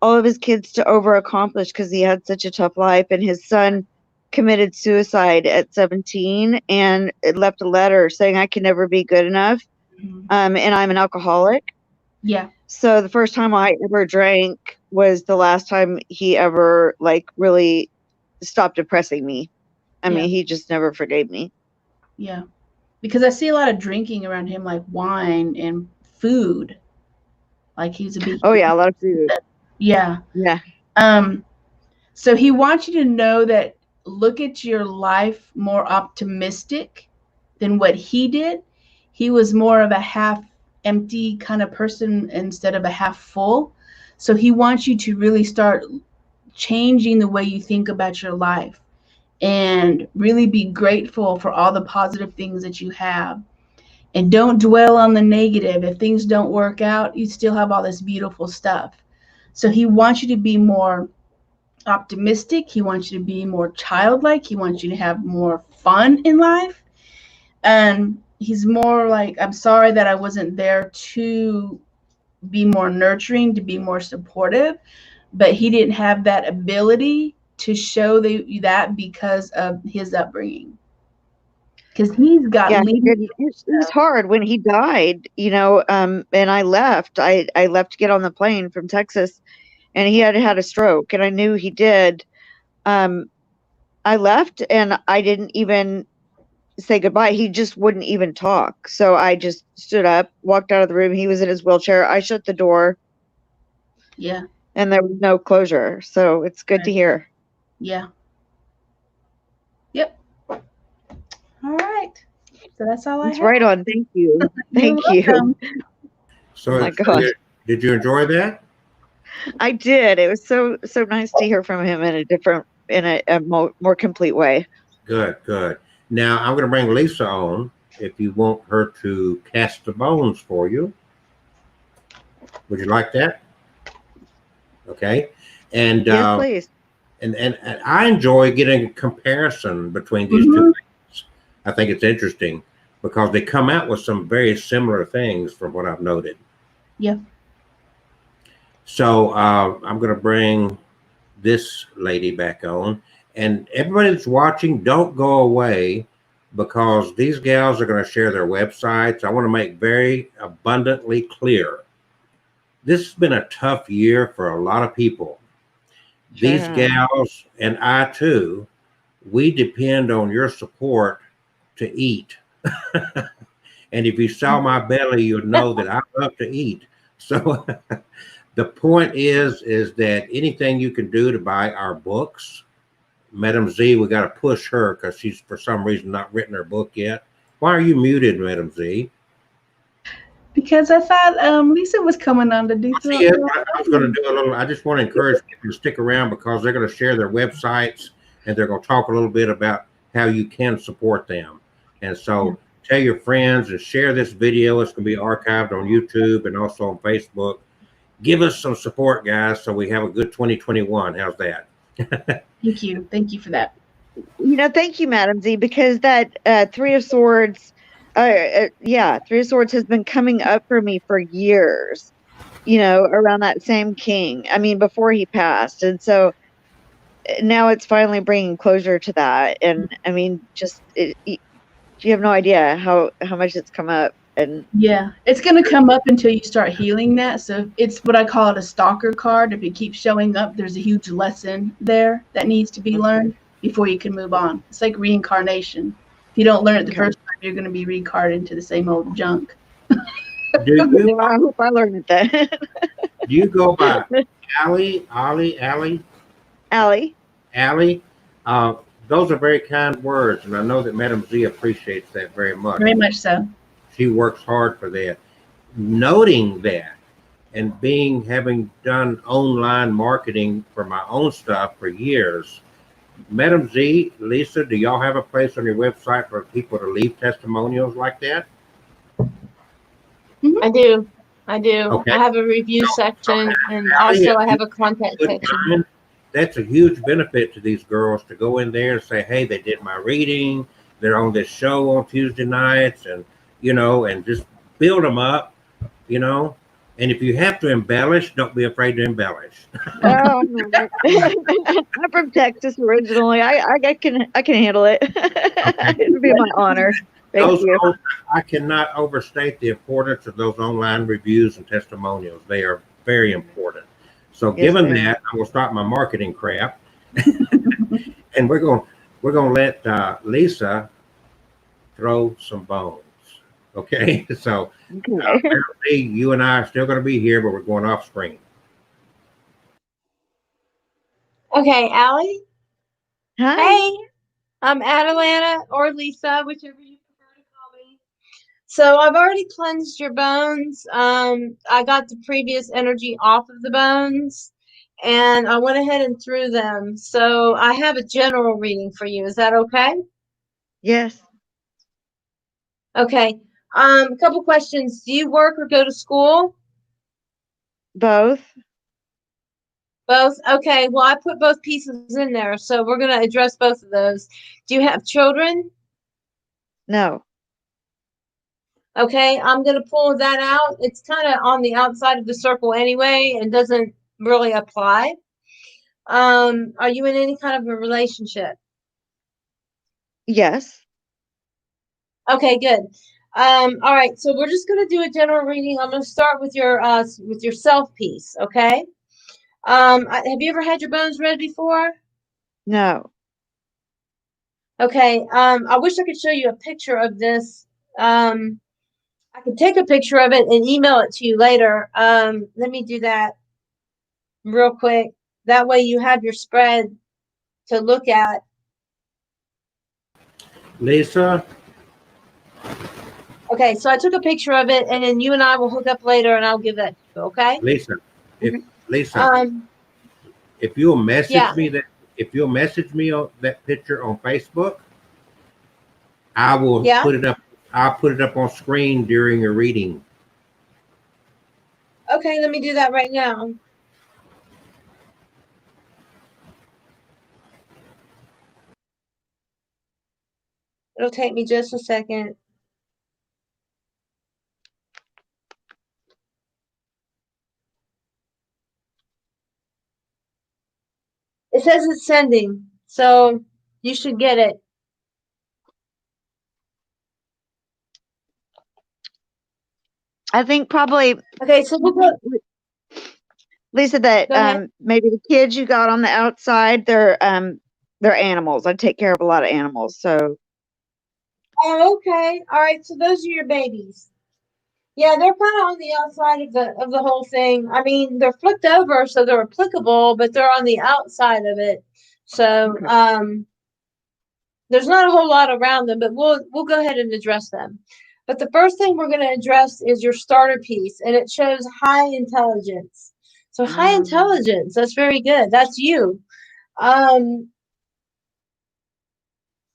all of his kids to overaccomplish because he had such a tough life, and his son committed suicide at 17 and it left a letter saying, I can never be good enough. And I'm an alcoholic. Yeah. So the first time I ever drank was the last time he ever really stopped depressing me. I mean, he just never forgave me. Yeah. Because I see a lot of drinking around him, like wine and food. Like he's a big. Oh yeah, a lot of food. Yeah. Yeah. So he wants you to know that, look at your life more optimistic than what he did. He was more of a half empty kind of person instead of a half full. So he wants you to really start changing the way you think about your life and really be grateful for all the positive things that you have. And don't dwell on the negative. If things don't work out, you still have all this beautiful stuff. So he wants you to be more optimistic. He wants you to be more childlike. He wants you to have more fun in life. And he's more like, I'm sorry that I wasn't there to be more nurturing, to be more supportive, but he didn't have that ability to show that because of his upbringing. Because he's got it was hard when he died, and I left. I left to get on the plane from Texas, and he had a stroke, and I knew he did. I left, and I didn't even say goodbye. He just wouldn't even talk. So I just stood up, walked out of the room. He was in his wheelchair. I shut the door. Yeah. And there was no closure. So it's good to hear. Yeah. Yep. All right. So that's all I have. Right on. Thank you. Thank you. So, oh my God. Did you enjoy that? I did. It was so nice to hear from him in a more complete way. Good. Now I'm going to bring Lisa on. if you want her to cast the bones for you. Would you like that? Okay. And Yes, please. and I enjoy getting a comparison between these two things. I think it's interesting because they come out with some very similar things from what I've noted. Yeah. So I'm going to bring this lady back on, and everybody that's watching, don't go away, because these gals are going to share their websites. I want to make very abundantly clear, this has been a tough year for a lot of people. Sure These has. gals and I too, we depend on your support to eat. And if you saw my belly, you'd know that I love to eat. So the point is that anything you can do to buy our books, Madam Z, we got to push her because she's for some reason not written her book yet. Why are you muted, Madam Z? Because I thought Lisa was coming on to do something. Yeah, I was going to do a little. I just want to encourage people to stick around because they're going to share their websites and they're going to talk a little bit about how you can support them. And so tell your friends and share this video. It's going to be archived on YouTube and also on Facebook. Give us some support, guys, so we have a good 2021. How's that? Thank you. Thank you for that. Thank you, Madam Z, because that Three of Swords, Three of Swords has been coming up for me for years, around that same king. I mean, before he passed. And so now it's finally bringing closure to that. And I mean, you have no idea how much it's come up. And yeah, it's going to come up until you start healing that. So it's what I call it a stalker card. If it keeps showing up, there's a huge lesson there that needs to be learned before you can move on. It's like reincarnation. If you don't learn it the first time, you're going to be reincarnated into the same old junk. I hope I learned it then. Do you go by Allie? Those are very kind words, and I know that Madam Z appreciates that very much. Very much so. She works hard for that. Noting that and having done online marketing for my own stuff for years, Madam Z, Lisa, do y'all have a place on your website for people to leave testimonials like that? I do. Okay. I have a review section, and also I have a contact section. That's a huge benefit to these girls to go in there and say, hey, they did my reading. They're on this show on Tuesday nights, and and just build them up, And if you have to embellish, don't be afraid to embellish. Oh, no. I'm from Texas originally. I can handle it. It would be my honor. Thank you. I cannot overstate the importance of those online reviews and testimonials. They are very important. So given that, I will start my marketing crap, and we're going to let Lisa throw some bones. Okay, so apparently you and I are still going to be here, but we're going off screen. Okay, Allie. Hi. Hey, I'm Atalanta or Lisa, whichever you prefer to call me. So I've already cleansed your bones. I got the previous energy off of the bones, and I went ahead and threw them. So I have a general reading for you. Is that okay? Yes. Okay. A couple questions. Do you work or go to school? Both. Both? Okay. Well, I put both pieces in there, so we're going to address both of those. Do you have children? No. Okay. I'm going to pull that out. It's kind of on the outside of the circle anyway and doesn't really apply. Are you in any kind of a relationship? Yes. Okay, good. All right, so we're just going to do a general reading. I'm going to start with your self piece, okay? Have you ever had your bones read before? No. Okay. I wish I could show you a picture of this. I could take a picture of it and email it to you later. Let me do that real quick. That way you have your spread to look at. Lisa? Okay, so I took a picture of it, and then you and I will hook up later, and I'll give that to you, okay? Lisa, if you'll message me on that picture on Facebook, I will put it up I'll put it up on screen during your reading. Okay, let me do that right now. It'll take me just a second. It says it's sending, so you should get it. I think probably, Okay, so we'll go. Lisa, that Go ahead. maybe the kids you got on the outside, they're animals. I take care of a lot of animals, so Oh, okay. All right, so those are your babies. Yeah, they're kind of on the outside of the whole thing. I mean, they're flipped over, so they're applicable, but they're on the outside of it. So, there's not a whole lot around them, but we'll go ahead and address them. But the first thing we're going to address is your starter piece, and it shows high intelligence. So high intelligence, that's very good. That's you.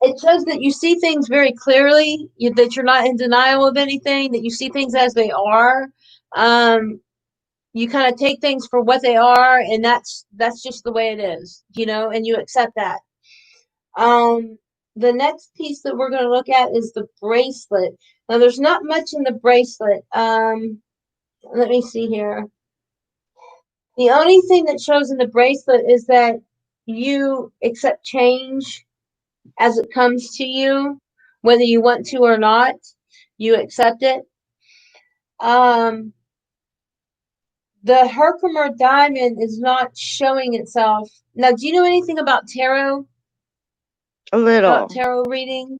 It shows that you see things very clearly, that you're not in denial of anything, that you see things as they are. You kind of take things for what they are, and that's just the way it is, and you accept that. The next piece that we're going to look at is the bracelet. Now, there's not much in the bracelet. Let me see here. The only thing that shows in the bracelet is that you accept change as it comes to you, whether you want to or not. You accept it. The Herkimer diamond is not showing itself. Now, do you know anything about tarot? a little. About tarot reading?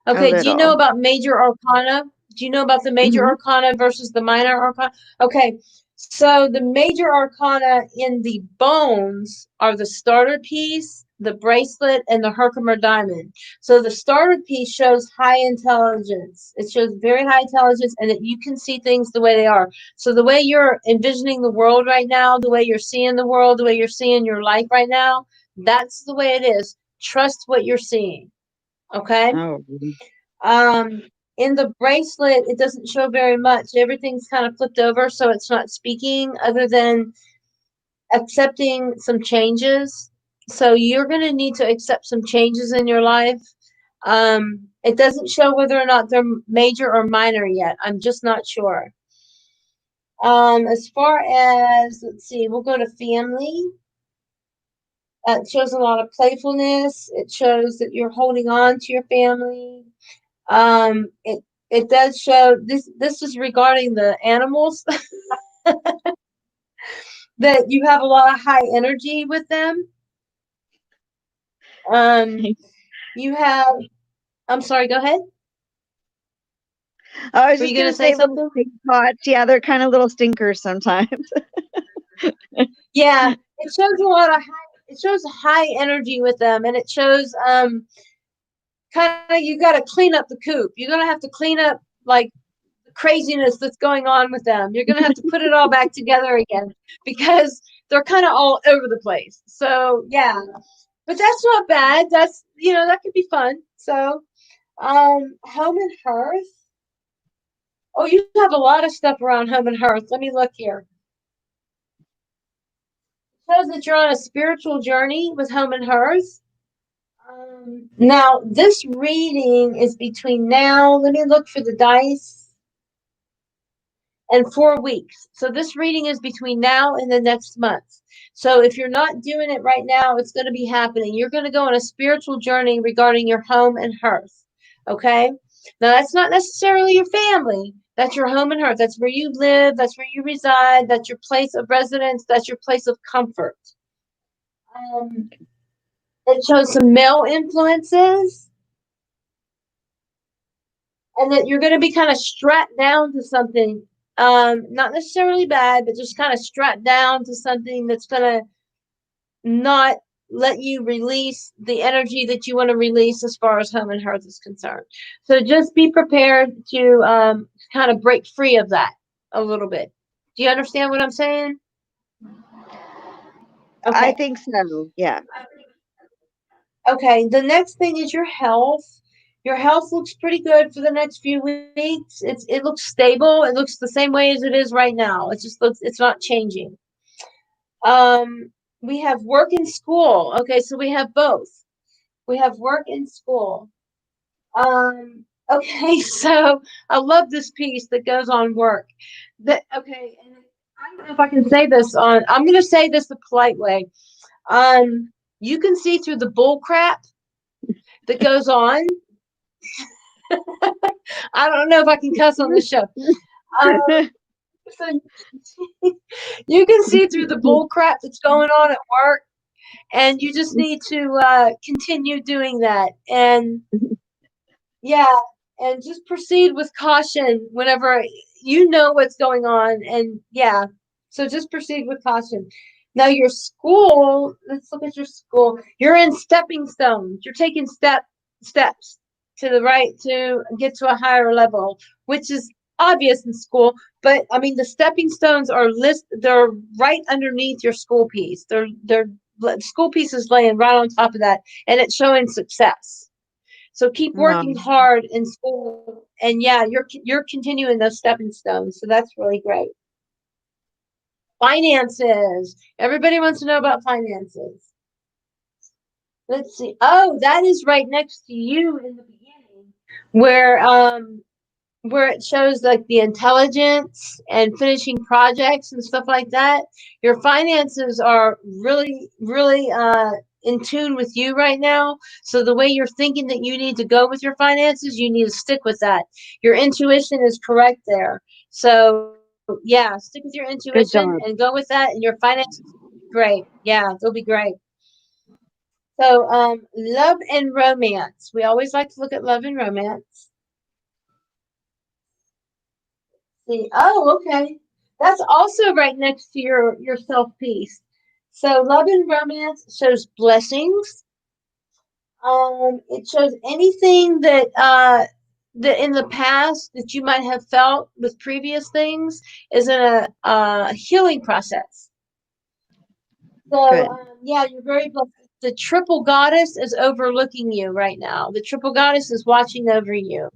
Okay, do you know little. about major arcana? Do you know about the major arcana versus the minor arcana? Okay, so the major arcana in the bones are the starter piece, the bracelet, and the Herkimer diamond. So the starter piece shows high intelligence. It shows very high intelligence and that you can see things the way they are. So the way you're envisioning the world right now, the way you're seeing the world, the way you're seeing your life right now, that's the way it is. Trust what you're seeing. Okay? In the bracelet, it doesn't show very much. Everything's kind of flipped over, so it's not speaking other than accepting some changes. So you're going to need to accept some changes in your life. It doesn't show whether or not they're major or minor yet. I'm just not sure. As far as, let's see, we'll go to family. It shows a lot of playfulness. It shows that you're holding on to your family. It does show this is regarding the animals that you have a lot of high energy with them. You have, I'm sorry, go ahead. I was Were just you going gonna to say say little something? stink pots. Yeah, they're kind of little stinkers sometimes. Yeah, it shows a lot of high energy with them, and it shows kind of you got to clean up the coop. You're gonna have to clean up like the craziness that's going on with them. You're gonna have to put it all back together again because they're kind of all over the place. So yeah, but that's not bad. That's that could be fun. So home and hearth. Oh, you have a lot of stuff around home and hearth. Let me look here. It shows that you're on a spiritual journey with home and hearth. Now, this reading is between now, let me look for the dice, and 4 weeks. So this reading is between now and the next month. So if you're not doing it right now, it's going to be happening. You're going to go on a spiritual journey regarding your home and hearth. Okay? Now, that's not necessarily your family. That's your home and hearth. That's where you live. That's where you reside. That's your place of residence. That's your place of comfort. It shows some male influences. And that you're going to be kind of strapped down to something. Not necessarily bad, but just kind of strapped down to something that's going to not let you release the energy that you want to release as far as home and hearth is concerned. So just be prepared to kind of break free of that a little bit. Do you understand what I'm saying? Okay. I think so. Yeah. Okay. The next thing is your health. Your health looks pretty good for the next few weeks. It looks stable. It looks the same way as it is right now. It just looks, it's not changing. We have work and school. Okay, so we have both. We have work and school. Okay, so I love this piece that goes on work. Okay, and I don't know if I can say this on, I'm gonna say this the polite way. You can see through the bull crap that goes on. I don't know if I can cuss on the show. So you can see through the bull crap that's going on at work, and you just need to continue doing that. And yeah, and just proceed with caution whenever you know what's going on. And yeah, so just proceed with caution. Now your school, let's look at your school. You're in stepping stones. You're taking steps to the right to get to a higher level, which is obvious in school. But I mean, the stepping stones are they're right underneath your school piece. They're school piece is laying right on top of that, and it's showing success. So keep working hard in school, and yeah, you're continuing those stepping stones. So that's really great. Finances. Everybody wants to know about finances. Let's see. Oh, that is right next to you in the beginning, where it shows like the intelligence and finishing projects and stuff like that. Your finances are really, really in tune with you right now. So the way you're thinking that you need to go with your finances, you need to stick with that. Your intuition is correct there. So yeah, stick with your intuition and go with that, and your finances will be great. Yeah, they'll be great. So love and romance. We always like to look at love and romance. See, oh, okay. That's also right next to your self piece. So love and romance shows blessings. It shows anything that that in the past that you might have felt with previous things is in a healing process. So yeah, you're very blessed. The triple goddess is overlooking you right now. The triple goddess is watching over you.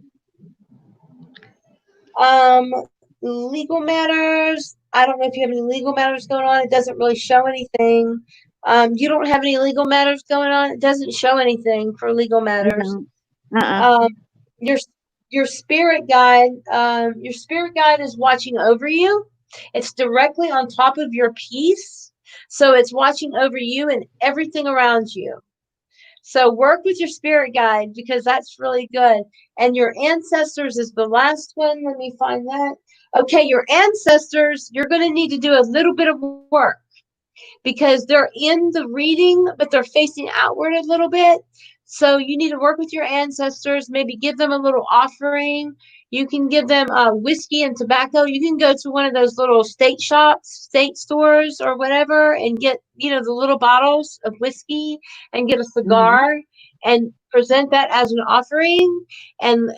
Legal matters. I don't know if you have any legal matters going on. It doesn't really show anything. You don't have any legal matters going on. It doesn't show anything for legal matters. Your spirit guide. Your spirit guide is watching over you. It's directly on top of your piece, so it's watching over you and everything around you. So work with your spirit guide, because that's really good. And your ancestors is the last one. Let me find that. Okay, your ancestors, you're going to need to do a little bit of work, because they're in the reading, but they're facing outward a little bit. So you need to work with your ancestors, maybe give them a little offering. You can give them whiskey and tobacco. You can go to one of those little state shops, state stores or whatever, and get, you know, the little bottles of whiskey and get a cigar and present that as an offering, and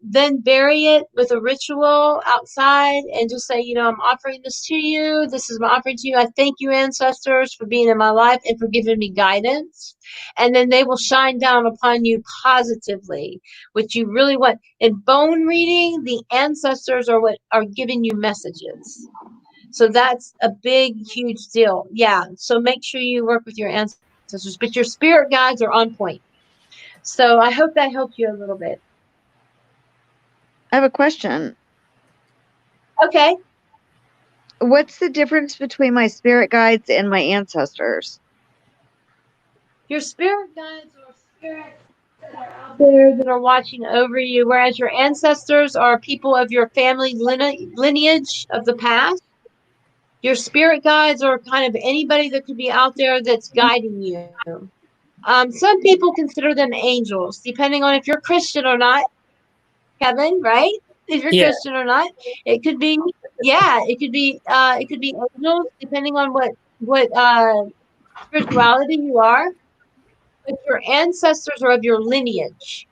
then bury it with a ritual outside and just say, you know, I'm offering this to you. This is my offering to you. I thank you, ancestors, for being in my life and for giving me guidance. And then they will shine down upon you positively, which you really want. In bone reading, the ancestors are what are giving you messages. So that's a big, huge deal. Yeah. So make sure you work with your ancestors, but your spirit guides are on point. So I hope that helped you a little bit. I have a question. Okay. What's the difference between my spirit guides and my ancestors? Your spirit guides are spirits that are out there that are watching over you, whereas your ancestors are people of your family lineage of the past. Your spirit guides are kind of anybody that could be out there that's guiding you. Some people consider them angels, depending on if you're Christian or not, Kevin, right? If you're Christian or not. It could be, it could be angels, depending on what spirituality you are. But your ancestors are of your lineage.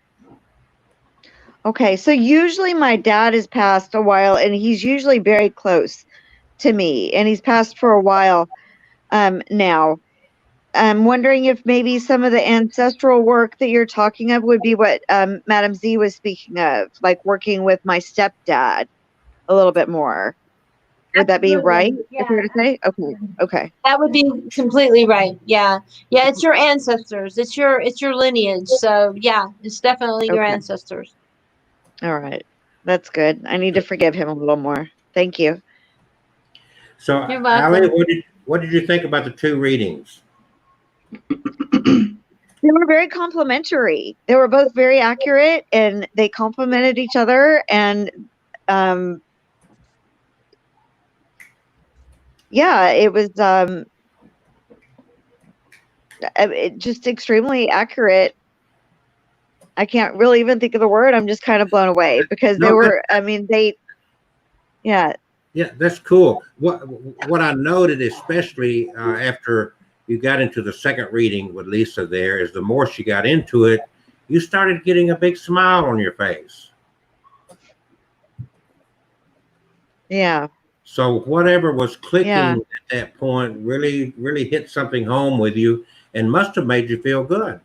Okay, so usually my dad has passed a while, and he's usually very close to me, and he's passed for a while now. I'm wondering if maybe some of the ancestral work that you're talking of would be what Madam Z was speaking of, like working with my stepdad a little bit more. Would that be right? Absolutely. If we were to say, okay, okay, That would be completely right. Yeah. Yeah, it's your ancestors. It's your lineage. So yeah, it's definitely your okay, ancestors. all right, that's good. I need to forgive him a little more. Thank you. So, You're Allie, welcome. what did you think about the two readings? They were very complimentary. They were both very accurate, and they complemented each other. And yeah, it was just extremely accurate. I can't really even think of the word. I'm just kind of blown away because they No, were. I mean, yeah. yeah, that's cool. What I noted, especially after you got into the second reading with Lisa, there is the more she got into it, you started getting a big smile on your face. Yeah. So whatever was clicking Yeah. at that point really hit something home with you and must have made you feel good.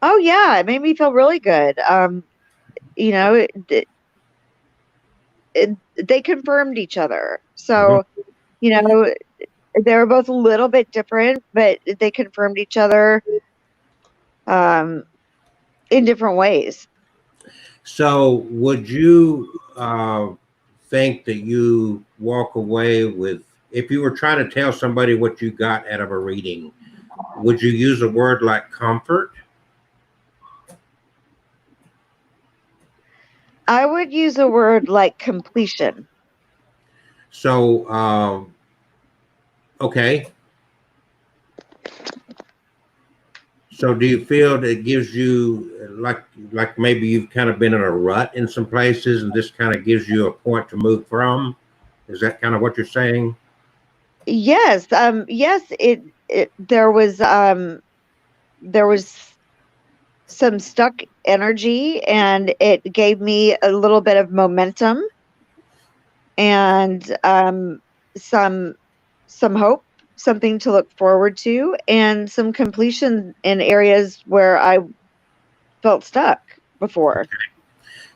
Oh yeah, it made me feel really good. You know, they confirmed each other. So, you know, they were both a little bit different, but they confirmed each other in different ways. So would you think that you walk away with, if you were trying to tell somebody what you got out of a reading, would you use a word like comfort? I would use a word like completion. So, okay. So do you feel that it gives you like maybe you've kind of been in a rut in some places and this kind of gives you a point to move from? Is that kind of what you're saying? Yes. Yes, there was some stuck energy, and it gave me a little bit of momentum and some hope, something to look forward to, and some completion in areas where I felt stuck before.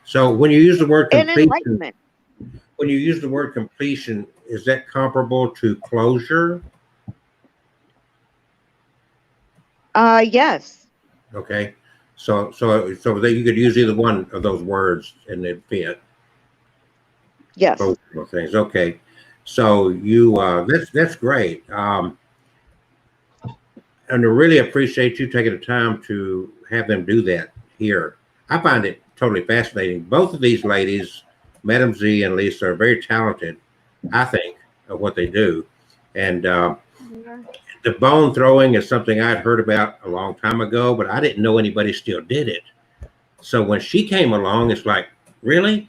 So when you use the word And completion, enlightenment. when you use the word completion, is that comparable to closure? Yes. Okay. So that you could use either one of those words and it'd fit. Yes. Both of those things. Okay. So you that's great. And I really appreciate you taking the time to have them do that here. I find it totally fascinating. Both of these ladies, Madam Z and Lisa, are very talented, I think, at what they do. And the bone throwing is something I'd heard about a long time ago, but I didn't know anybody still did it. So when she came along, it's like, really?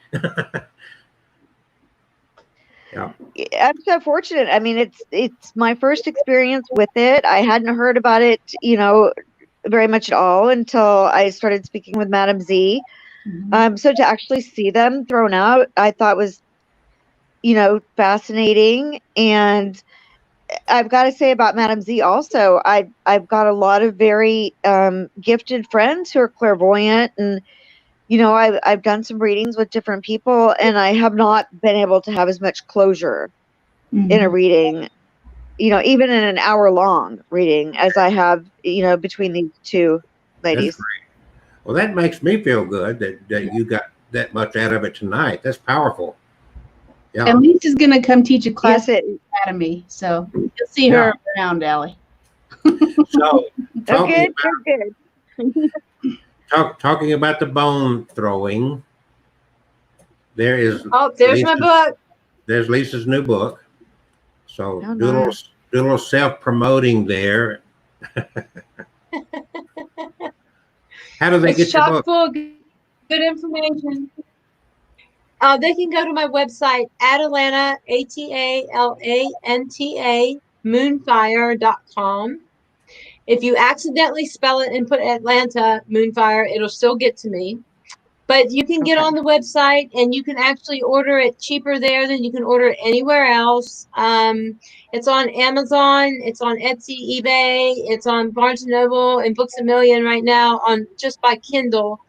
Yeah. I'm so fortunate. I mean, it's my first experience with it. I hadn't heard about it, very much at all until I started speaking with Madam Z. Mhm. So to actually see them thrown out, I thought was, fascinating. And I've got to say about Madam Z also, I've got a lot of very gifted friends who are clairvoyant, and I've done some readings with different people, and I have not been able to have as much closure in a Mhm. reading, even in an hour-long reading as I have, between these two That's ladies. great. Well, that makes me feel good that you got that much out of it tonight. That's powerful. Yeah. And Lisa's gonna come teach a class Yes, at Academy, so you'll see her around, Allie. So Oh, good, good, good. talking about the bone throwing, there is Oh, there's my book. there's Lisa's new book. So Oh, do a nice. little self-promoting there. How do they It's get your chock book? full of good information. They can go to my website, Atalanta, Atalanta, moonfire.com. If you accidentally spell it and put Atlanta Moonfire, it'll still get to me. But you can get on the website and you can actually order it cheaper there than you can order it anywhere else. It's on Amazon, it's on Etsy, eBay, it's on Barnes and Noble and Books A Million right now on just by Kindle.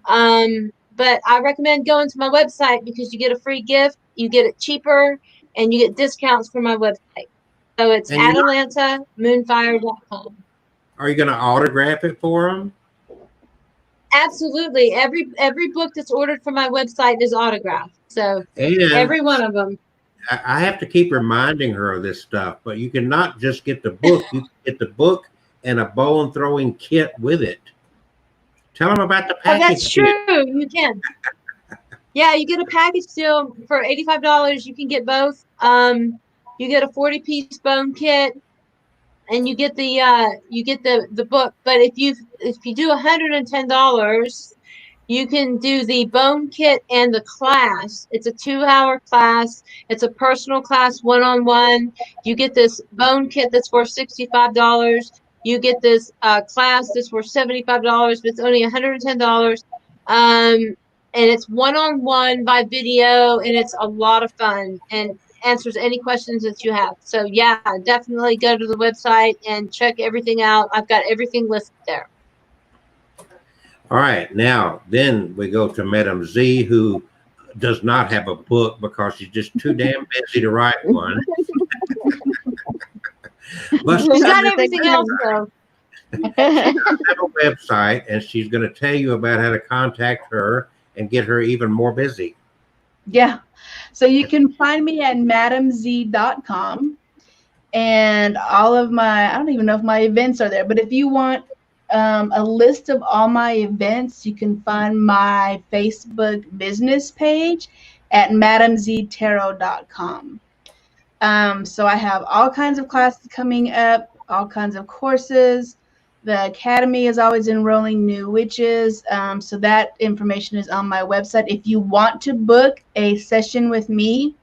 But I recommend going to my website because you get a free gift, you get it cheaper, and you get discounts from my website. So it's And you're AtalantaMoonfire.com. Are you going to autograph it for them? Absolutely. Every book that's ordered from my website is autographed. So And every one of them. I have to keep reminding her of this stuff, but you cannot just get the book. You can get the book and a bow and throwing kit with it. Tell them about the Oh, package. that's true. You can. Yeah, you get a package deal for $85. You can get both. You get a 40-piece bone kit, and you get the book. But if you do $110, you can do the bone kit and the class. It's a 2-hour class. It's a personal class, one-on-one. You get this bone kit that's worth $65. You get this class that's worth $75, but it's only $110. And it's one-on-one by video, and it's a lot of fun and answers any questions that you have. So yeah, definitely go to the website and check everything out. I've got everything listed there. All right. Now, then we go to Madam Z, who does not have a book because she's just too damn busy to write one. But She's got everything else though. She's a website, and she's going to tell you about how to contact her and get her even more busy. Yeah. So you can find me at madamz.com, and all of my, I don't even know if my events are there, but if you want a list of all my events, you can find my Facebook business page at madamztarot.com. So I have all kinds of classes coming up, all kinds of courses. The Academy is always enrolling new witches. So that information is on my website. If you want to book a session with me,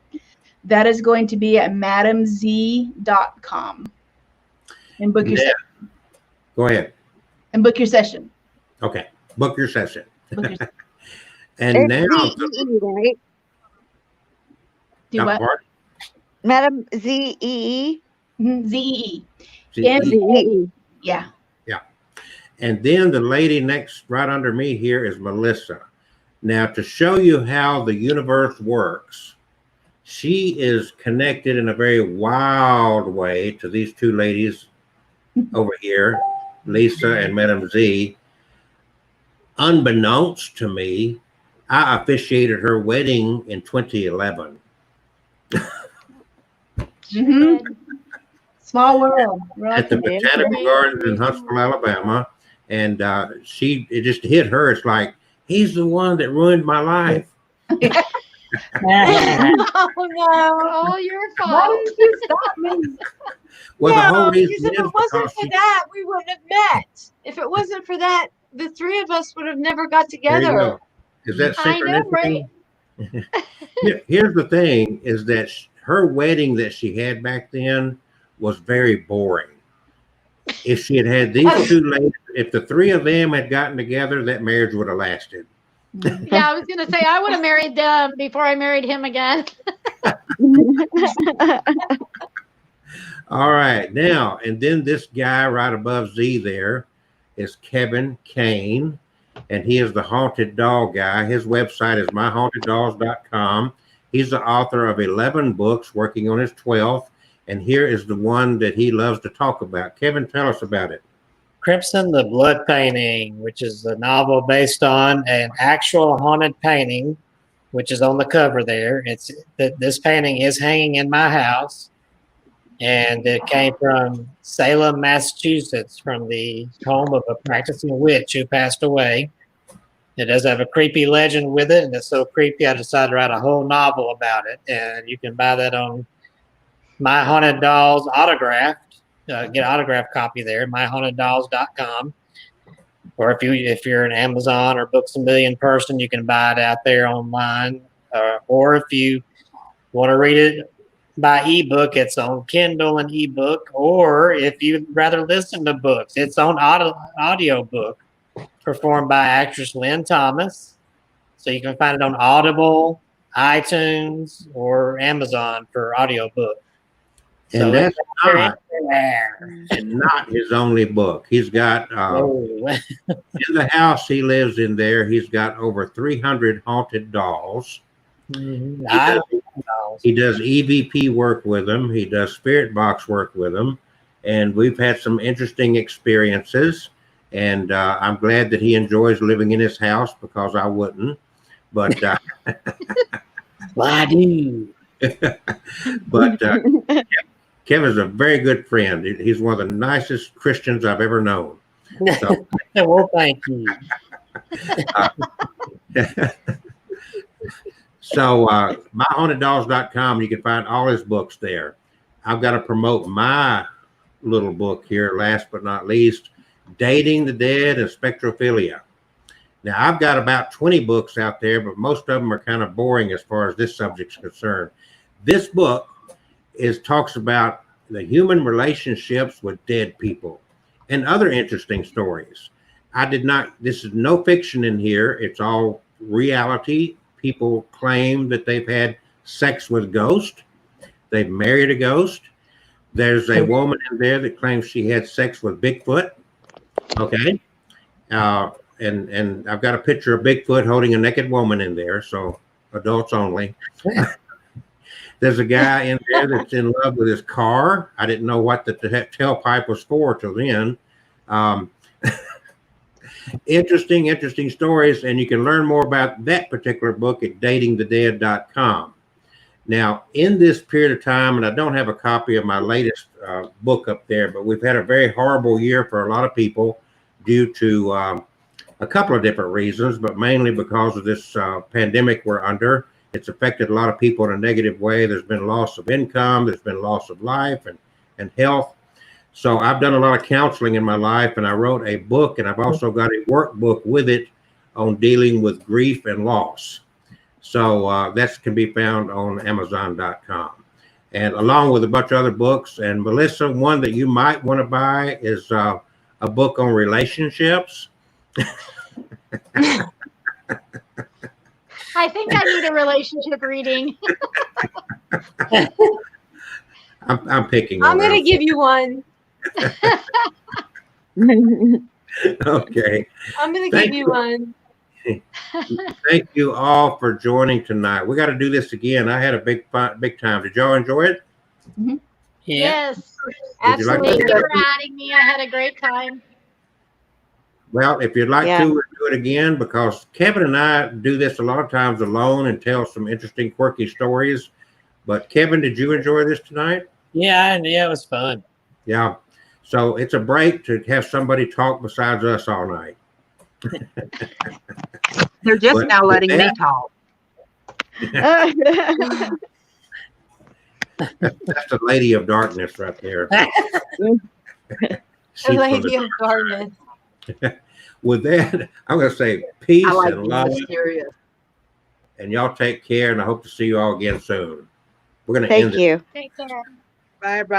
that is going to be at madamz.com. And book your session. Go ahead. And book your session. Okay. Book your session. Book your session. And It's now, Z-E, right? Do what? pardon? Madam Z-E-E? Z-E-E. Z-E-E. Yeah. And then the lady next, right under me here, is Melissa. Now, to show you how the universe works, she is connected in a very wild way to these two ladies over here, Lisa and Madam Z. Unbeknownst to me, I officiated her wedding in 2011. Small world. At the Botanical Gardens in Huntsville, Alabama. And it just hit her. It's like, he's the one that ruined my life. Oh no! All your Why fault. didn't you stop me? Well, the whole No, reason because if is it wasn't because for that, we wouldn't have met. If it wasn't for that, the three of us would have never got there you together. go. Is that I know, synchronicity? right? Here's the thing: is that her wedding that she had back then was very boring. If she had had these two ladies, if the three of them had gotten together, that marriage would have lasted. Yeah, I was gonna say I would have married them before I married him again. All right, now, and then this guy right above Z there is Kevin Kane, and he is the haunted doll guy. His website is myhauntedDolls.com. He's the author of 11 books, working on his 12th, and here is the one that he loves to talk about. Kevin, tell us about it. Crimson the Blood Painting, which is a novel based on an actual haunted painting, which is on the cover there. This painting is hanging in my house, and it came from Salem, Massachusetts, from the home of a practicing witch who passed away. It does have a creepy legend with it, and it's so creepy I decided to write a whole novel about it, and you can buy that on My Haunted Dolls autographed. Get an autographed copy there, myhauntedDolls.com. Or if you're an Amazon or Books A Million person, you can buy it out there online. Or if you want to read it by ebook, it's on Kindle and ebook. Or if you'd rather listen to books, it's on audio book, performed by actress Lynn Thomas. So you can find it on Audible, iTunes, or Amazon for audiobook. So And that's not, there. and not his only book. He's got Oh. in the house he lives in there. He's got over 300 haunted dolls. He does EVP work with them. He does spirit box work with them, and we've had some interesting experiences. And I'm glad that he enjoys living in his house because I wouldn't. But I do. but Kevin's a very good friend. He's one of the nicest Christians I've ever known. So, Well, thank you. so myhauntedolls.com, you can find all his books there. I've got to promote my little book here, last but not least, Dating the Dead and Spectrophilia. Now, I've got about 20 books out there, but most of them are kind of boring as far as this subject's concerned. This book talks about the human relationships with dead people and other interesting stories. This is no fiction in here. It's all reality. People claim that they've had sex with ghosts. They've married a ghost. There's a woman in there that claims she had sex with Bigfoot. Okay. And I've got a picture of Bigfoot holding a naked woman in there, so adults only. There's a guy in there that's in love with his car. I didn't know what the tailpipe was for till then. Interesting stories, and you can learn more about that particular book at datingthedead.com. Now, in this period of time, and I don't have a copy of my latest book up there, but we've had a very horrible year for a lot of people due to a couple of different reasons, but mainly because of this pandemic we're under. It's affected a lot of people in a negative way. There's been loss of income, there's been loss of life and health. So I've done a lot of counseling in my life, and I wrote a book, and I've also got a workbook with it on dealing with grief and loss. So that can be found on Amazon.com. And along with a bunch of other books. And Melissa, one that you might want to buy is a book on relationships. I think I need a relationship reading. I'm picking. I'm going to give you one. Okay. I'm going to give you one. Thank you all for joining tonight. We got to do this again. I had a big time. Did y'all enjoy it? Yeah. Yes. Would you like Absolutely. to- Thank you for adding me. I had a great time. Well, if you'd like Yeah. to, we'll do it again, because Kevin and I do this a lot of times alone and tell some interesting, quirky stories. But Kevin, did you enjoy this tonight? Yeah, it was fun. Yeah. So it's a break to have somebody talk besides us all night. They're just But now with letting me that- talk. That's the Lady of Darkness right there. The She's from Lady the- of Darkness. With that, I'm going to say peace I like and being love, mysterious. and y'all take care, and I hope to see you all again soon. We're going to Thank end it. you. Take care. Bye, bye.